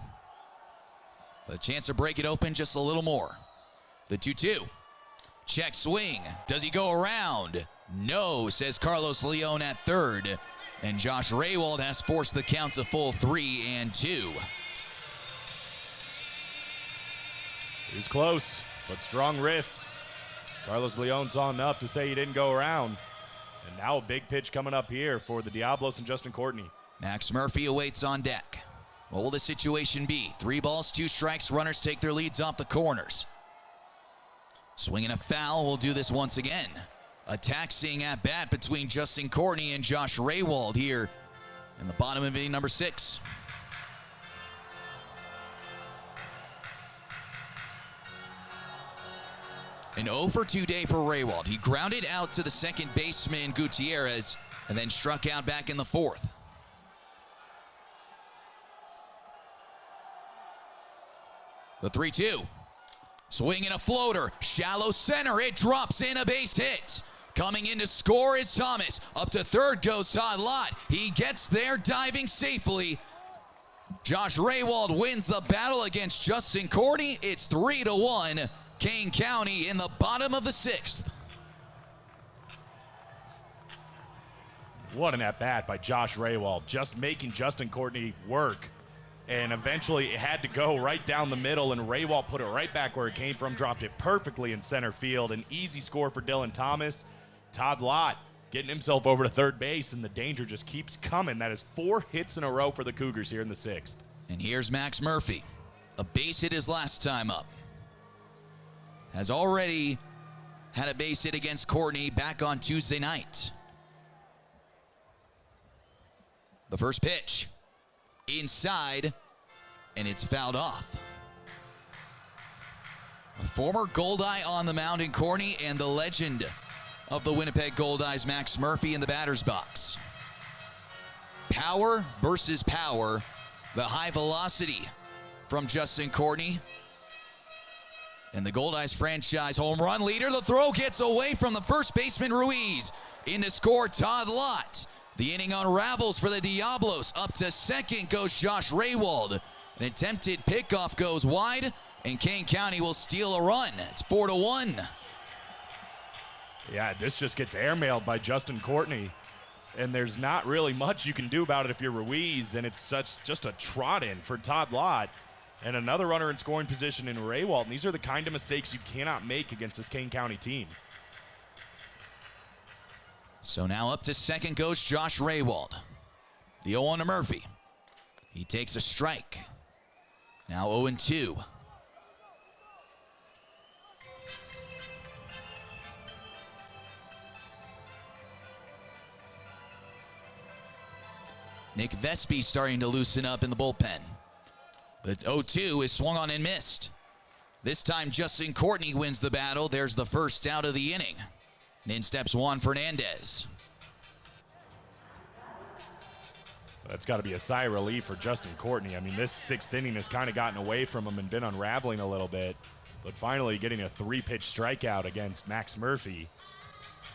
A chance to break it open just a little more. The 2-2. Check swing. Does he go around? No, says Carlos Leon at third. And Josh Raywald has forced the count to full 3-2. He was close, but strong wrists. Carlos Leon saw enough to say he didn't go around. And now a big pitch coming up here for the Diablos and Justin Courtney. Max Murphy awaits on deck. What will the situation be? 3 balls, 2 strikes. Runners take their leads off the corners. Swinging a foul. We'll do this once again. A taxing at bat between Justin Courtney and Josh Raywald here in the bottom of inning number 6. An 0-for-2 day for Raywald. He grounded out to the second baseman Gutierrez and then struck out back in the 4th. The 3-2. Swing and a floater. Shallow center. It drops in, a base hit. Coming in to score is Thomas. Up to third goes Todd Lott. He gets there diving safely. Josh Raywald wins the battle against Justin Courtney. It's 3-1. Kane County in the bottom of the 6th. What an at-bat by Josh Raywald, just making Justin Courtney work. And eventually it had to go right down the middle, and Raywald put it right back where it came from, dropped it perfectly in center field. An easy score for Dylan Thomas. Todd Lott getting himself over to third base, and the danger just keeps coming. That is 4 hits in a row for the Cougars here in the 6th. And here's Max Murphy. A base hit his last time up. Has already had a base hit against Courtney back on Tuesday night. The first pitch. Inside, and it's fouled off. A former Goldeye on the mound in Courtney, and the legend of the Winnipeg Goldeyes, Max Murphy, in the batter's box. Power versus power. The high velocity from Justin Courtney. And the Goldeyes franchise home run leader. The throw gets away from the first baseman Ruiz. In to score Todd Lott. The inning unravels for the Diablos. Up to second goes Josh Raywald. An attempted pickoff goes wide, and Kane County will steal a run. It's 4-1. Yeah, this just gets airmailed by Justin Courtney. And there's not really much you can do about it if you're Ruiz, and it's just a trot in for Todd Lott. And another runner in scoring position in Raywald. And these are the kind of mistakes you cannot make against this Kane County team. So now up to second goes Josh Raywald. The 0-1 to Murphy. He takes a strike. Now 0-2. Nick Vespi starting to loosen up in the bullpen. The 0-2 is swung on and missed. This time Justin Courtney wins the battle. There's the first out of the inning. And in steps Juan Fernandez. That's got to be a sigh of relief for Justin Courtney. I mean, this 6th inning has kind of gotten away from him and been unraveling a little bit. But finally getting a 3-pitch strikeout against Max Murphy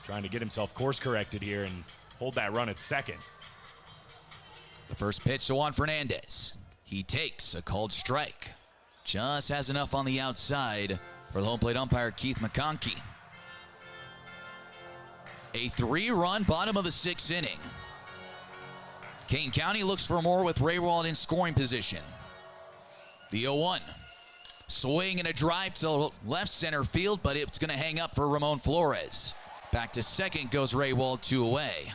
trying to get himself course corrected here and hold that run at second. The first pitch to Juan Fernandez. He takes a called strike. Just has enough on the outside for the home plate umpire, Keith McConkey. A 3-run bottom of the 6th inning. Kane County looks for more with Raywald in scoring position. The 0-1. Swing and a drive to left center field, but it's going to hang up for Ramon Flores. Back to second goes Raywald, 2 away.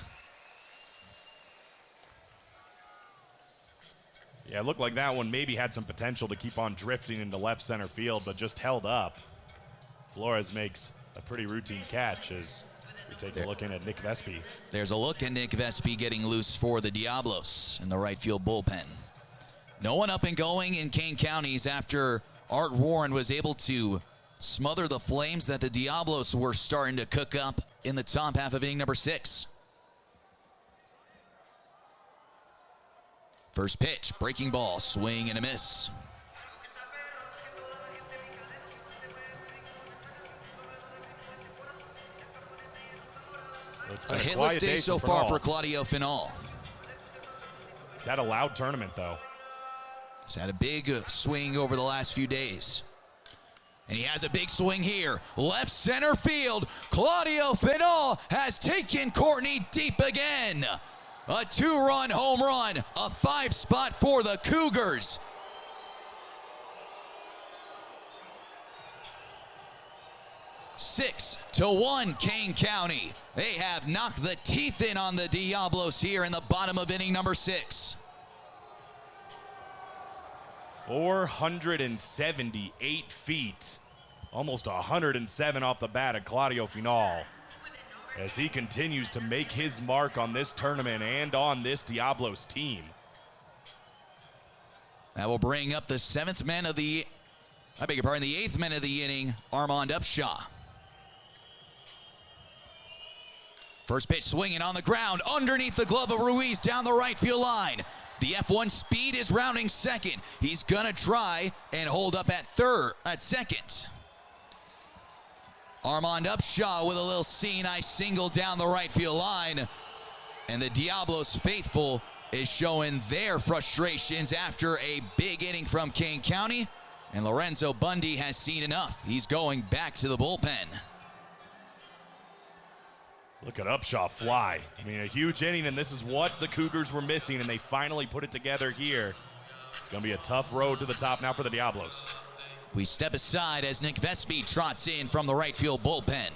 Yeah, it looked like that one maybe had some potential to keep on drifting into left center field, but just held up. Flores makes a pretty routine catch as we take a look in at Nick Vespi. There's a look at Nick Vespi getting loose for the Diablos in the right field bullpen. No one up and going in Kane County's after Art Warren was able to smother the flames that the Diablos were starting to cook up in the top half of inning number 6. First pitch, breaking ball, swing and a miss. A hitless day so far for Claudio Final. He's had a loud tournament, though. He's had a big swing over the last few days. And he has a big swing here. Left center field. Claudio Final has taken Courtney deep again. A 2-run home run. A 5-spot for the Cougars. Six to 1 Kane County. They have knocked the teeth in on the Diablos here in the bottom of inning number 6. 478 feet. Almost 107 off the bat at Claudio Final, as he continues to make his mark on this tournament and on this Diablos team. That will bring up the 8th man of the inning, Armand Upshaw. First pitch swinging on the ground, underneath the glove of Ruiz down the right field line. The F1 speed is rounding second. He's gonna try and hold up at second. Armand Upshaw with a little seeing-eye single down the right field line. And the Diablos faithful is showing their frustrations after a big inning from Kane County. And Lorenzo Bundy has seen enough. He's going back to the bullpen. Look at Upshaw fly. I mean, a huge inning, and this is what the Cougars were missing, and they finally put it together here. It's going to be a tough road to the top now for the Diablos. We step aside as Nick Vespi trots in from the right field bullpen.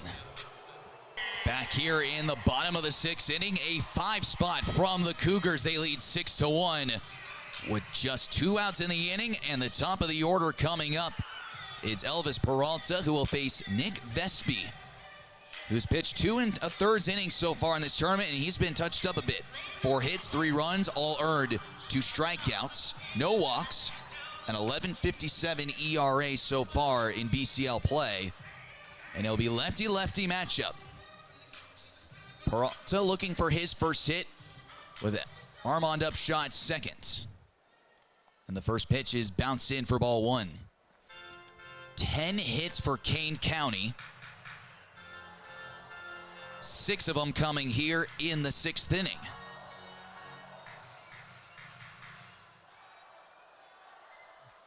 Back here in the bottom of the 6th inning, a 5-spot from the Cougars. They lead 6-1 with just 2 outs in the inning, and the top of the order coming up. It's Elvis Peralta who will face Nick Vespi, who's pitched 2 1/3 innings so far in this tournament, and he's been touched up a bit. 4 hits, 3 runs, all earned, 2 strikeouts, no walks, an 11.57 ERA so far in BCL play. And it'll be lefty-lefty matchup. Peralta looking for his first hit with Armand Upshaw at second. And the first pitch is bounced in for ball 1. 10 hits for Kane County. 6 of them coming here in the 6th inning.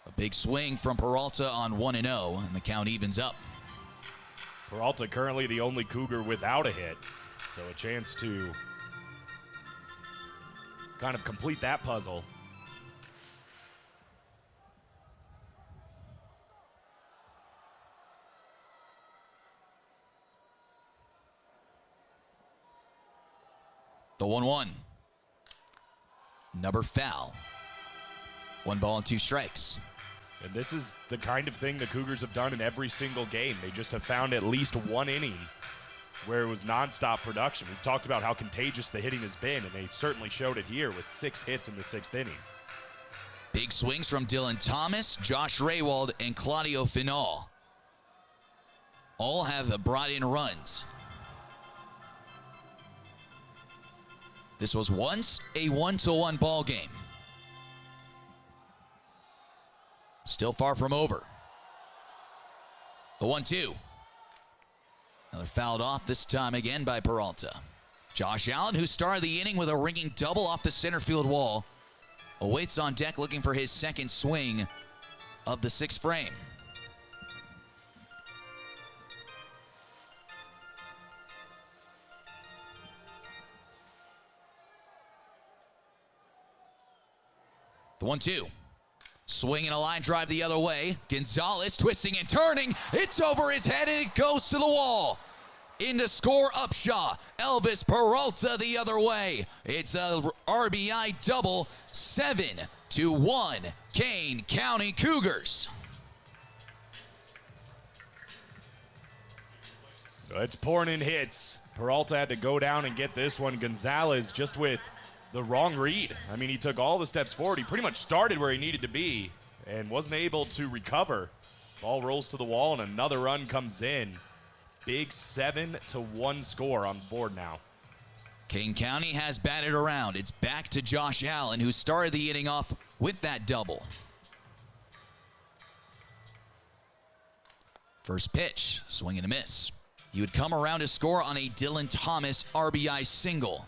A big swing from Peralta on 1-0, and the count evens up. Peralta currently the only Cougar without a hit, so a chance to kind of complete that puzzle. The 1-1. Number foul. 1 ball and 2 strikes. And this is the kind of thing the Cougars have done in every single game. They just have found at least 1 inning where it was nonstop production. We've talked about how contagious the hitting has been, and they certainly showed it here with 6 hits in the 6th inning. Big swings from Dylan Thomas, Josh Raywald, and Claudio Final. All have brought in runs. This was once a 1-1 ball game. Still far from over. The 1-2. Another fouled off, this time again by Peralta. Josh Allen, who started the inning with a ringing double off the center field wall, awaits on deck looking for his second swing of the sixth frame. The 1-2. Swinging a line drive the other way. Gonzalez twisting and turning. It's over his head and it goes to the wall. In to score Upshaw. Elvis Peralta the other way. It's a RBI double. 7-1. Kane County Cougars. It's pouring in hits. Peralta had to go down and get this one. Gonzalez just with the wrong read. I mean, he took all the steps forward. He pretty much started where he needed to be and wasn't able to recover. Ball rolls to the wall and another run comes in. Big 7-1 score on the board now. Kane County has batted around. It's back to Josh Allen, who started the inning off with that double. First pitch, swing and a miss. He would come around to score on a Dylan Thomas RBI single.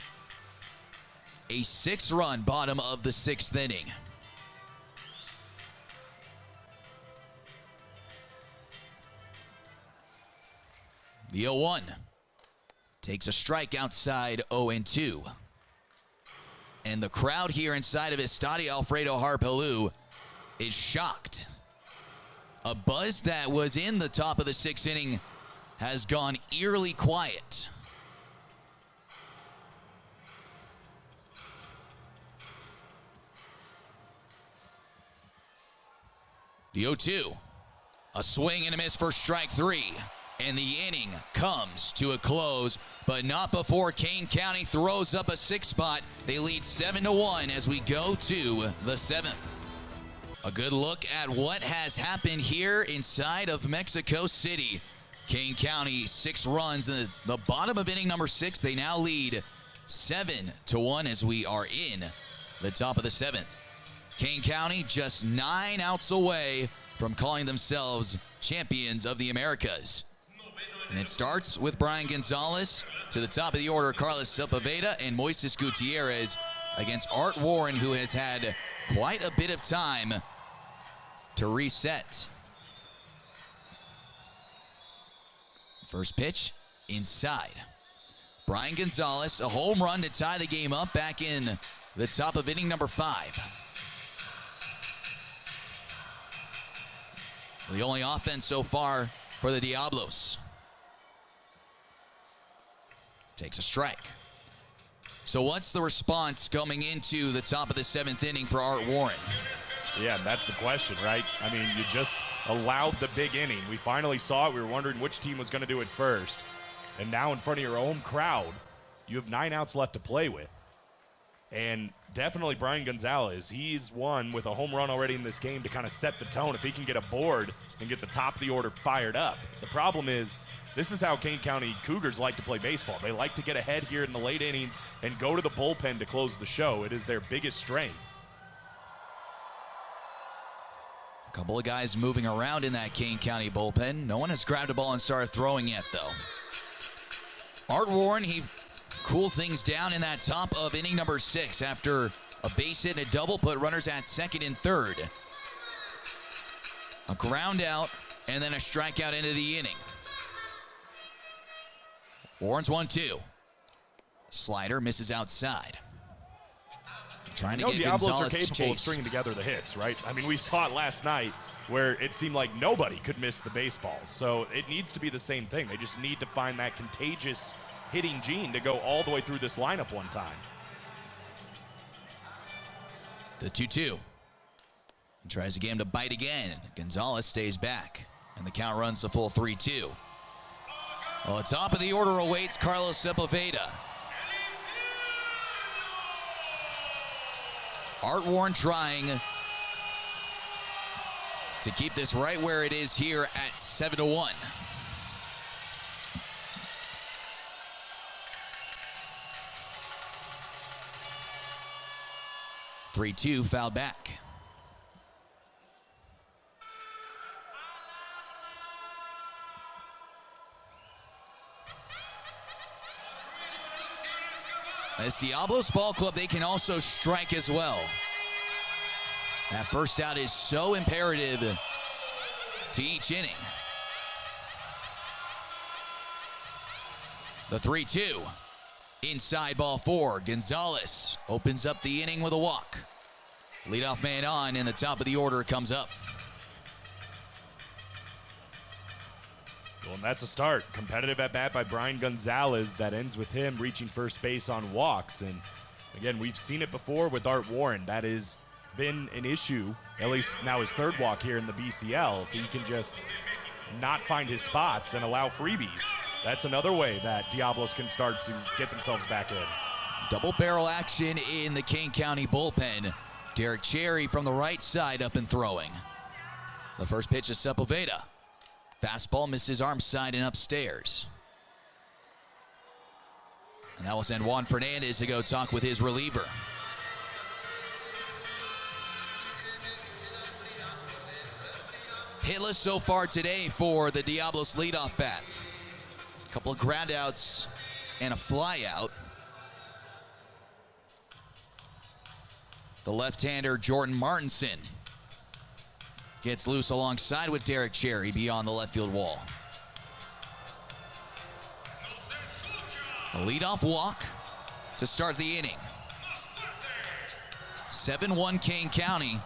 A 6-run bottom of the sixth inning. The 0-1 takes a strike outside 0-2. And the crowd here inside of Estadio Alfredo Harpelú is shocked. A buzz that was in the top of the sixth inning has gone eerily quiet. The 0-2, a swing and a miss for strike 3, and the inning comes to a close, but not before Kane County throws up a 6 spot. They lead 7-1 as we go to the 7th. A good look at what has happened here inside of Mexico City. Kane County 6 runs in the bottom of inning number 6. They now lead 7-1 as we are in the top of the 7th. Kane County just 9 outs away from calling themselves champions of the Americas. And it starts with Brian Gonzalez. To the top of the order, Carlos Sepulveda and Moises Gutierrez against Art Warren, who has had quite a bit of time to reset. First pitch, inside. Brian Gonzalez, a home run to tie the game up back in the top of inning number 5. The only offense so far for the Diablos. Takes a strike. So what's the response coming into the top of the 7th inning for Art Warren? Yeah, that's the question, right? I mean, you just allowed the big inning. We finally saw it. We were wondering which team was going to do it first. And now in front of your own crowd, you have 9 outs left to play with. And definitely Brian Gonzalez, he's won with a home run already in this game to kind of set the tone if he can get a board and get the top of the order fired up. The problem is, this is how Kane County Cougars like to play baseball. They like to get ahead here in the late innings and go to the bullpen to close the show. It is their biggest strength. A couple of guys moving around in that Kane County bullpen. No one has grabbed a ball and started throwing yet, though. Art Warren, he cooled things down in that top of inning number 6 after a base hit and a double put runners at second and third. A ground out and then a strikeout into the inning. Warren's 1-2. Slider misses outside. Trying to get Diablos Gonzalez are capable to of chase. stringing together the hits, right? I mean, we saw it last night where it seemed like nobody could miss the baseball. So it needs to be the same thing. They just need to find that contagious hitting gene to go all the way through this lineup one time. The 2-2. And tries again to bite again. Gonzalez stays back, and the count runs to full 3-2. Well, the top of the order awaits Carlos Sepulveda. Art Warren trying to keep this right where it is here at 7-1. Three-two, foul back. This Diablos Ball Club, they can also strike as well. That first out is so imperative to each inning. The 3-2. Inside ball 4. Gonzalez opens up the inning with a walk. Leadoff man on, and the top of the order comes up. Well, and that's a start. Competitive at bat by Brian Gonzalez that ends with him reaching first base on walks. And again, we've seen it before with Art Warren. That has been an issue, at least now his third walk here in the BCL. If he can just not find his spots and allow freebies, that's another way that Diablos can start to get themselves back in. Double barrel action in the Kane County bullpen. Derek Cherry from the right side up and throwing. The first pitch is Sepulveda. Fastball misses arm side and upstairs. And that will send Juan Fernandez to go talk with his reliever. Hitless so far today for the Diablos leadoff bat. A couple of ground outs and a fly out. The left-hander Jordan Martinson gets loose alongside with Derek Cherry beyond the left field wall. A leadoff walk to start the inning. 7-1 Kane County,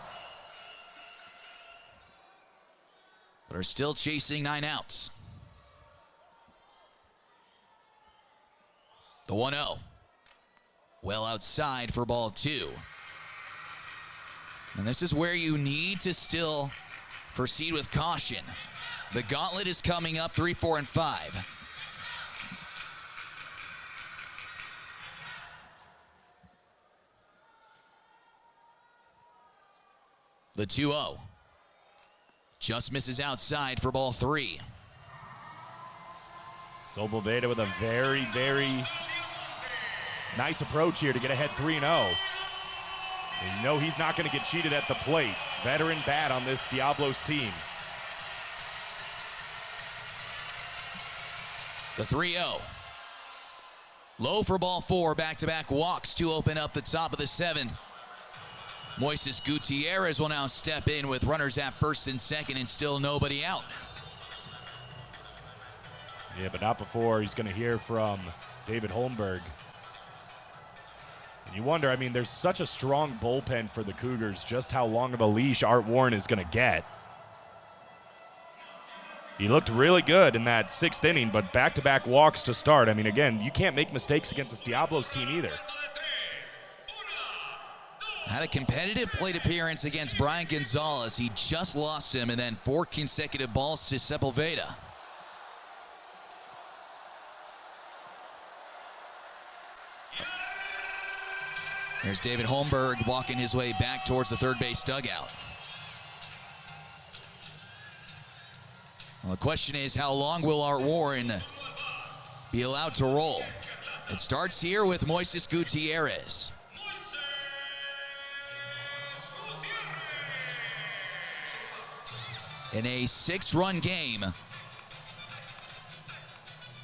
but are still chasing 9 outs. The 1-0. Well outside for ball 2. And this is where you need to still proceed with caution. The gauntlet is coming up 3, 4, and 5. The 2-0. Just misses outside for ball 3. Sepulveda with a very, very nice approach here to get ahead 3-0. And you know he's not going to get cheated at the plate. Veteran bat on this Diablos team. The 3-0. Low for ball 4. Back-to-back walks to open up the top of the 7th. Moises Gutierrez will now step in with runners at first and second and still nobody out. Yeah, but not before he's going to hear from David Holmberg. And you wonder, I mean, there's such a strong bullpen for the Cougars, just how long of a leash Art Warren is going to get. He looked really good in that 6th inning, but back-to-back walks to start. I mean, again, you can't make mistakes against this Diablos team either. Had a competitive plate appearance against Brian Gonzalez. He just lost him, and then 4 consecutive balls to Sepulveda. There's David Holmberg walking his way back towards the third base dugout. Well, the question is, how long will Art Warren be allowed to roll? It starts here with Moises Gutierrez. In a 6-run game,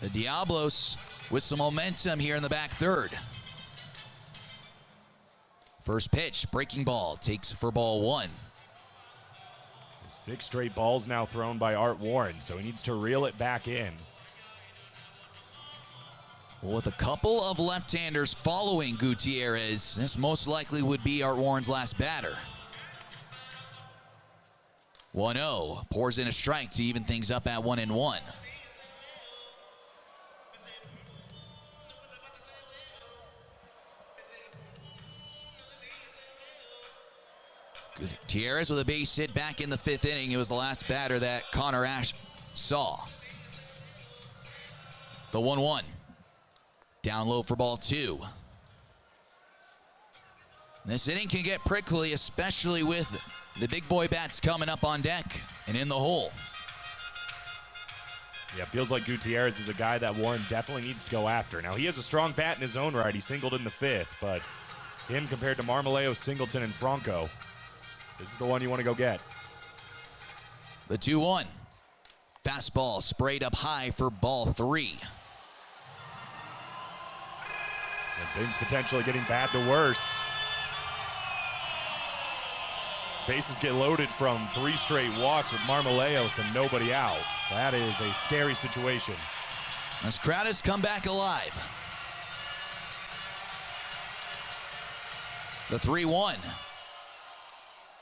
the Diablos with some momentum here in the back third. First pitch, breaking ball, takes for ball 1. 6 straight balls now thrown by Art Warren, so he needs to reel it back in. Well, with a couple of left-handers following Gutierrez, this most likely would be Art Warren's last batter. 1-0, pours in a strike to even things up at 1-1. Gutierrez with a base hit back in the 5th inning. It was the last batter that Connor Ash saw. The 1-1. Down low for ball 2. This inning can get prickly, especially with the big boy bats coming up on deck and in the hole. Yeah, feels like Gutierrez is a guy that Warren definitely needs to go after. Now, he has a strong bat in his own right. He singled in the 5th, but him compared to Marmoleo, Singleton, and Franco, this is the one you want to go get. The 2-1. Fastball sprayed up high for ball 3. And things potentially getting bad to worse. Bases get loaded from 3 straight walks with Marmoleos and nobody out. That is a scary situation. This crowd has come back alive. The 3-1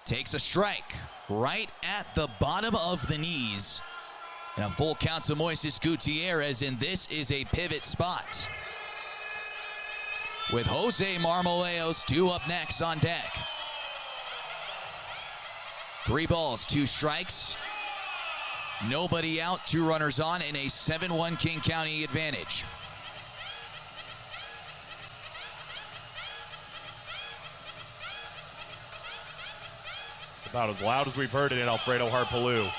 takes a strike right at the bottom of the knees. And a full count to Moises Gutierrez, and this is a pivot spot. With Jose Marmoleos, 2 up next on deck. 3 balls, 2 strikes. Nobody out, 2 runners on, and a 7-1 King County advantage. About as loud as we've heard it in Alfredo Harpaloo.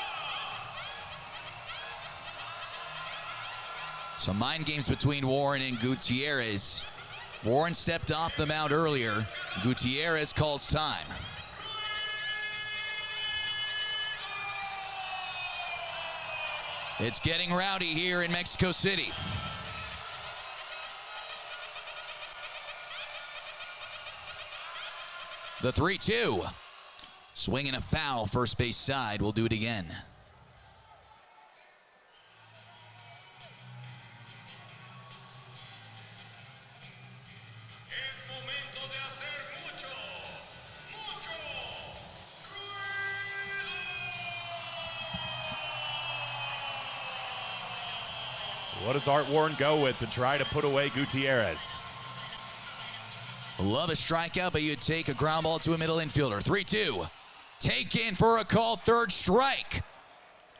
Some mind games between Warren and Gutierrez. Warren stepped off the mound earlier. Gutierrez calls time. It's getting rowdy here in Mexico City. The 3-2. Swinging a foul, first base side. We'll do it again. What does Art Warren go with to try to put away Gutierrez? Love a strikeout, but you'd take a ground ball to a middle infielder. 3-2. Taken for a called third strike.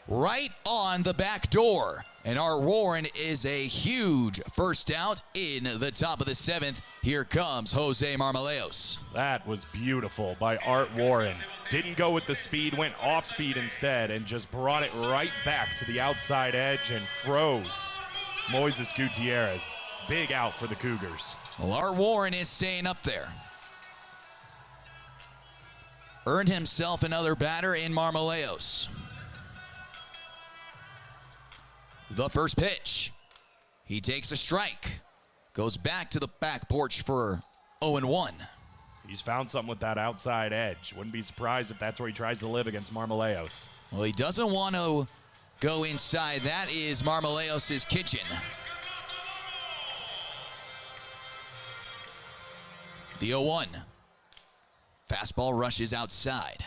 Right on the back door. And Art Warren is a huge first out in the top of the 7th. Here comes Jose Marmoleos. That was beautiful by Art Warren. Didn't go with the speed, went off speed instead, and just brought it right back to the outside edge and froze Moises Gutierrez. Big out for the Cougars. Well, Art Warren is staying up there. Earned himself another batter in Marmoleos. The first pitch. He takes a strike. Goes back to the back porch for 0-1. He's found something with that outside edge. Wouldn't be surprised if that's where he tries to live against Marmoleos. Well, he doesn't want to go inside. That is Marmoleos' kitchen. The 0-1. Fastball rushes outside.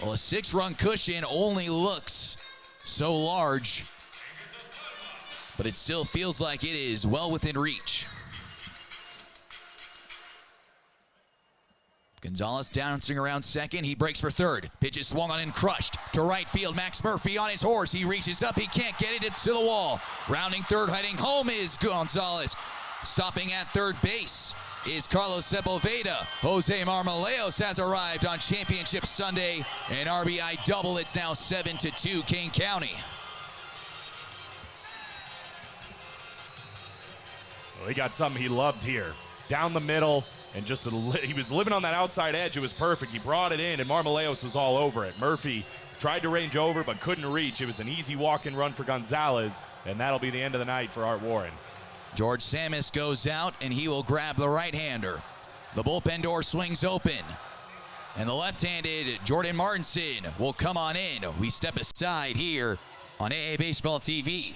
Well, a 6-run cushion only looks so large, but it still feels like it is well within reach. Gonzalez bouncing around second. He breaks for third. Pitch is swung on and crushed to right field. Max Murphy on his horse. He reaches up. He can't get it. It's to the wall. Rounding third, heading home is Gonzalez. Stopping at third base is Carlos Sepulveda. Jose Marmoleos has arrived on Championship Sunday. An RBI double. It's now 7-2 Kane County. Well, he got something he loved here. Down the middle, and just he was living on that outside edge. It was perfect. He brought it in, and Marmoleos was all over it. Murphy tried to range over, but couldn't reach. It was an easy walk-in run for Gonzalez, and that'll be the end of the night for Art Warren. George Samus goes out, and he will grab the right-hander. The bullpen door swings open, and the left-handed Jordan Martinson will come on in. We step aside here on AA Baseball TV.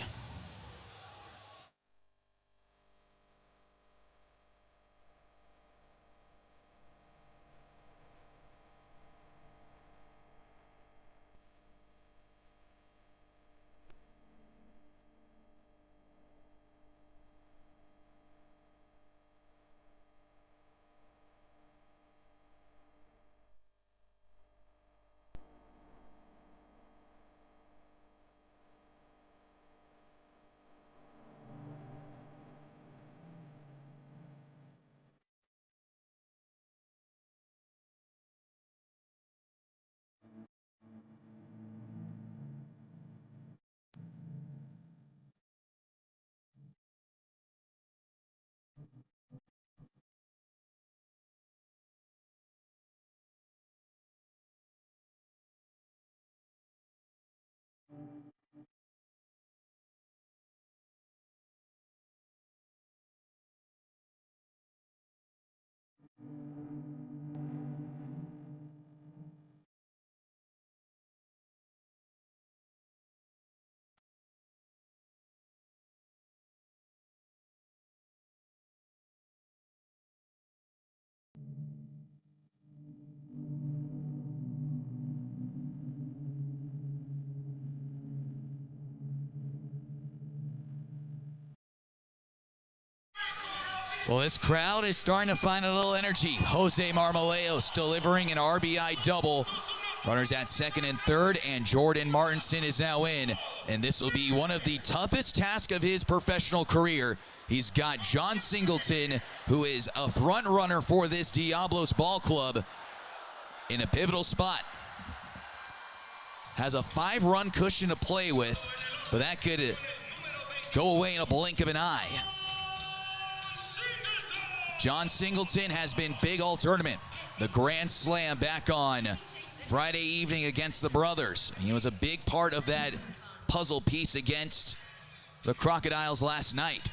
Well, this crowd is starting to find a little energy. Jose Marmoleos delivering an RBI double. Runners at second and third, and Jordan Martinson is now in. And this will be one of the toughest tasks of his professional career. He's got John Singleton, who is a front runner for this Diablos ball club, in a pivotal spot. Has a 5-run cushion to play with, but that could go away in a blink of an eye. John Singleton has been big all tournament. The grand slam back on Friday evening against the Brothers. He was a big part of that puzzle piece against the Crocodiles last night.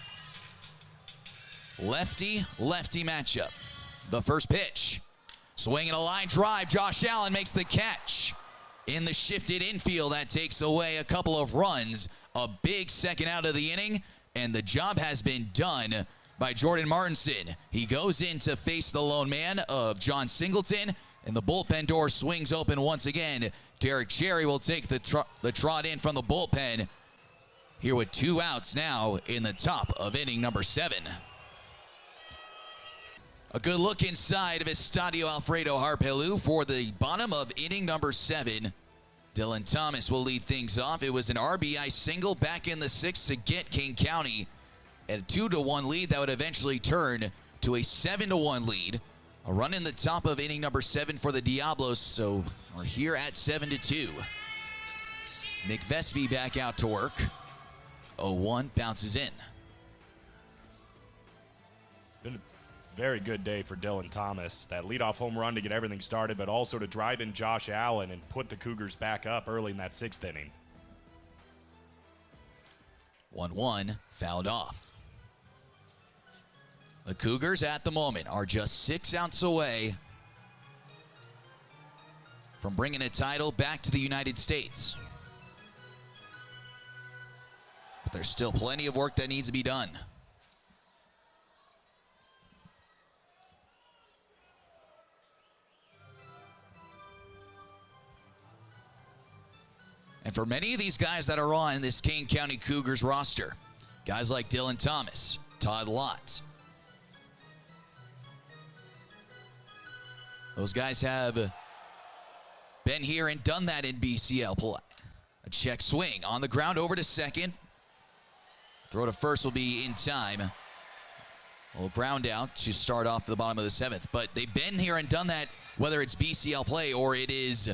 Lefty-lefty matchup. The first pitch. Swinging a line drive. Josh Allen makes the catch. In the shifted infield, that takes away a couple of runs. A big second out of the inning, and the job has been done by Jordan Martinson. He goes in to face the lone man of John Singleton, and the bullpen door swings open once again. Derek Cherry will take the trot in from the bullpen. Here with 2 outs now in the top of inning number 7. A good look inside of Estadio Alfredo Harpelu for the bottom of inning number 7. Dylan Thomas will lead things off. It was an RBI single back in the 6th to get Kane County at a 2-1 lead that would eventually turn to a 7-1 lead. A run in the top of inning number 7 for the Diablos, so we're here at 7-2. Nick Vespi back out to work. 0-1 bounces in. It's been a very good day for Dylan Thomas. That leadoff home run to get everything started, but also to drive in Josh Allen and put the Cougars back up early in that 6th inning. 1-1 fouled off. The Cougars at the moment are just 6 outs away from bringing a title back to the United States. But there's still plenty of work that needs to be done. And for many of these guys that are on this Kane County Cougars roster, guys like Dylan Thomas, Todd Lott, those guys have been here and done that in BCL play. A check swing on the ground over to second. Throw to first will be in time. A little ground out to start off the bottom of the 7th. But they've been here and done that, whether it's BCL play or it is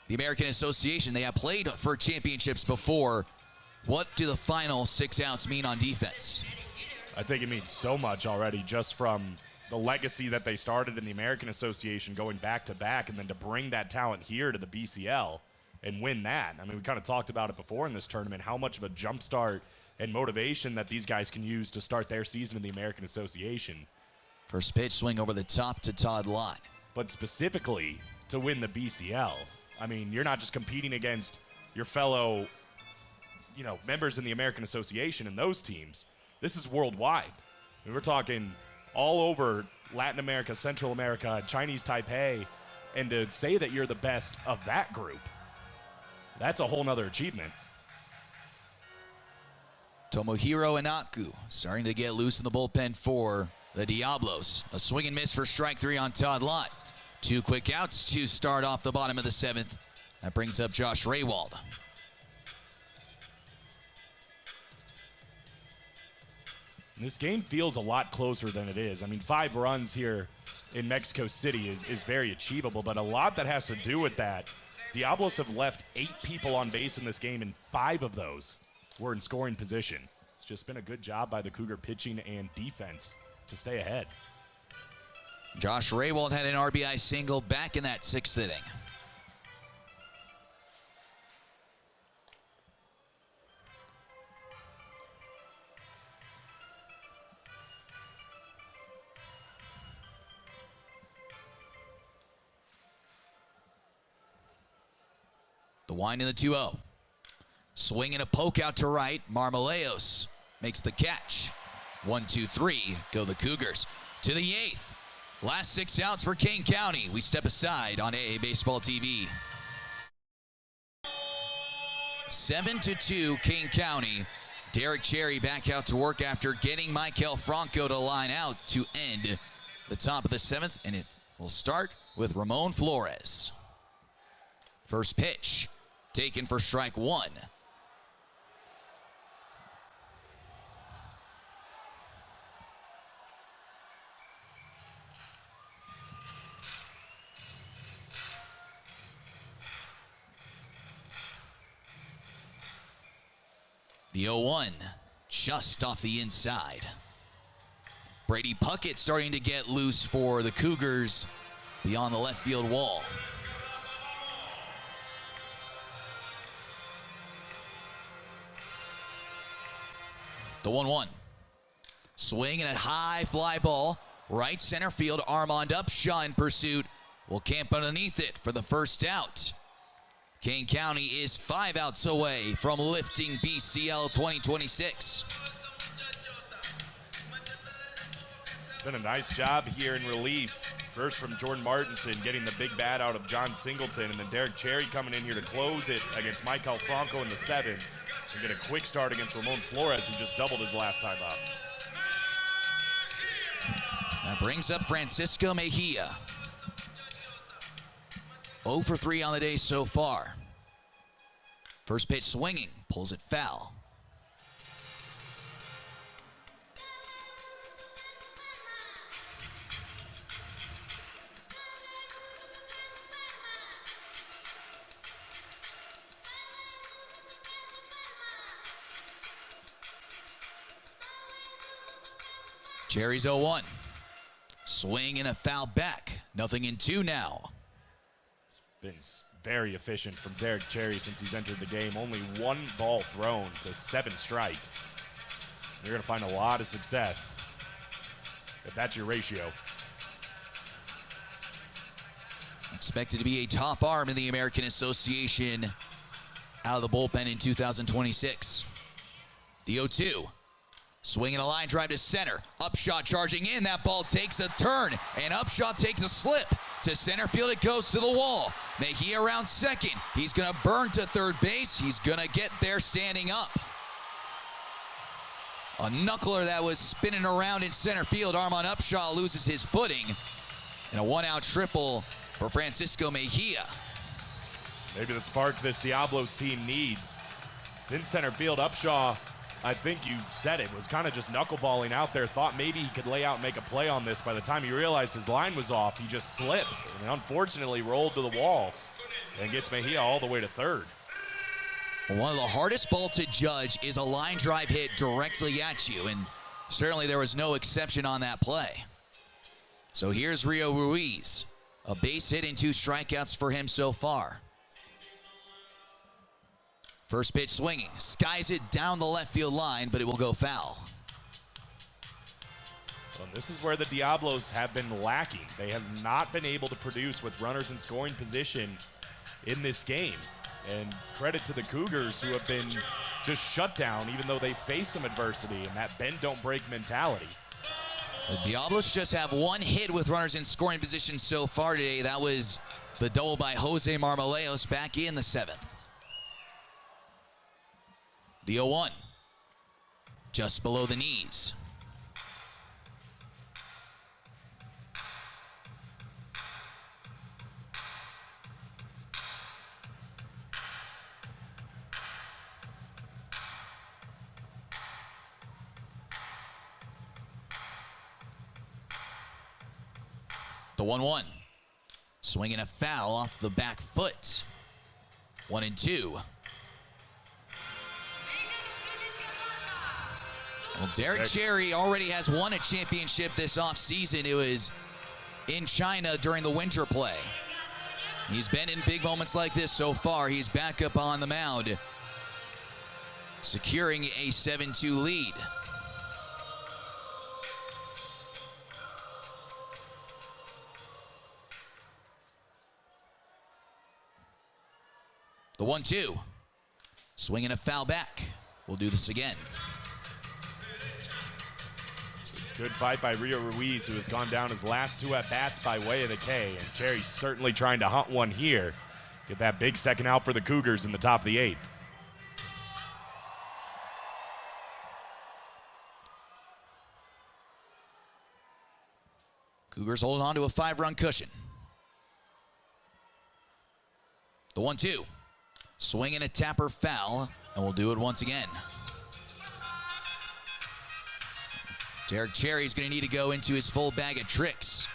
the American Association. They have played for championships before. What do the final 6 outs mean on defense? I think it means so much already, just from the legacy that they started in the American Association going back to back, and then to bring that talent here to the BCL and win that. I mean, we kind of talked about it before in this tournament, how much of a jump start and motivation that these guys can use to start their season in the American Association. First pitch, swing over the top to Todd Lott. But specifically to win the BCL, I mean, you're not just competing against your fellow, members in the American Association and those teams. This is worldwide. I mean, we're talking all over Latin America, Central America, Chinese Taipei, and to say that you're the best of that group, that's a whole nother achievement. Tomohiro Inaku starting to get loose in the bullpen for the Diablos. A swing and miss for strike 3 on Todd Lott. 2 quick outs to start off the bottom of the 7th. That brings up Josh Raywald. This game feels a lot closer than it is. I mean, 5 runs here in Mexico City is very achievable, but a lot that has to do with that. Diablos have left 8 people on base in this game, and 5 of those were in scoring position. It's just been a good job by the Cougar pitching and defense to stay ahead. Josh Raywald had an RBI single back in that 6th inning. The wind in the 2-0. Swing and a poke out to right. Marmoleos makes the catch. 1-2-3, go the Cougars. To the 8th. Last 6 outs for Kane County. We step aside on AA Baseball TV. 7-2, Kane County. Derek Cherry back out to work after getting Michael Franco to line out to end the top of the 7th, and it will start with Ramon Flores. First pitch taken for strike 1. The 0-1, just off the inside. Brady Puckett starting to get loose for the Cougars beyond the left field wall. The 1-1. Swing and a high fly ball. Right center field, Armand Upshaw in pursuit. Will camp underneath it for the first out. Kane County is 5 outs away from lifting BCL 2026. Done a nice job here in relief. First from Jordan Martinson, getting the big bat out of John Singleton, and then Derek Cherry coming in here to close it against Michael Franco in the 7th. And get a quick start against Ramon Flores, who just doubled his last time up. That brings up Francisco Mejia. 0 for 3 on the day so far. First pitch swinging, pulls it foul. Cherry's 0-1. Swing and a foul back. Nothing in 2 now. Been very efficient from Derek Cherry since he's entered the game. Only 1 ball thrown to 7 strikes. You're going to find a lot of success if that's your ratio. Expected to be a top arm in the American Association out of the bullpen in 2026. The 0-2. Swinging a line drive to center. Upshot charging in. That ball takes a turn, and Upshot takes a slip. To center field it goes to the wall. Mejia around second. He's going to burn to third base. He's going to get there standing up. A knuckler that was spinning around in center field. Armand Upshaw loses his footing. And a 1-out triple for Francisco Mejia. Maybe the spark this Diablos team needs. It's in center field. Upshaw, I think you said it, was kind of just knuckleballing out there. Thought maybe he could lay out and make a play on this. By the time he realized his line was off, he just slipped and unfortunately rolled to the wall and gets Mejia all the way to third. One of the hardest balls to judge is a line drive hit directly at you, and certainly there was no exception on that play. So here's Rio Ruiz. A base hit and 2 strikeouts for him so far. First pitch swinging, skies it down the left field line, but it will go foul. Well, this is where the Diablos have been lacking. They have not been able to produce with runners in scoring position in this game. And credit to the Cougars, who have been just shut down even though they face some adversity and that bend don't break mentality. The Diablos just have 1 hit with runners in scoring position so far today. That was the double by Jose Marmoleos back in the 7th. The 0-1, just below the knees. The 1-1, swinging a foul off the back foot. 1-2. Well, Derek Cherry already has won a championship this offseason. It was in China during the winter play. He's been in big moments like this so far. He's back up on the mound, securing a 7-2 lead. The 1-2, swinging a foul back. We'll do this again. Good fight by Rio Ruiz, who has gone down his last 2 at-bats by way of the K. And Cherry's certainly trying to hunt one here. Get that big second out for the Cougars in the top of the 8th. Cougars holding on to a 5-run cushion. The 1-2. Swing and a tapper foul, and we'll do it once again. Derek Cherry's going to need to go into his full bag of tricks.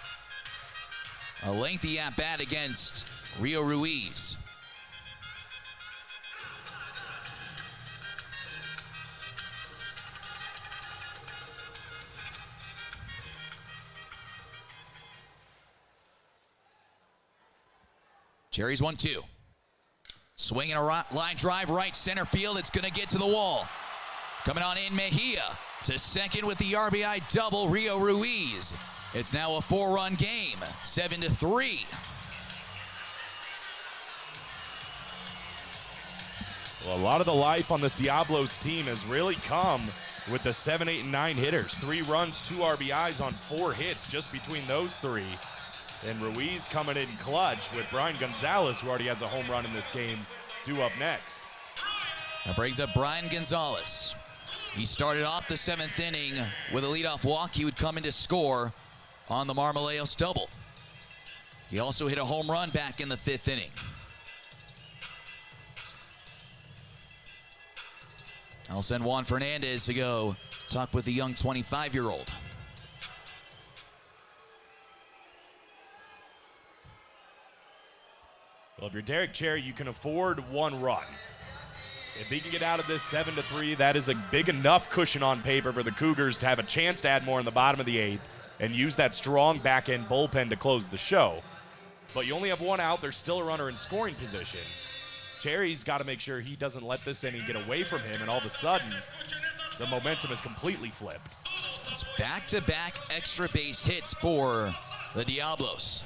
A lengthy at-bat against Rio Ruiz. Cherry's 1-2. Swinging a line drive right center field. It's going to get to the wall. Coming on in, Mejia to second with the RBI double, Rio Ruiz. It's now a 4-run game, 7-3. Well, a lot of the life on this Diablos team has really come with the 7, 8, and 9 hitters. 3 runs, 2 RBIs on 4 hits just between those 3. And Ruiz coming in clutch with Brian Gonzalez, who already has a home run in this game, due up next. That brings up Brian Gonzalez. He started off the 7th inning with a leadoff walk. He would come in to score on the Marmoleos double. He also hit a home run back in the 5th inning. I'll send Juan Fernandez to go talk with the young 25-year-old. Well, if you're Derek Cherry, you can afford 1 run. If he can get out of this 7-3, that is a big enough cushion on paper for the Cougars to have a chance to add more in the bottom of the 8th and use that strong back-end bullpen to close the show. But you only have 1 out. There's still a runner in scoring position. Cherry's got to make sure he doesn't let this inning get away from him, and all of a sudden, the momentum is completely flipped. It's back-to-back extra base hits for the Diablos.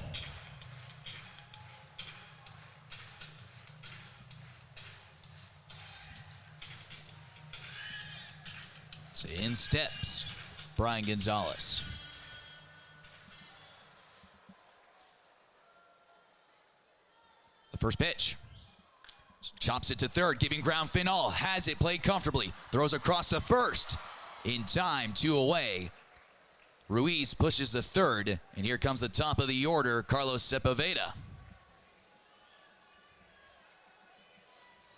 So in steps Brian Gonzalez. The first pitch. Chops it to third, giving ground Final. Has it, played comfortably. Throws across to first. In time, 2 away. Ruiz pushes to third, and here comes the top of the order, Carlos Sepulveda.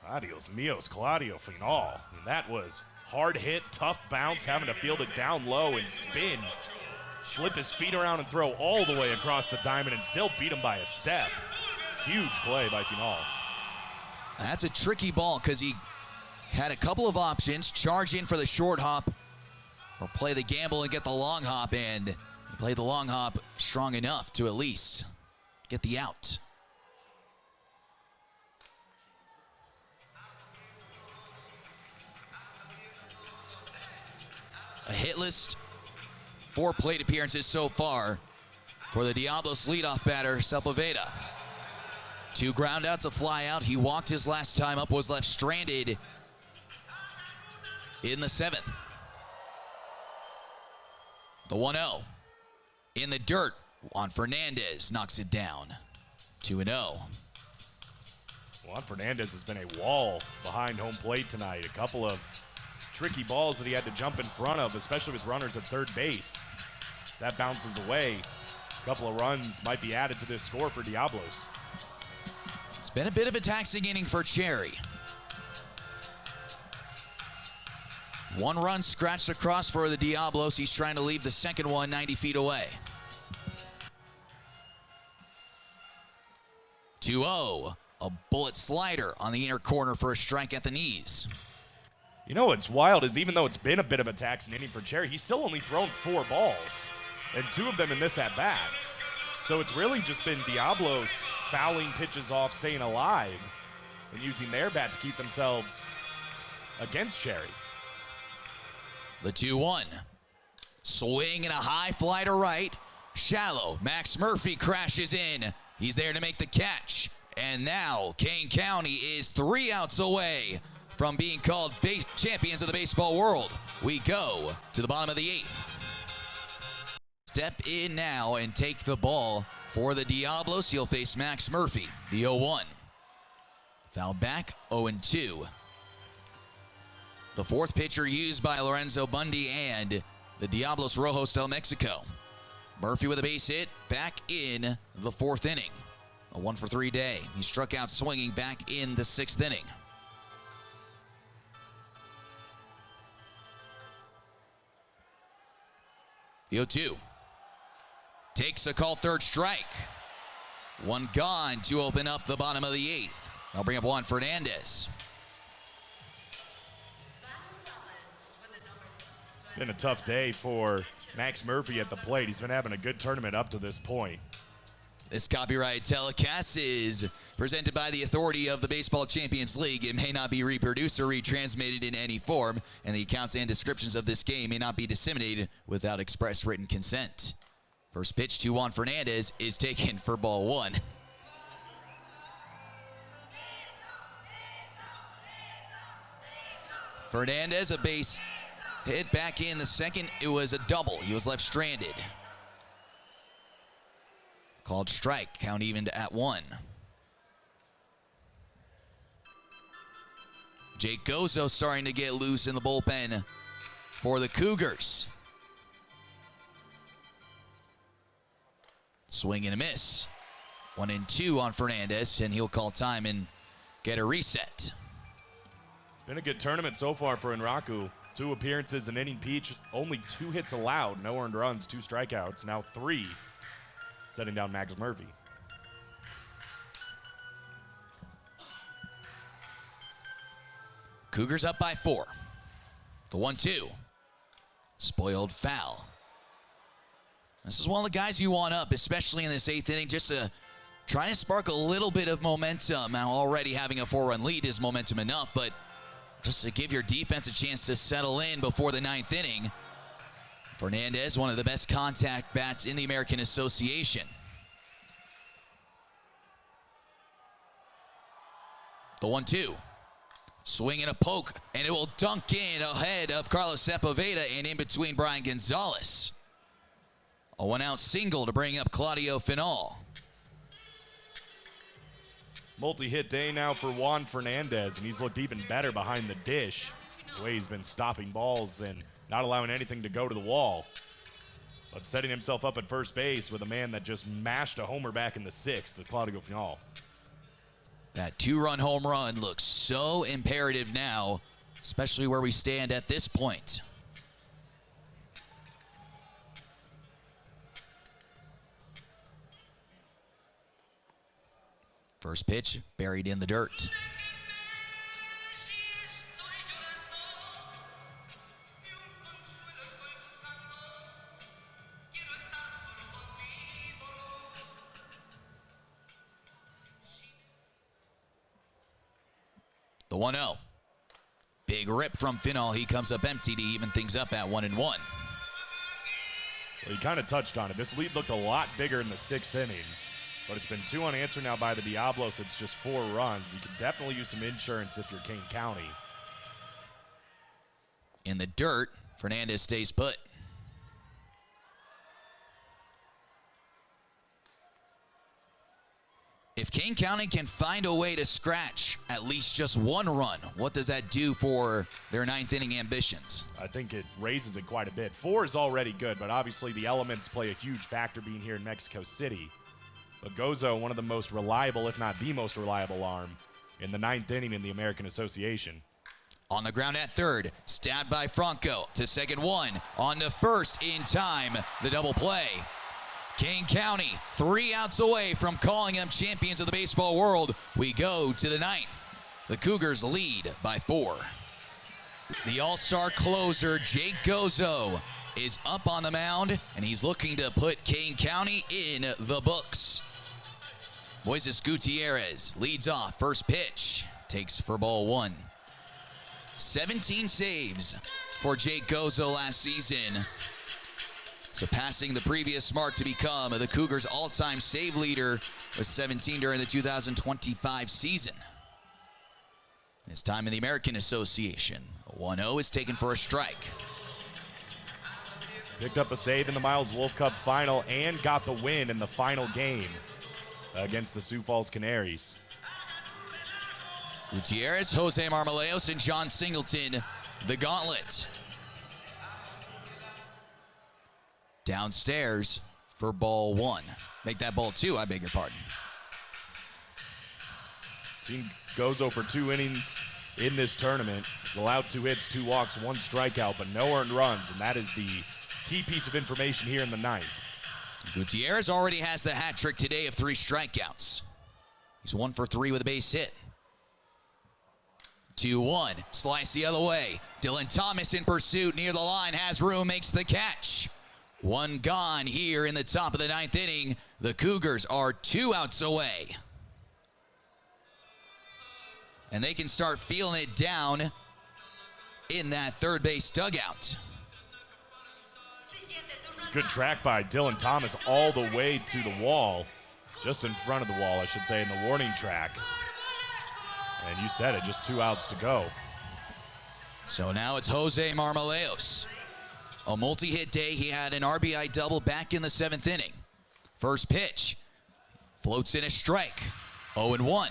Adios mios, Claudio Final. And that was hard hit, tough bounce, having to field it down low and spin. Flip his feet around and throw all the way across the diamond and still beat him by a step. Huge play by Final. That's a tricky ball because he had a couple of options. Charge in for the short hop or play the gamble and get the long hop, and he played the long hop strong enough to at least get the out. A hitless 4 plate appearances so far for the Diablos leadoff batter, Sepulveda. 2 groundouts, a fly out. He walked his last time up, was left stranded in the 7th. The 1-0 in the dirt on Fernandez, knocks it down. 2-0. Juan Fernandez has been a wall behind home plate tonight. A couple of tricky balls that he had to jump in front of, especially with runners at third base. That bounces away. A couple of runs might be added to this score for Diablos. It's been a bit of a taxing inning for Cherry. 1 run scratched across for the Diablos. He's trying to leave the second one 90 feet away. 2-0. A bullet slider on the inner corner for a strike at the knees. You know what's wild is even though it's been a bit of a taxing inning for Cherry, he's still only thrown 4 balls, and 2 of them in this at-bat. So it's really just been Diablos fouling pitches off, staying alive, and using their bat to keep themselves against Cherry. The 2-1. Swing and a high fly to right. Shallow. Max Murphy crashes in. He's there to make the catch. And now Kane County is 3 outs away from being called champions of the baseball world. We go to the bottom of the 8th. Step in now and take the ball for the Diablos. He'll face Max Murphy, the 0-1. Foul back, 0-2. The 4th pitcher used by Lorenzo Bundy and the Diablos Rojos del México. Murphy with a base hit back in the 4th inning. A 1-for-3 day. He struck out swinging back in the 6th inning. The 0-2. Takes a called 3rd strike. One gone to open up the bottom of the 8th. I'll bring up Juan Fernandez. Been a tough day for Max Murphy at the plate. He's been having a good tournament up to this point. This copyright telecast is presented by the authority of the Baseball Champions League. It may not be reproduced or retransmitted in any form, and the accounts and descriptions of this game may not be disseminated without express written consent. First pitch to Juan Fernandez is taken for ball 1. Fernandez, a base hit back in the 2nd. It was a double. He was left stranded. Called strike, count even at 1. Jake Gozo starting to get loose in the bullpen for the Cougars. Swing and a miss. 1-2 on Fernandez, and he'll call time and get a reset. It's been a good tournament so far for Enraku. 2 appearances, an inning pitch, only 2 hits allowed, no earned runs, 2 strikeouts, now 3. Setting down Max Murphy. Cougars up by 4. The 1-2. Spoiled foul. This is one of the guys you want up, especially in this 8th inning, just to try to spark a little bit of momentum. Now, already having a 4-run lead is momentum enough, but just to give your defense a chance to settle in before the 9th inning. Fernandez, one of the best contact bats in the American Association. The 1-2. Swing and a poke, and it will dunk in ahead of Carlos Sepulveda and in between Brian Gonzalez. A 1-out single to bring up Claudio Final. Multi-hit day now for Juan Fernandez, and he's looked even better behind the dish. The way he's been stopping balls and not allowing anything to go to the wall. But setting himself up at first base with a man that just mashed a homer back in the 6th, the Claudio Final. That 2-run home run looks so imperative now, especially where we stand at this point. First pitch buried in the dirt. The 1-0. Big rip from Final. He comes up empty to even things up at 1-1. Well, you kind of touched on it. This lead looked a lot bigger in the 6th inning, but it's been 2 unanswered now by the Diablos. It's just 4 runs. You could definitely use some insurance if you're Kane County. In the dirt, Fernandez stays put. If Kane County can find a way to scratch at least just 1 run, what does that do for their 9th inning ambitions? I think it raises it quite a bit. 4 is already good, but obviously the elements play a huge factor being here in Mexico City. But Gozo, one of the most reliable, if not the most reliable arm in the 9th inning in the American Association. On the ground at 3rd, stabbed by Franco to 2nd 1. On to 1st in time, the double play. Kane County, 3 outs away from calling them champions of the baseball world. We go to the 9th. The Cougars lead by 4. The all-star closer, Jake Gozo, is up on the mound, and he's looking to put Kane County in the books. Moises Gutierrez leads off. First pitch, takes for ball 1. 17 saves for Jake Gozo last season, surpassing the previous mark to become the Cougars' all-time save leader with 17 during the 2025 season. His time in the American Association. A 1-0 is taken for a strike. Picked up a save in the Miles Wolf Cup final and got the win in the final game against the Sioux Falls Canaries. Gutierrez, Jose Marmoleos, and John Singleton, the gauntlet. Downstairs, for ball 1. Make that ball 2, I beg your pardon. Team Gozo for 2 innings in this tournament. Allowed 2 hits, 2 walks, 1 strikeout, but no earned runs, and that is the key piece of information here in the 9th. Gutierrez already has the hat trick today of 3 strikeouts. He's 1 for 3 with a base hit. 2-1, slice the other way. Dylan Thomas in pursuit, near the line, has room, makes the catch. 1 gone here in the top of the 9th inning. The Cougars are 2 outs away. And they can start feeling it down in that third base dugout. Good track by Dylan Thomas all the way to the wall. Just in front of the wall, I should say, in the warning track. And you said it, just 2 outs to go. So now it's Jose Marmoleos. A multi-hit day. He had an RBI double back in the 7th inning. First pitch. Floats in a strike. 0-1.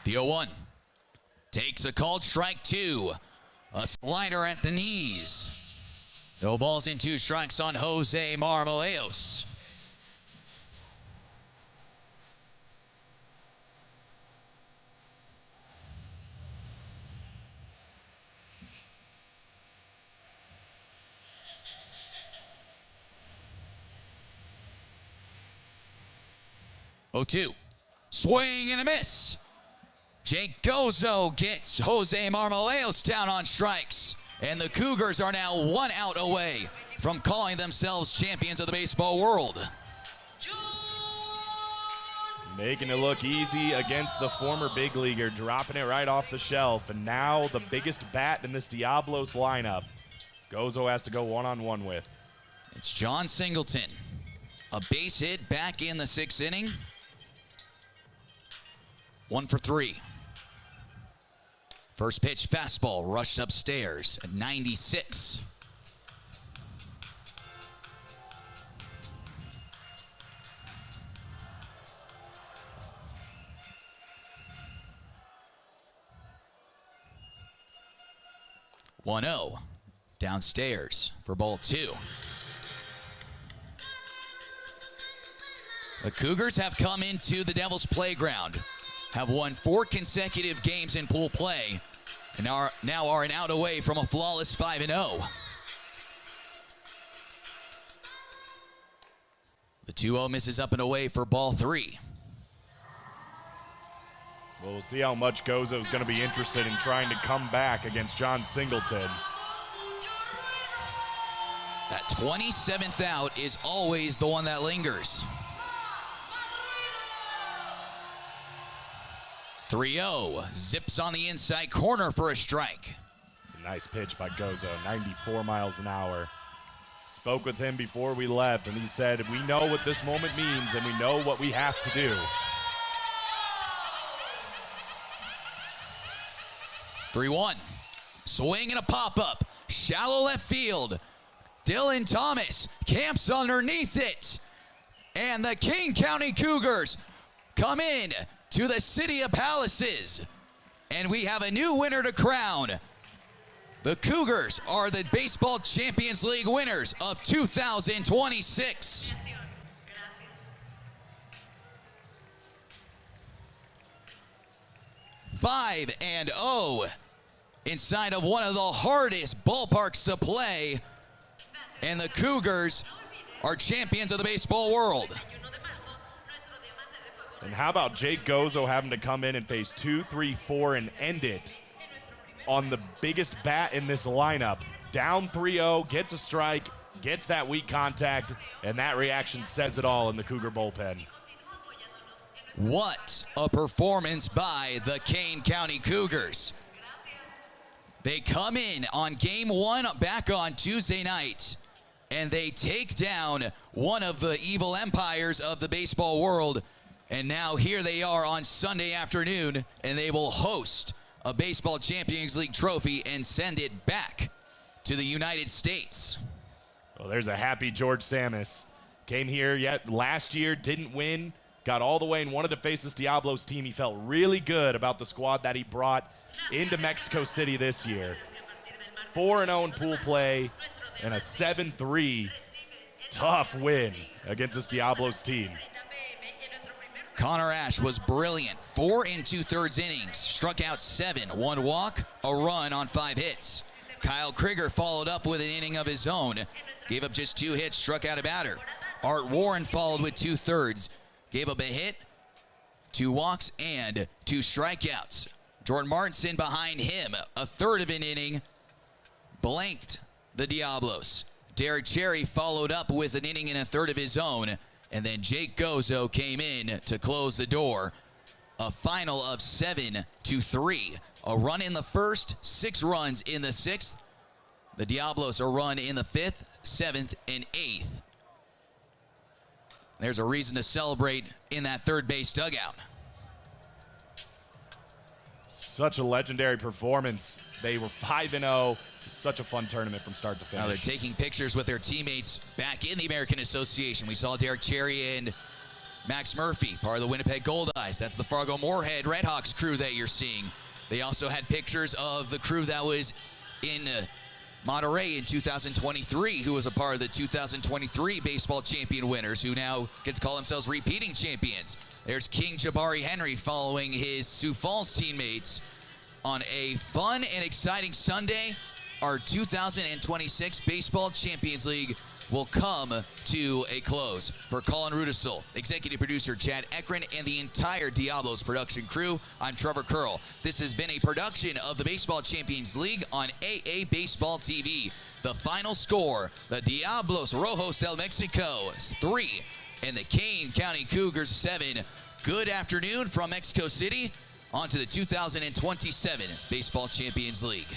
The 0-1. Takes a called strike 2. A slider at the knees. No balls and 2 strikes on Jose Marmoleos. Oh, 2. Swing and a miss. Jake Gozo gets Jose Marmoleos down on strikes. And the Cougars are now 1 out away from calling themselves champions of the baseball world. Making it look easy against the former big leaguer, dropping it right off the shelf. And now the biggest bat in this Diablos lineup, Gozo has to go one-on-one with. It's John Singleton. A base hit back in the 6th inning. 1 for 3. First pitch fastball rushed upstairs at 96. (1-0) downstairs for ball 2. The Cougars have come into the Devils playground, have won 4 consecutive games in pool play, and now are an out away from a flawless 5-0. The 2-0 misses up and away for ball 3. Well, we'll see how much Gozo is going to be interested in trying to come back against John Singleton. That 27th out is always the one that lingers. 3-0, zips on the inside corner for a strike. It's a nice pitch by Gozo, 94 miles an hour. Spoke with him before we left, and he said, we know what this moment means, and we know what we have to do. 3-1, swing and a pop-up, shallow left field. Dylan Thomas camps underneath it. And the Kane County Cougars come in to the City of Palaces. And we have a new winner to crown. The Cougars are the Baseball Champions League winners of 2026. 5-0 inside of one of the hardest ballparks to play. And the Cougars are champions of the baseball world. And how about Jake Gozo having to come in and face 2, 3, 4 and end it on the biggest bat in this lineup. Down 3-0, gets a strike, gets that weak contact, and that reaction says it all in the Cougar bullpen. What a performance by the Kane County Cougars. They come in on game 1 back on Tuesday night, and they take down one of the evil empires of the baseball world. And now here they are on Sunday afternoon, and they will host a Baseball Champions League trophy and send it back to the United States. Well, there's a happy George Samus. Came here yet last year, didn't win, got all the way and wanted to face this Diablos team. He felt really good about the squad that he brought into Mexico City this year. 4-0 in pool play and a 7-3 tough win against this Diablos team. Connor Ash was brilliant. 4 2/3 innings, struck out 7, 1 walk, a run on 5 hits. Kyle Krieger followed up with an inning of his own, gave up just 2 hits, struck out a batter. Art Warren followed with 2/3, gave up a hit, 2 walks, and 2 strikeouts. Jordan Martinson behind him, a third of an inning, blanked the Diablos. Derek Cherry followed up with an inning and a third of his own, and then Jake Gozo came in to close the door. A final of 7-3. A run in the first, 6 runs in the 6th. The Diablos a run in the 5th, 7th, and 8th. There's a reason to celebrate in that third base dugout. Such a legendary performance. They were 5-0. Such a fun tournament from start to finish. Now they're taking pictures with their teammates back in the American Association. We saw Derek Cherry and Max Murphy, part of the Winnipeg Gold Eyes. That's the Fargo Moorhead Redhawks crew that you're seeing. They also had pictures of the crew that was in Monterey in 2023, who was a part of the 2023 baseball champion winners, who now get to call themselves repeating champions. There's King Jabari Henry following his Sioux Falls teammates on a fun and exciting Sunday. Our 2026 Baseball Champions League will come to a close. For Colin Rudisell, executive producer Chad Ekron, and the entire Diablos production crew, I'm Trevor Curl. This has been a production of the Baseball Champions League on AA Baseball TV. The final score, the Diablos Rojos del México 3 and the Kane County Cougars 7. Good afternoon from Mexico City. On to the 2027 Baseball Champions League.